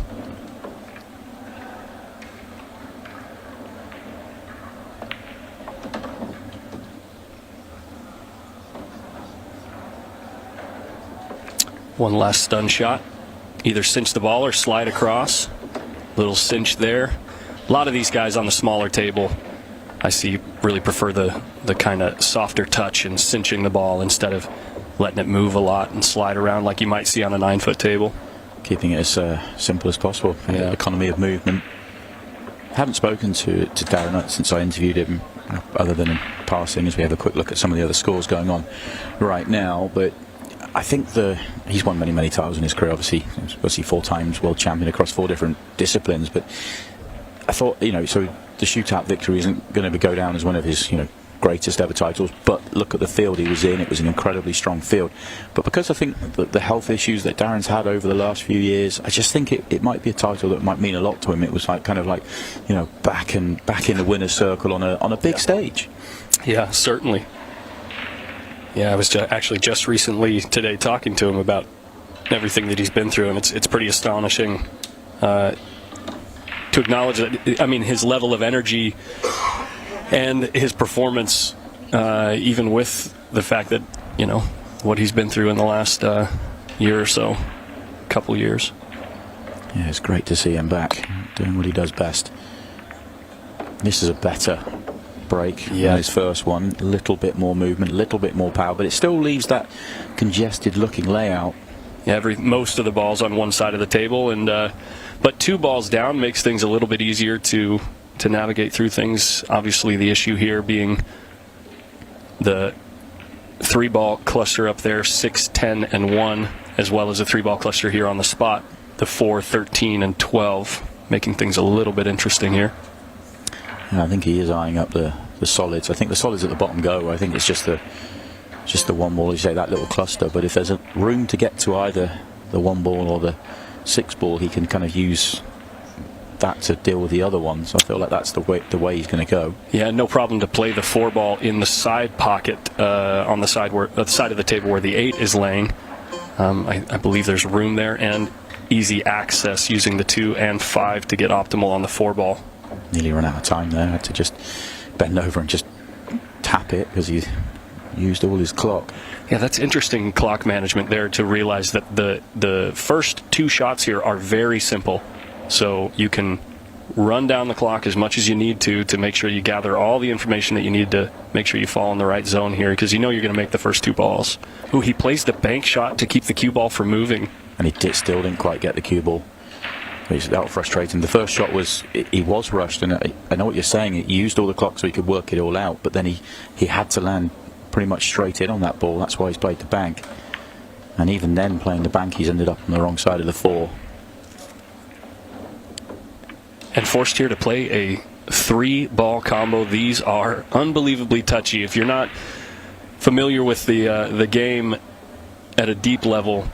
One last stun shot. Either cinch the ball or slide across. Little cinch there. A lot of these guys on the smaller table, I see, really prefer the kind of softer touch and cinching the ball instead of letting it move a lot and slide around like you might see on a 9-foot table. Keeping it as simple as possible. Yeah. Economy of movement. I haven't spoken to Darren since I interviewed him, other than in passing, as we have a quick look at some of the other scores going on right now. But I think he's won many titles in his career. Obviously 4 times world champion across 4 different disciplines. But I thought, so the shootout victory isn't going to go down as one of his, greatest ever titles, but look at the field he was in. It was an incredibly strong field. But because I think that the health issues that Darren's had over the last few years, I just think it might be a title that might mean a lot to him. It was back in the winner's circle on a big stage. Yeah, certainly. Yeah, I was actually just recently today talking to him about everything that he's been through, and it's pretty astonishing to acknowledge that. I mean, his level of energy and his performance, even with the fact that, what he's been through in the last year or so, couple years. Yeah, it's great to see him back, doing what he does best. This is a better break than his first one. A little bit more movement, a little bit more power, but it still leaves that congested looking layout. Yeah, most of the balls on one side of the table, and but 2 balls down makes things a little bit easier to navigate through things. Obviously, the issue here being the 3-ball cluster up there, 6, 10, and 1, as well as a 3-ball cluster here on the spot, the 4, 13, and 12, making things a little bit interesting here. Yeah, I think he is eyeing up the solids. I think the solids at the bottom go. I think it's just the 1 ball, you say, that little cluster. But if there's a room to get to either the 1 ball or the 6 ball, he can kind of use that to deal with the other ones. I feel like that's the way he's going to go. Yeah, no problem to play the 4 ball in the side pocket on the side of the table where the 8 is laying. I believe there's room there and easy access using the 2 and 5 to get optimal on the 4 ball. Nearly run out of time there. Had to just bend over and just tap it because he used all his clock. Yeah, that's interesting clock management there, to realize that the first 2 shots here are very simple. So you can run down the clock as much as you need to make sure you gather all the information that you need to make sure you fall in the right zone here, because you know you're going to make the first 2 balls. Ooh, he plays the bank shot to keep the cue ball from moving. And he still didn't quite get the cue ball. That was frustrating. The first shot he was rushed, and I know what you're saying. He used all the clock so he could work it all out, but then he had to land pretty much straight in on that ball. That's why he's played the bank. And even then, playing the bank, he's ended up on the wrong side of the 4. And forced here to play a 3-ball combo. These are unbelievably touchy. If you're not familiar with the game at a deep level,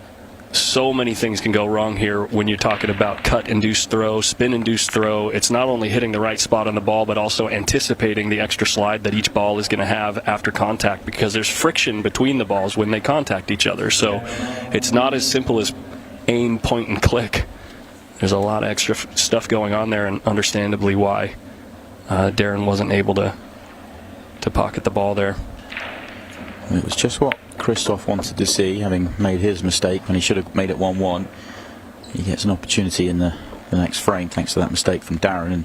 so many things can go wrong here when you're talking about cut-induced throw, spin-induced throw. It's not only hitting the right spot on the ball, but also anticipating the extra slide that each ball is going to have after contact, because there's friction between the balls when they contact each other. So it's not as simple as aim, point, and click. There's a lot of extra stuff going on there, and understandably why Darren wasn't able to pocket the ball there. It was just what Christoph wanted to see, having made his mistake when he should have made it 1-1. He gets an opportunity in the next frame thanks to that mistake from Darren, and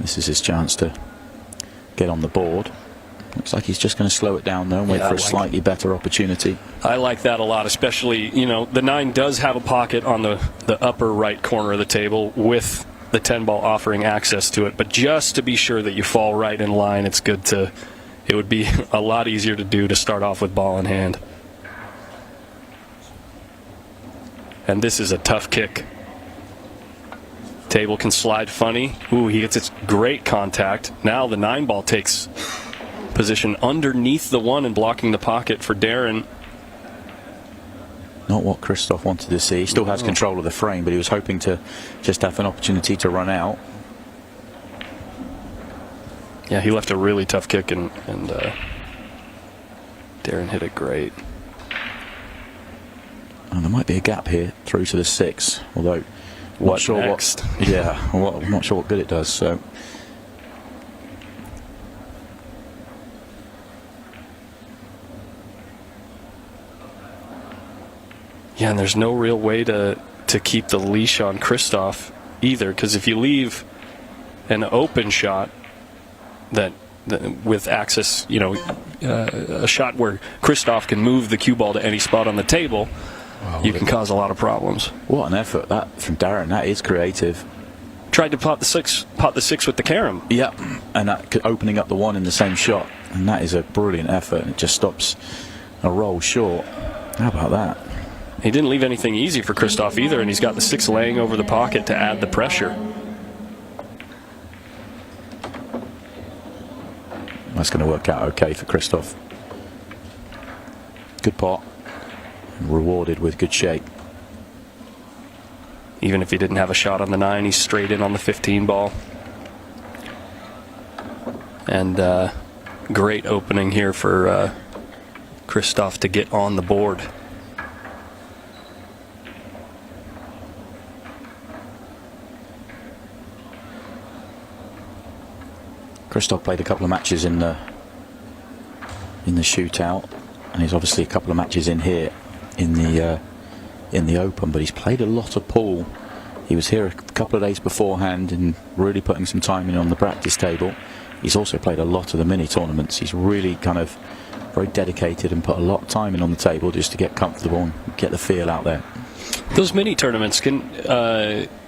this is his chance to get on the board. Looks like he's just going to slow it down though and wait for a slightly better opportunity. I like that a lot, especially, the 9 does have a pocket on the upper right corner of the table with the 10 ball offering access to it, but just to be sure that you fall right in line, it would be a lot easier to do to start off with ball in hand. And this is a tough kick. Table can slide funny. Ooh, he gets its great contact. Now the 9 ball takes position underneath the 1 and blocking the pocket for Darren. Not what Christoph wanted to see. He still has control of the frame, but he was hoping to just have an opportunity to run out. Yeah, he left a really tough kick, and Darren hit it great. And there might be a gap here through to the 6, although what not sure next? I'm not sure what good it does. So yeah, and there's no real way to keep the leash on Christoph either, because if you leave an open shot that with access, a shot where Christoph can move the cue ball to any spot on the table, you can cause a lot of problems. What an effort that from Darren. That is creative. Tried to pot the six with the carom. Yeah, and that opening up the 1 in the same shot, and that is a brilliant effort, and it just stops a roll short. How about that? He didn't leave anything easy for Christoph either, and he's got the 6 laying over the pocket to add the pressure. That's going to work out okay for Christoph. Good pot, and rewarded with good shape. Even if he didn't have a shot on the 9, he's straight in on the 15 ball. And great opening here for Christoph to get on the board. Christoph played a couple of matches in the shootout, and he's obviously a couple of matches in here in the Open, but he's played a lot of pool He was here a couple of days beforehand and really putting some time in on the practice table. He's also played a lot of the mini tournaments. He's really kind of very dedicated and put a lot of time in on the table just to get comfortable and get the feel out there. Those mini tournaments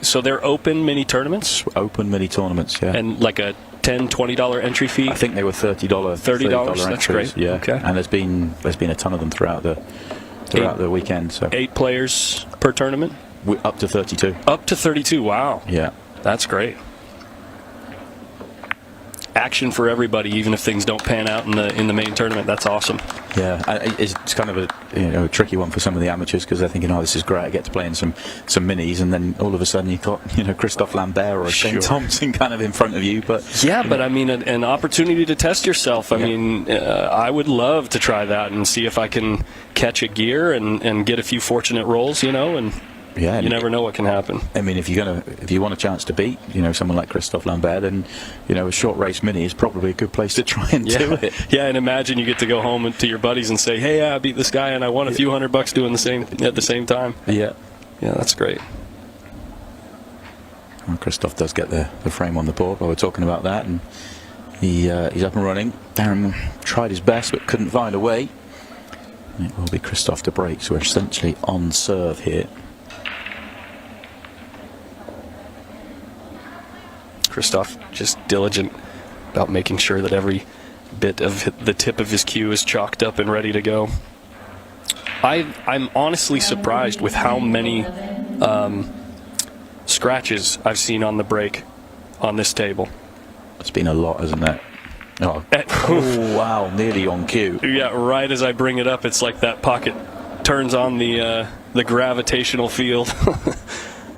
so they're open mini tournaments? Open mini tournaments, yeah. And like a $10, $20 entry fee? I think they were $30. $30. That's entries, great. yeah. Okay. And there's been a ton of them throughout the weekend. So 8 players per tournament? Up to 32. Up to 32. Wow. Yeah. That's great. Action for everybody, even if things don't pan out in the main tournament. That's awesome. Yeah, it's kind of a tricky one for some of the amateurs because they're thinking, oh, this is great, I get to play in some minis, and then all of a sudden you've got Christophe Lambert or Shane Thompson kind of in front of you. But yeah, but I mean, an opportunity to test yourself. I mean, I would love to try that and see if I can catch a gear and get a few fortunate rolls, and. Yeah, you never know what can happen. I mean, if you want a chance to beat, someone like Christophe Lambert, then a short race mini is probably a good place to try and do it. Yeah, and imagine you get to go home to your buddies and say, "Hey, I beat this guy, and I won a few $100 doing the same at the same time." Yeah, that's great. Well, Christophe does get the frame on the board while we're talking about that, and he's up and running. Darren tried his best but couldn't find a way. It will be Christophe to break, so we're essentially on serve here. Christophe just diligent about making sure that every bit of the tip of his cue is chalked up and ready to go. I'm honestly surprised with how many scratches I've seen on the break on this table. It's been a lot, hasn't it? Oh, wow, nearly on cue. Yeah, right as I bring it up, it's like that pocket turns on the gravitational field.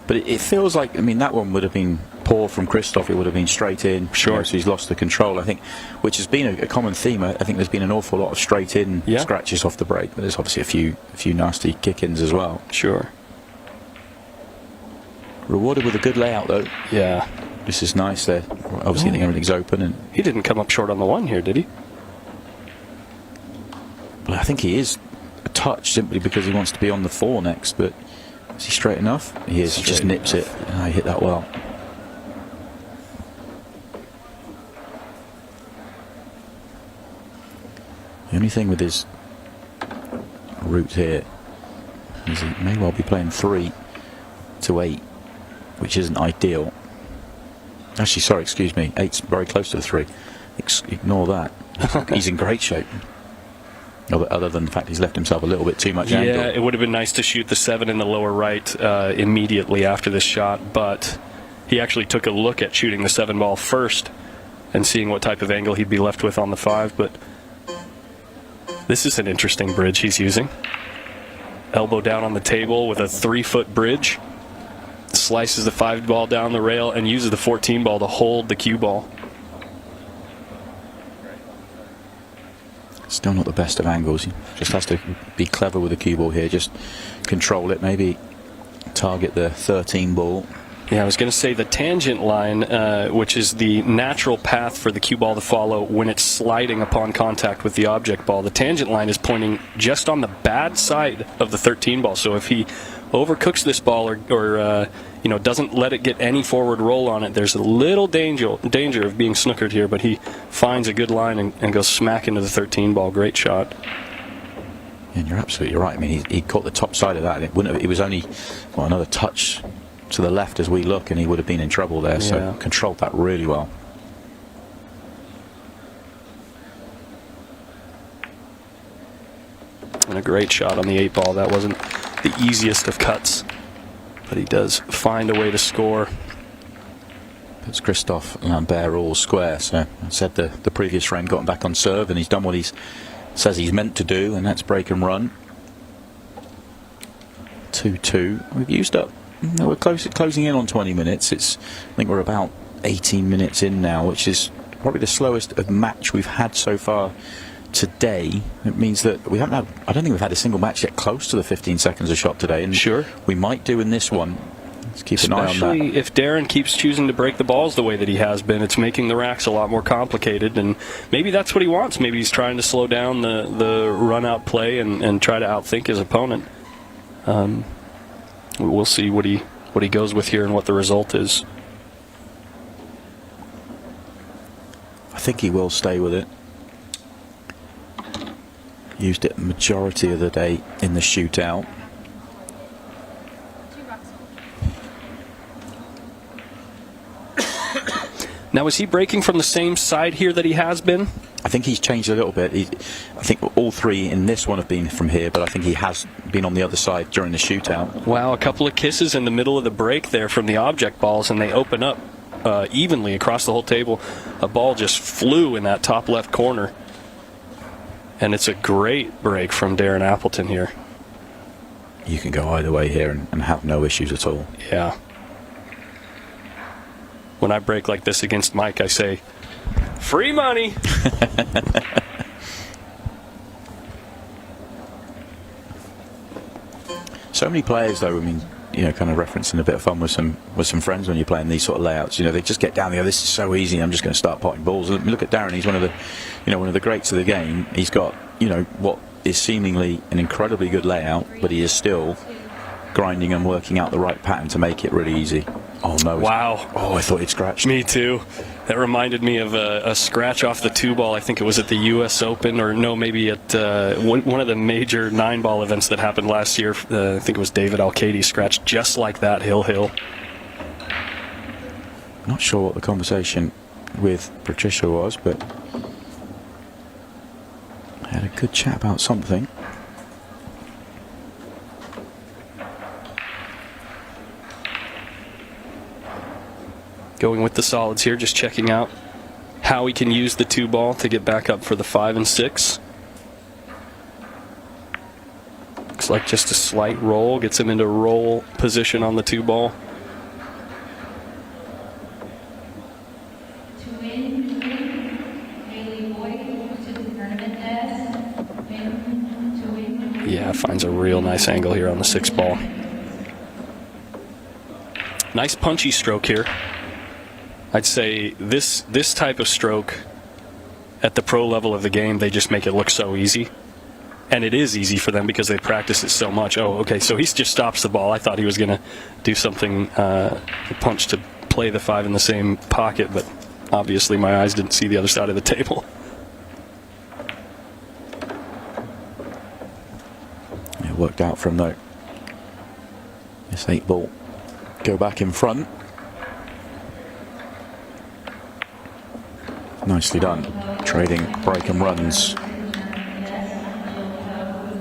But it feels like, that one would have been poor from Christophe. It would have been straight in. Sure. So he's lost the control, I think, which has been a common theme. I think there's been an awful lot of straight in scratches off the break, but there's obviously a few nasty kick-ins as well. Sure. Rewarded with a good layout, though. Yeah. This is nice there. Obviously, I think everything's open. And he didn't come up short on the one here, did he? Well, I think he is a touch simply because he wants to be on the 4 next, but is he straight enough? He is. He just nips it. And I hit that well. The only thing with his route here is he may well be playing 3 to 8, which isn't ideal. Actually, sorry, excuse me. 8's very close to the 3. Ignore that. He's in great shape. Other than the fact he's left himself a little bit too much angle. Yeah, it would have been nice to shoot the 7 in the lower right immediately after this shot, but he actually took a look at shooting the 7 ball first and seeing what type of angle he'd be left with on the 5, but this is an interesting bridge he's using. Elbow down on the table with a 3-foot bridge. Slices the 5 ball down the rail and uses the 14 ball to hold the cue ball. Still not the best of angles. He just has to be clever with the cue ball here. Just control it. Maybe target the 13 ball. Yeah, I was going to say the tangent line, which is the natural path for the cue ball to follow when it's sliding upon contact with the object ball. The tangent line is pointing just on the bad side of the 13 ball. So if he overcooks this ball or doesn't let it get any forward roll on it, there's a little danger of being snookered here, but he finds a good line and goes smack into the 13 ball. Great shot. And you're absolutely right. He caught the top side of that. It was only another touch to the left as we look, and he would have been in trouble there. So controlled that really well. And a great shot on the 8 ball. That wasn't the easiest of cuts, but he does find a way to score. Puts Christophe Lambert all square. So I said the previous frame got him back on serve, and he's done what he says he's meant to do, and that's break and run. 2-2. We've used up. We're closing in on 20 minutes. I think we're about 18 minutes in now, which is probably the slowest of match we've had so far today. It means that I don't think we've had a single match yet close to the 15 seconds a shot today, and we might do in this one. Let's keep an eye on that. Especially if Darren keeps choosing to break the balls the way that he has been. It's making the racks a lot more complicated, and maybe that's what he wants. Maybe he's trying to slow down the run-out play and try to outthink his opponent. We'll see what he what he goes with here and what the result is. I think he will stay with it. Used it majority of the day in the shootout. Now, is he breaking from the same side here that he has been? I think he's changed a little bit. I think all three in this one have been from here, but I think he has been on the other side during the shootout. Wow, a couple of kisses in the middle of the break there from the object balls, and they open up evenly across the whole table. A ball just flew in that top left corner. And it's a great break from Darren Appleton here. You can go either way here and have no issues at all. Yeah. When I break like this against Mike, I say, free money. So many players, though, I mean, you know, kind of referencing a bit of fun with some friends when you're playing these sort of layouts. You know, they just get down there. This is so easy. I'm just going to start potting balls. Look at Darren. He's one of the greats of the game. He's got, you know, what is seemingly an incredibly good layout, but he is still grinding and working out the right pattern to make it really easy. Oh no! Wow! Oh, I thought he'd scratched. Me too. That reminded me of a scratch off the 2-ball. I think it was at the U.S. Open, or no, maybe at one of the major 9-ball events that happened last year. I think it was David Alcady scratched just like that, hill. Not sure what the conversation with Patricia was, but I had a good chat about something. Going with the solids here, just checking out how he can use the 2-ball to get back up for the 5 and 6. Looks like just a slight roll gets him into roll position on the 2-ball. Yeah, finds a real nice angle here on the 6-ball. Nice punchy stroke here. I'd say this type of stroke at the pro level of the game, they just make it look so easy. And it is easy for them because they practice it so much. Oh, okay, so he just stops the ball. I thought he was going to do something, punch to play the 5 in the same pocket, but obviously my eyes didn't see the other side of the table. It worked out for him, though. This 8-ball go back in front. Nicely done. Trading break and runs.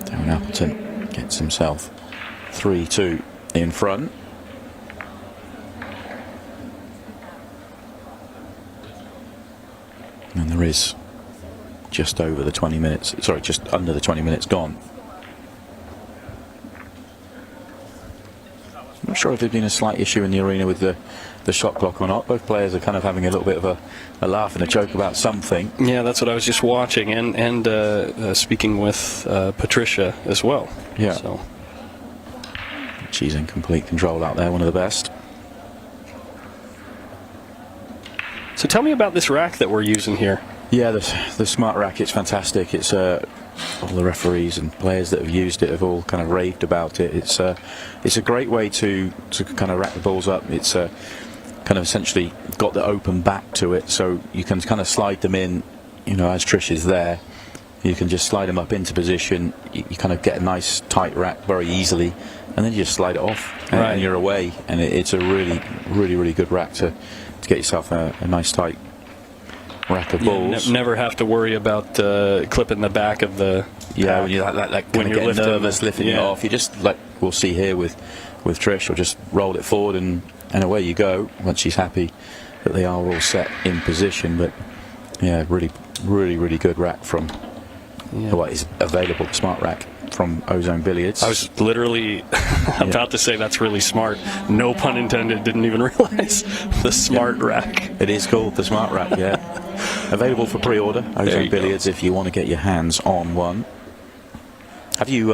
Darren Appleton gets himself 3-2 in front. And there is just over the 20 minutes, sorry, just under the 20 minutes gone. I'm not sure if there's been a slight issue in the arena with the shot clock or not. Both players are kind of having a little bit of a laugh and a joke about something. Yeah, that's what I was just watching, and speaking with Patricia as well. Yeah. So. She's in complete control out there, one of the best. So tell me about this rack that we're using here. Yeah, the smart rack, it's fantastic. It's all the referees and players that have used it have all kind of raved about it. It's a great way to kind of rack the balls up. It's kind of essentially got the open back to it, so you can kind of slide them in, you know, as Trish is there. You can just slide them up into position. You kind of get a nice tight rack very easily, and then you just slide it off, and you're away. And it's a really good rack to get yourself a nice tight rack of balls. Never have to worry about clipping the back of the pack. When you're like kind of getting nervous, lifting it off. You just, like we'll see here with Trish, or just roll it forward and away you go once she's happy that they are all set in position. But yeah, really good rack from what is available, the smart rack from Ozone Billiards. I was literally about to say that's really smart. No pun intended. Didn't even realize the smart rack. It is called the smart rack. Yeah, available for pre-order. Ozone Billiards, if you want to get your hands on one. Have you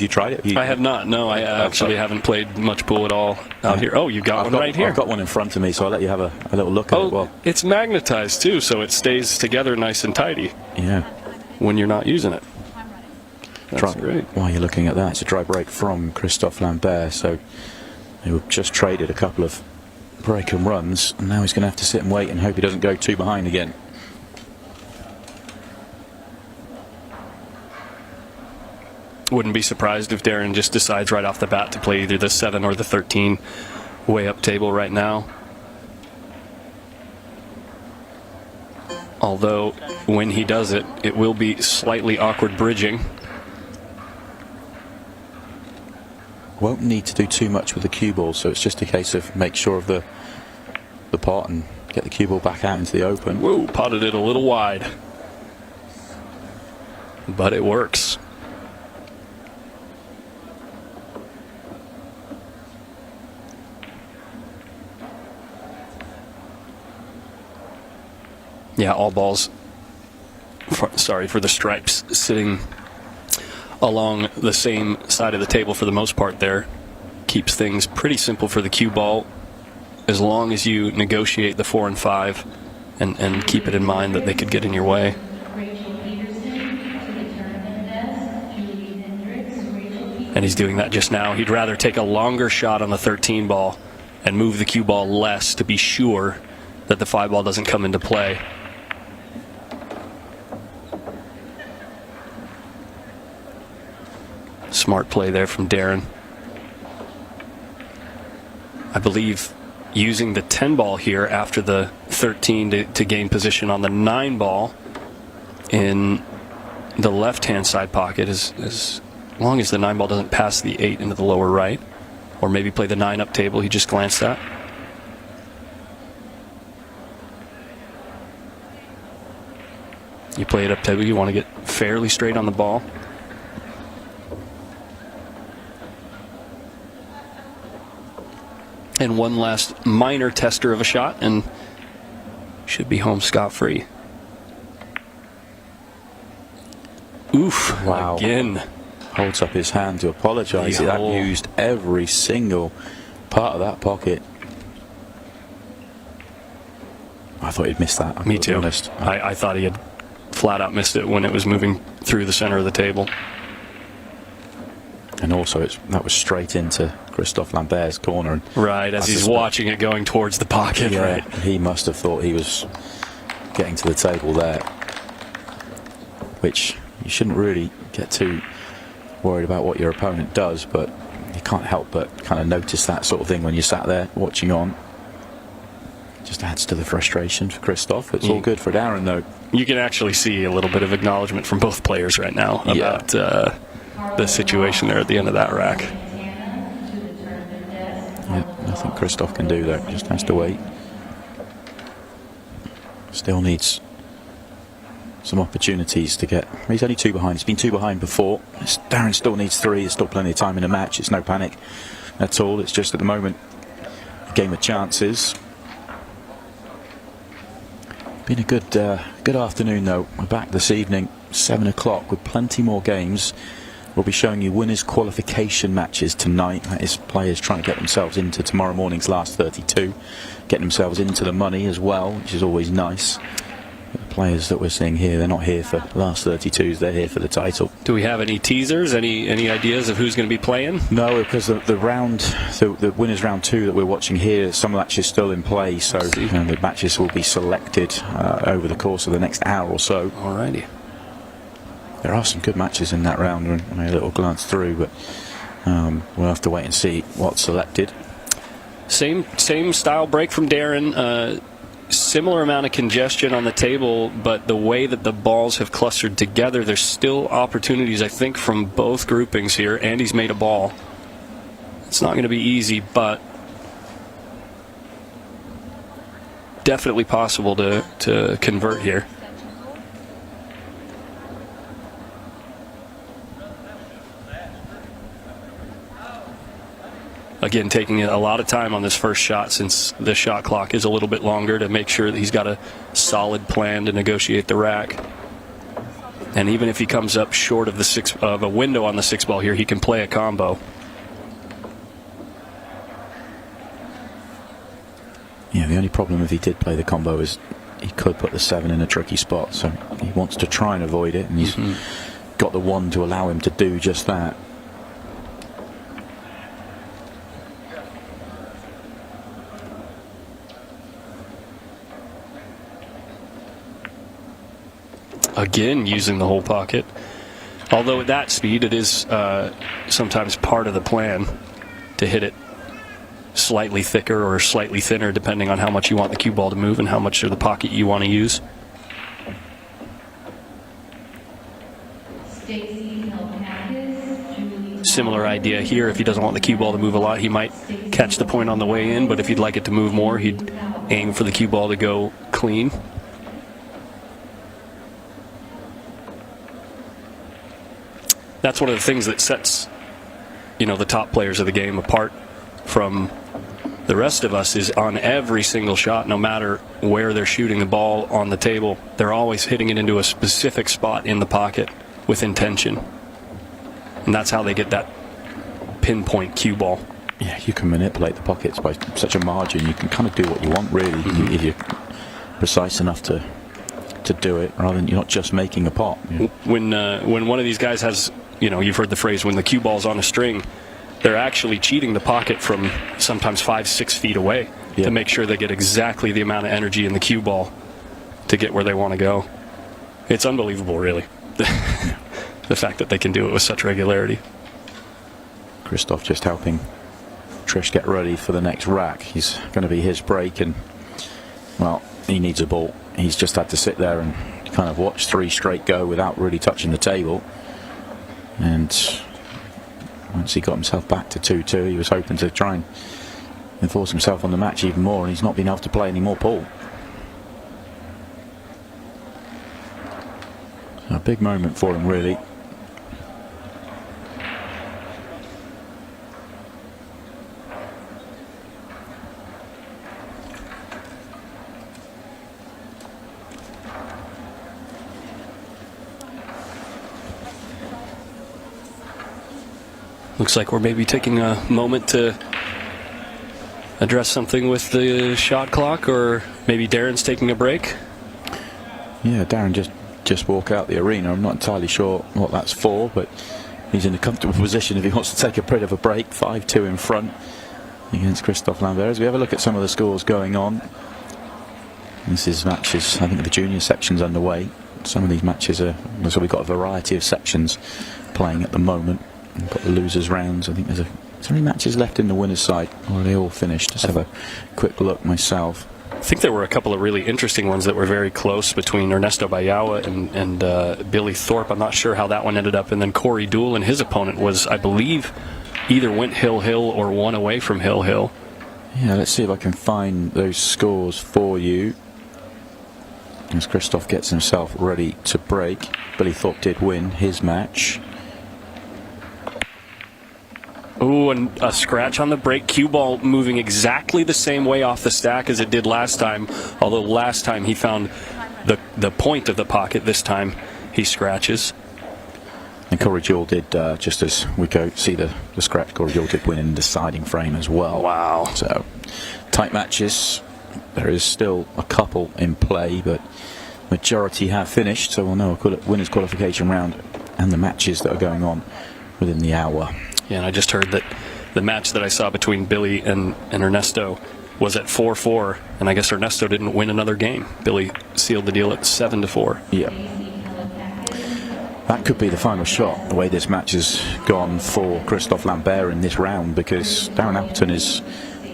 tried it? I have not. No, I actually haven't played much pool at all out here. Oh, you got one right here. I've got one in front of me, so I'll let you have a little look at it. Well, it's magnetized too, so it stays together nice and tidy. Yeah. When you're not using it. That's great. While you're looking at that, it's a dry break from Christophe Lambert. So who just traded a couple of break and runs, and now he's going to have to sit and wait and hope he doesn't go 2 behind again. Wouldn't be surprised if Darren just decides right off the bat to play either the 7 or the 13 way up table right now. Although when he does it, it will be slightly awkward bridging. Won't need to do too much with the cue ball, so it's just a case of make sure of the pot and get the cue ball back out into the open. Whoa, potted it a little wide. But it works. Yeah, all balls, for the stripes sitting along the same side of the table for the most part there. Keeps things pretty simple for the cue ball as long as you negotiate the 4 and 5 and keep it in mind that they could get in your way. And he's doing that just now. He'd rather take a longer shot on the 13 ball and move the cue ball less to be sure that the 5 ball doesn't come into play. Smart play there from Darren. I believe using the 10 ball here after the 13 to gain position on the 9 ball in the left-hand side pocket as long as the 9 ball doesn't pass the 8 into the lower right, or maybe play the 9 up table he just glanced at. You play it up table, you want to get fairly straight on the ball. And one last minor tester of a shot, and should be home scot-free. Oof, wow. Again. Holds up his hand to apologise. That used every single part of that pocket. I thought he'd missed that. Me too. Be honest. I thought he had flat out missed it when it was moving through the center of the table. And also, that was straight into Christophe Lambert's corner. Right, as he's watching it going towards the pocket. Yeah, right. He must have thought he was getting to the table there, which you shouldn't really get too worried about what your opponent does, but you can't help but kind of notice that sort of thing when you're sat there watching on. Just adds to the frustration for Christophe. It's all good for Darren, though. You can actually see a little bit of acknowledgement from both players right now about the situation there at the end of that rack. Yeah, nothing Christophe can do there. Just has to wait. Still needs some opportunities to get. He's only 2 behind. He's been 2 behind before. Darren still needs 3. There's still plenty of time in the match. It's no panic at all. It's just at the moment a game of chances. Been a good afternoon though. We're back this evening, 7 o'clock, with plenty more games. We'll be showing you winners' qualification matches tonight. That is players trying to get themselves into tomorrow morning's last 32, getting themselves into the money as well, which is always nice. The players that we're seeing here, they're not here for last 32s, they're here for the title. Do we have any teasers, any ideas of who's going to be playing? No, because the winners round 2 that we're watching here, some matches still in play, so the matches will be selected over the course of the next hour or so. Alrighty. There are some good matches in that round. I made a little glance through, but we'll have to wait and see what's selected. Same style break from Darren. Similar amount of congestion on the table, but the way that the balls have clustered together, there's still opportunities, I think, from both groupings here. Andy's made a ball. It's not going to be easy, but definitely possible to convert here. Again, taking a lot of time on this first shot since the shot clock is a little bit longer to make sure that he's got a solid plan to negotiate the rack. And even if he comes up short of a window on the 6 ball here, he can play a combo. Yeah, the only problem if he did play the combo is he could put the 7 in a tricky spot, so he wants to try and avoid it, and he's got the 1 to allow him to do just that. again using the whole pocket. Although at that speed, it is sometimes part of the plan to hit it slightly thicker or slightly thinner, depending on how much you want the cue ball to move and how much of the pocket you want to use. Similar idea here. If he doesn't want the cue ball to move a lot, he might catch the point on the way in, but if he'd like it to move more, he'd aim for the cue ball to go clean. That's one of the things that sets, the top players of the game apart from the rest of us, is on every single shot, no matter where they're shooting the ball on the table, they're always hitting it into a specific spot in the pocket with intention. And that's how they get that pinpoint cue ball. Yeah, you can manipulate the pockets by such a margin. You can kind of do what you want, really, if you're precise enough to do it, rather than you're not just making a pot. Yeah. When one of these guys has, you've heard the phrase, when the cue ball's on a string, they're actually cheating the pocket from sometimes 5-6 feet away to make sure they get exactly the amount of energy in the cue ball to get where they want to go. It's unbelievable, really. The fact that they can do it with such regularity. Christoph just helping Trish get ready for the next rack. He's going to be his break, and, well, he needs a ball. He's just had to sit there and kind of watch 3 straight go without really touching the table. And once he got himself back to 2-2, he was hoping to try and enforce himself on the match even more, and he's not been able to play any more pool. So a big moment for him, really. Looks like we're maybe taking a moment to address something with the shot clock, or maybe Darren's taking a break. Yeah, Darren just walk out the arena. I'm not entirely sure what that's for, but he's in a comfortable position if he wants to take a bit of a break. 5-2 in front against Christophe Lambert. As we have a look at some of the scores going on, this is matches, I think the junior section's underway. Some of these matches are, so we've got a variety of sections playing at the moment. We've got the losers rounds. I think is there any matches left in the winners side, or are they all finished? Just have a quick look myself. I think there were a couple of really interesting ones that were very close between Ernesto Bayawa and Billy Thorpe. I'm not sure how that one ended up. And then Corey Dool and his opponent was, I believe, either went Hill-Hill or one away from Hill-Hill. Yeah, let's see if I can find those scores for you. As Christoph gets himself ready to break, Billy Thorpe did win his match. Ooh, and a scratch on the break. Cue ball moving exactly the same way off the stack as it did last time. Although last time he found the point of the pocket, this time he scratches. And Corey Jewell did, just as we go see the scratch, Corey Jewell did win in the deciding frame as well. Wow. So, tight matches. There is still a couple in play, but majority have finished, so we'll know a winners qualification round and the matches that are going on within the hour. Yeah, and I just heard that the match that I saw between Billy and Ernesto was at 4-4, and I guess Ernesto didn't win another game. Billy sealed the deal at 7-4. Yeah. That could be the final shot, the way this match has gone for Christophe Lambert in this round, because Darren Appleton is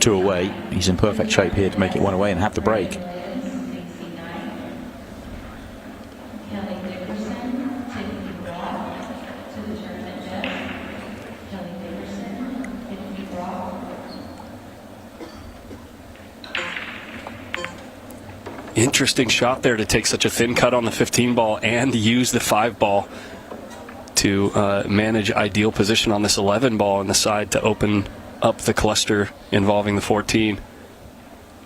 2 away. He's in perfect shape here to make it 1 away and have the break. Interesting shot there to take such a thin cut on the 15 ball and use the 5 ball to manage ideal position on this 11 ball on the side to open up the cluster involving the 14.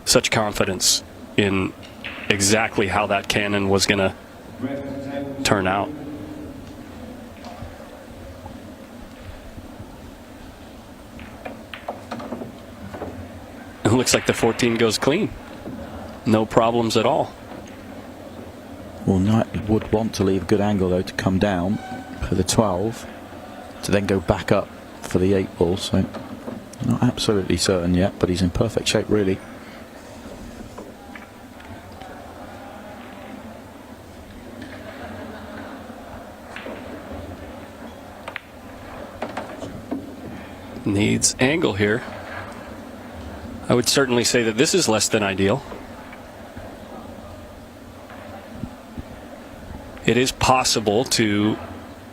Such confidence in exactly how that cannon was going to turn out. It looks like the 14 goes clean. No problems at all. Well, Knight would want to leave a good angle, though, to come down for the 12, to then go back up for the 8 ball. So, not absolutely certain yet, but he's in perfect shape, really. needs angle here. I would certainly say that this is less than ideal. It is possible to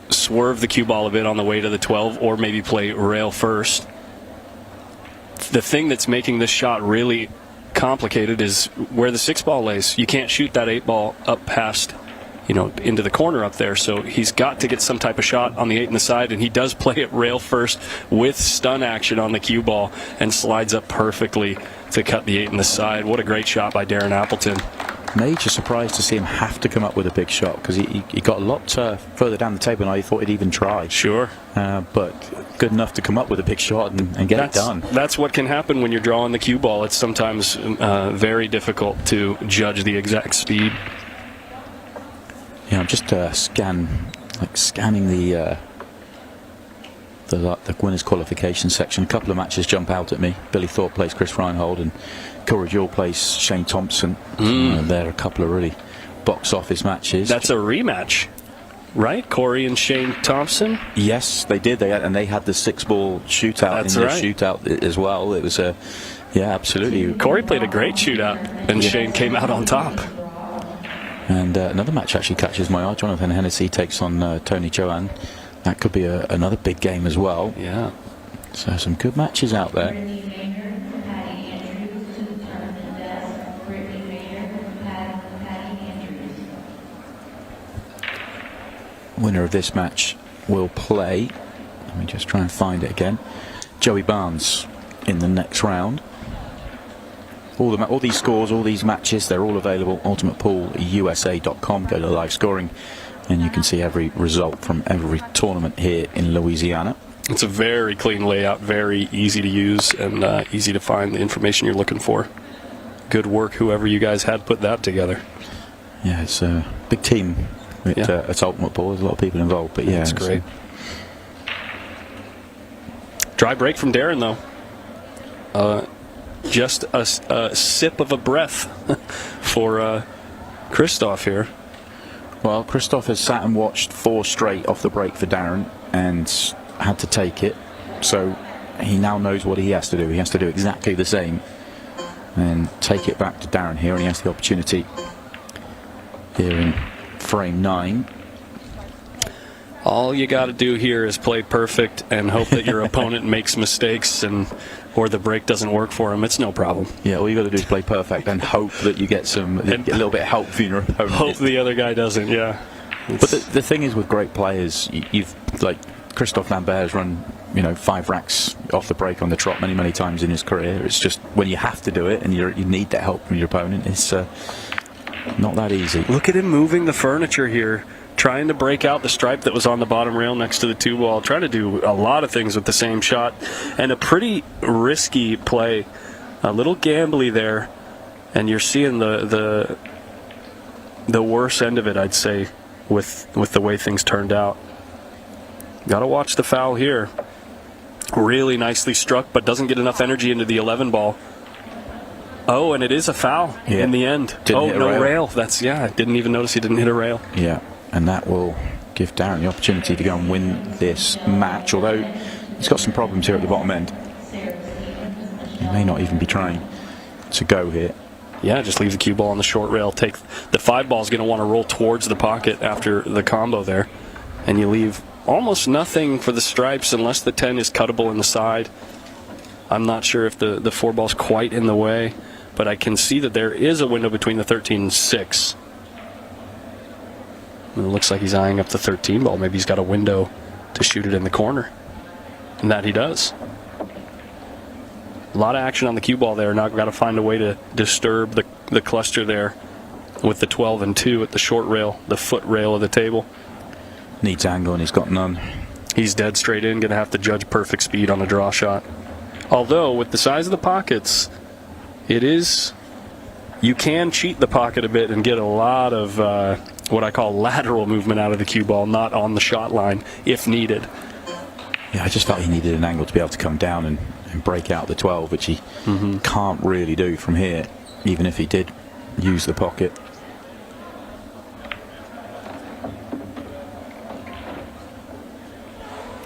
swerve the cue ball a bit on the way to the 12 or maybe play rail first. The thing that's making this shot really complicated is where the 6 ball lays. You can't shoot that 8 ball up past, into the corner up there. So he's got to get some type of shot on the 8 and the side, and he does play it rail first with stun action on the cue ball and slides up perfectly to cut the 8 and the side. What a great shot by Darren Appleton. Major surprise to see him have to come up with a big shot, because he got a lot further down the table than I thought he'd even try. Sure. But good enough to come up with a big shot and get it done. That's what can happen when you're drawing the cue ball. It's sometimes very difficult to judge the exact speed. Yeah, I'm just scanning the winners qualification section. A couple of matches jump out at me. Billy Thorpe plays Chris Reinhold, and Corey Jewell plays Shane Thompson. They're a couple of really box office matches. That's a rematch, right? Corey and Shane Thompson? Yes, they did. They had the 6-ball shootout in the shootout as well. It was absolutely. Corey played a great shootout, and Shane came out on top. And another match actually catches my eye. Jonathan Hennessy takes on Tony Chohan. That could be another big game as well. Yeah. So some good matches out there. Winner of this match will play. Let me just try and find it again. Joey Barnes in the next round. All these scores, all these matches, they're all available. UltimatePoolUSA.com. Go to live scoring, and you can see every result from every tournament here in Louisiana. It's a very clean layout, very easy to use, and easy to find the information you're looking for. Good work, whoever you guys had put that together. Yeah, it's a big team at Ultimate Pool. There's a lot of people involved, but yeah, it's great. Dry break from Darren, though. Just a sip of a breath for Christoph here. Well, Christoph has sat and watched 4 straight off the break for Darren and had to take it. So he now knows what he has to do. He has to do exactly the same and take it back to Darren here. And he has the opportunity here in frame 9. All you got to do here is play perfect and hope that your opponent makes mistakes or the break doesn't work for him. It's no problem. Yeah, all you got to do is play perfect and hope that you get a little bit of help from your opponent. Hope the other guy doesn't. Yeah. But the thing is with great players, you've like Christophe Lambert has run 5 racks off the break on the trot many times in his career. It's just when you have to do it and you need that help from your opponent, it's not that easy. Look at him moving the furniture here, trying to break out the stripe that was on the bottom rail next to the 2-ball, trying to do a lot of things with the same shot, and a pretty risky play, a little gambly there, and you're seeing the worst end of it, I'd say, with the way things turned out. Got to watch the foul here. Really nicely struck, but doesn't get enough energy into the 11 ball. Oh, and it is a foul in the end. No rail. I didn't even notice he didn't hit a rail. Yeah, and that will give Darren the opportunity to go and win this match, although he's got some problems here at the bottom end. He may not even be trying to go here. Yeah, just leave the cue ball on the short rail. Take the 5 ball is going to want to roll towards the pocket after the combo there, and you leave almost nothing for the stripes unless the 10 is cuttable in the side. I'm not sure if the 4 ball's quite in the way, but I can see that there is a window between the 13 and 6. And it looks like he's eyeing up the 13 ball. Maybe he's got a window to shoot it in the corner. And that he does. A lot of action on the cue ball there. Now got to find a way to disturb the cluster there with the 12 and 2 at the short rail, the foot rail of the table. Needs angle and he's got none. He's dead straight in, going to have to judge perfect speed on a draw shot. Although, with the size of the pockets, you can cheat the pocket a bit and get a lot of what I call lateral movement out of the cue ball, not on the shot line, if needed. Yeah, I just felt he needed an angle to be able to come down and break out the 12, which he can't really do from here, even if he did use the pocket.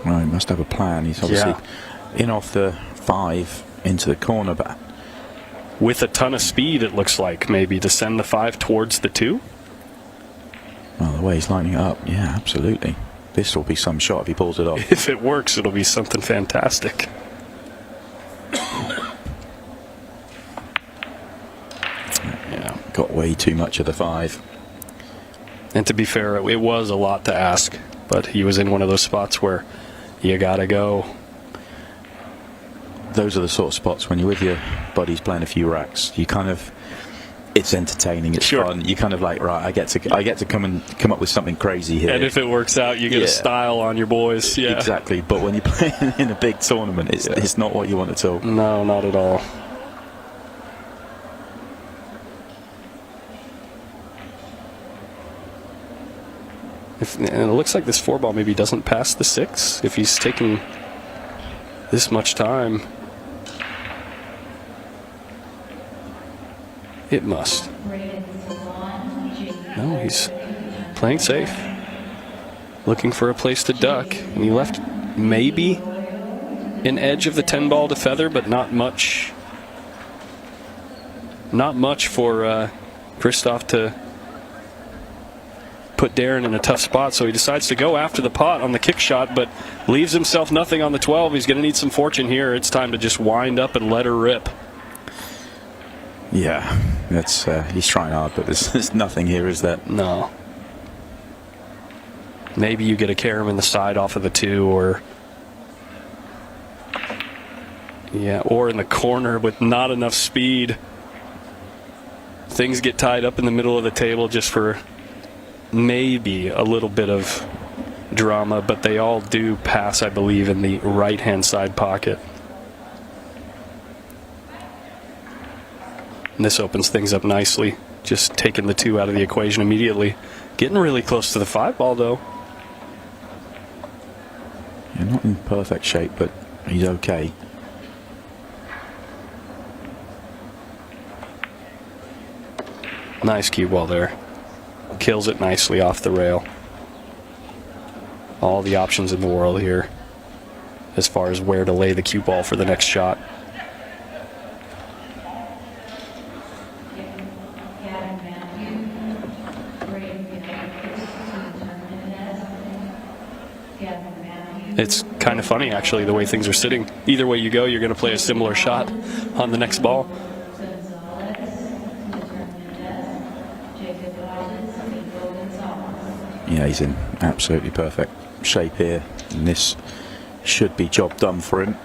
Well, he must have a plan. He's obviously in off the 5 into the corner, but with a ton of speed, it looks like, maybe, to send the 5 towards the 2. well, the way he's lining it up, yeah, absolutely. This will be some shot if he pulls it off. If it works, it'll be something fantastic. Yeah, got way too much of the 5. And to be fair, it was a lot to ask, but he was in one of those spots where you gotta go. Those are the sort of spots when you're with your buddies playing a few racks, you kind of, it's entertaining, it's Sure. fun. You kind of like, right, I get to come up with something crazy here. And if it works out, you get a style on your boys. Yeah, exactly. But when you're playing in a big tournament, it's not what you want at all. No, not at all. And it looks like this 4-ball maybe doesn't pass the 6 if he's taking this much time. It must. No, he's playing safe. Looking for a place to duck. And he left maybe an edge of the 10-ball to feather, but not much. Not much for Christoph to put Darren in a tough spot, so he decides to go after the pot on the kick shot, but leaves himself nothing on the 12. He's going to need some fortune here. It's time to just wind up and let her rip. Yeah, that's he's trying hard, but there's nothing here, is there? No. Maybe you get a carom in the side off of the 2, or or in the corner with not enough speed. Things get tied up in the middle of the table just for maybe a little bit of drama, but they all do pass, I believe, in the right-hand side pocket. And this opens things up nicely, just taking the 2 out of the equation immediately. Getting really close to the 5-ball, though. Yeah, not in perfect shape, but he's okay. Nice cue ball there. Kills it nicely off the rail. All the options in the world here as far as where to lay the cue ball for the next shot. It's kind of funny, actually, the way things are sitting. Either way you go, you're going to play a similar shot on the next ball. Yeah, he's in absolutely perfect shape here, and this should be job done for him.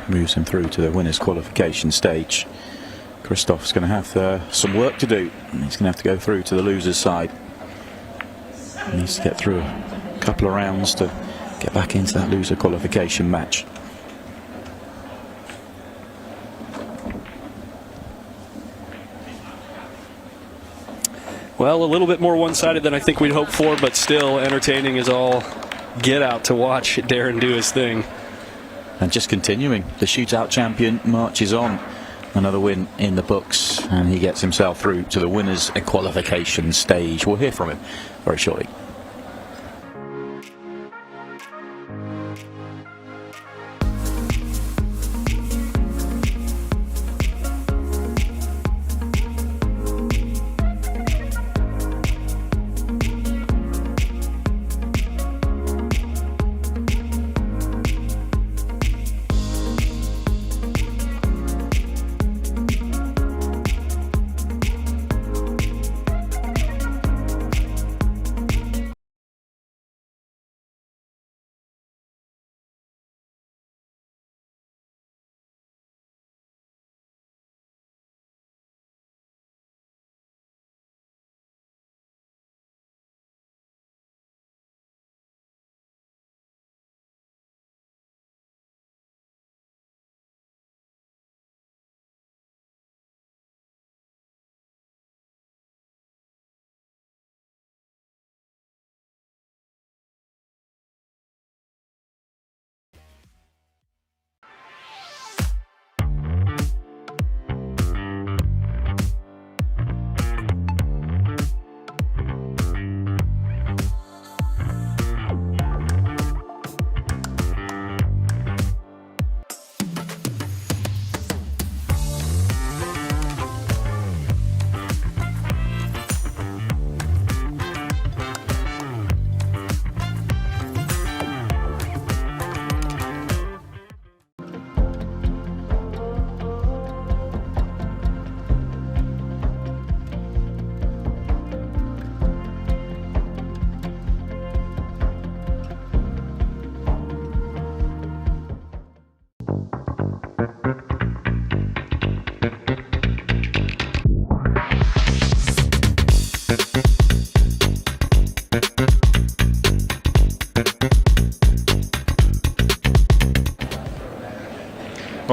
Moves him through to the winners qualification stage. Christoph's going to have some work to do. He's going to have to go through to the losers side. He needs to get through a couple of rounds to get back into that loser qualification match. Well, a little bit more one-sided than I think we'd hoped for, but still entertaining as all get out to watch Darren do his thing. And just continuing, the shootout champion marches on. Another win in the books, and he gets himself through to the winners qualification stage. We'll hear from him very shortly.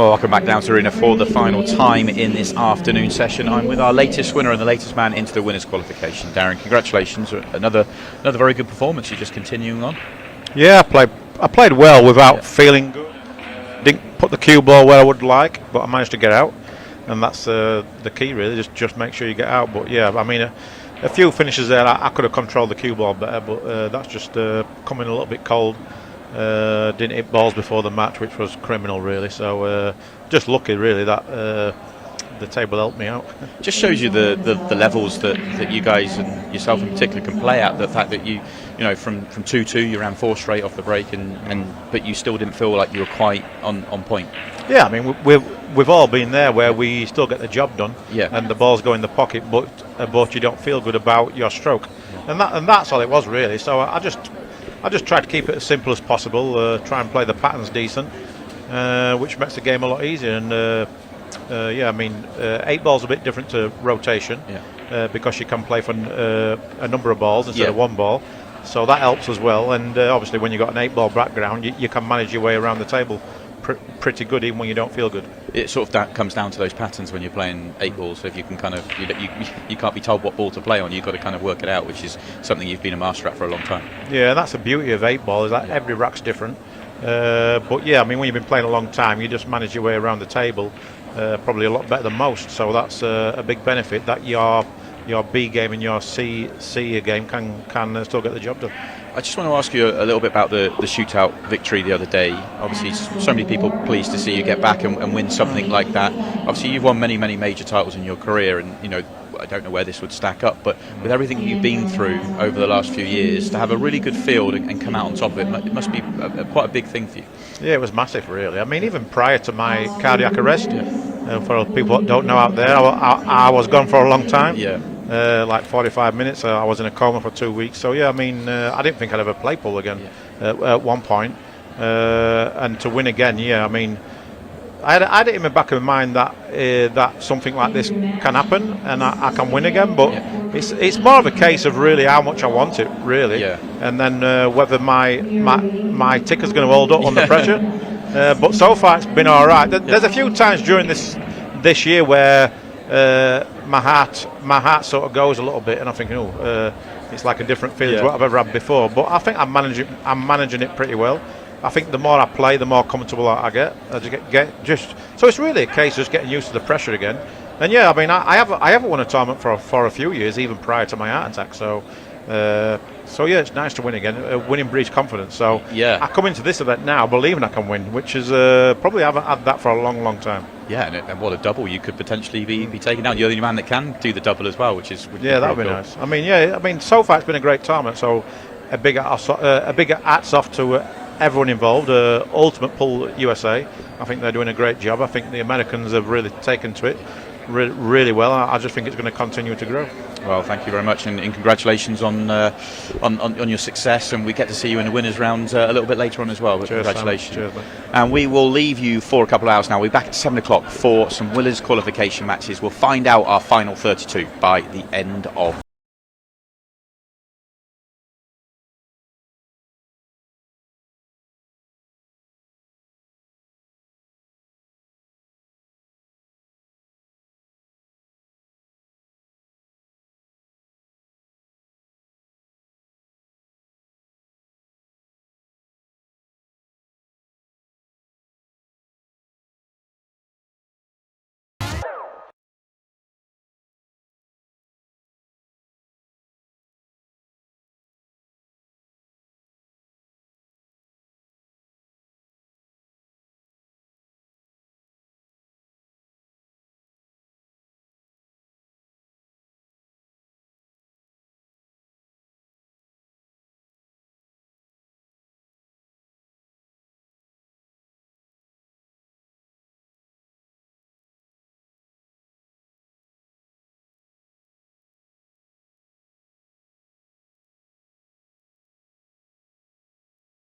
Well, welcome back down to Arena for the final time in this afternoon session. I'm with our latest winner and the latest man into the winners' qualification. Darren, congratulations! Another very good performance. You're just continuing on. Yeah, I played well without feeling good. Didn't put the cue ball where I would like, but I managed to get out, and that's the key really. Just make sure you get out. But yeah, I mean, a few finishes there, I could have controlled the cue ball better, but that's just coming a little bit cold. Didn't hit balls before the match, which was criminal really. So just lucky really that the table helped me out. Just shows you the levels that you guys and yourself in particular can play at. The fact that you know from 2-2 you ran 4 straight off the break, but you still didn't feel like you were quite on point. Yeah, I mean we've all been there where we still get the job done, and the balls go in the pocket, but you don't feel good about your stroke, and that's all it was really. So I just tried to keep it as simple as possible, try and play the patterns decent, which makes the game a lot easier. And yeah, I mean, 8 balls a bit different to rotation, because you can play for a number of balls instead of 1 ball, so that helps as well. And obviously, when you've got an 8-ball background, you can manage your way around the table pretty good, even when you don't feel good. It sort of comes down to those patterns when you're playing 8 balls. So if you can kind of you can't be told what ball to play on, you've got to kind of work it out, which is something you've been a master at for a long time. Yeah, that's the beauty of 8 ball, is that every rack's different. But yeah, I mean, when you've been playing a long time, you just manage your way around the table probably a lot better than most. So that's a big benefit, that your B game and your C game can still get the job done. I just want to ask you a little bit about the shootout victory the other day. Obviously, so many people pleased to see you get back and win something like that. Obviously, you've won many major titles in your career, and I don't know where this would stack up, but with everything you've been through over the last few years, to have a really good field and come out on top of it must be quite a big thing for you. Yeah, it was massive, really. I mean, even prior to my cardiac arrest, for people that don't know out there, I was gone for a long time. Like 45 minutes. I was in a coma for 2 weeks. So yeah, I mean, I didn't think I'd ever play pool again at one point. And to win again, I mean, I had it in the back of my mind that something like this can happen and I can win again. But it's more of a case of really how much I want it, really, and then whether my ticker's going to hold up under pressure. But so far it's been all right. There's a few times during this year where my heart sort of goes a little bit, and I'm thinking, it's like a different feeling to what I've ever had before. But I think I'm managing it pretty well. I think the more I play, the more comfortable I get. So it's really a case of just getting used to the pressure again. And yeah, I mean, I haven't won a tournament for a few years, even prior to my heart attack. So yeah, it's nice to win again. Winning breeds confidence. So I come into this event now believing I can win, which is probably haven't had that for a long time. Yeah, and what a double you could potentially be taking down. You're the only man that can do the double as well, which is that would be nice. I mean, so far it's been a great tournament. So a big hats off to everyone involved. Ultimate Pool USA, I think they're doing a great job. I think the Americans have really taken to it really well. I just think it's going to continue to grow. Well, thank you very much, and congratulations on your success. And we get to see you in the winners' round a little bit later on as well. But cheers, congratulations. Cheers, and we will leave you for a couple of hours now. We'll be back at 7 o'clock for some winners' qualification matches. We'll find out our final 32 by the end of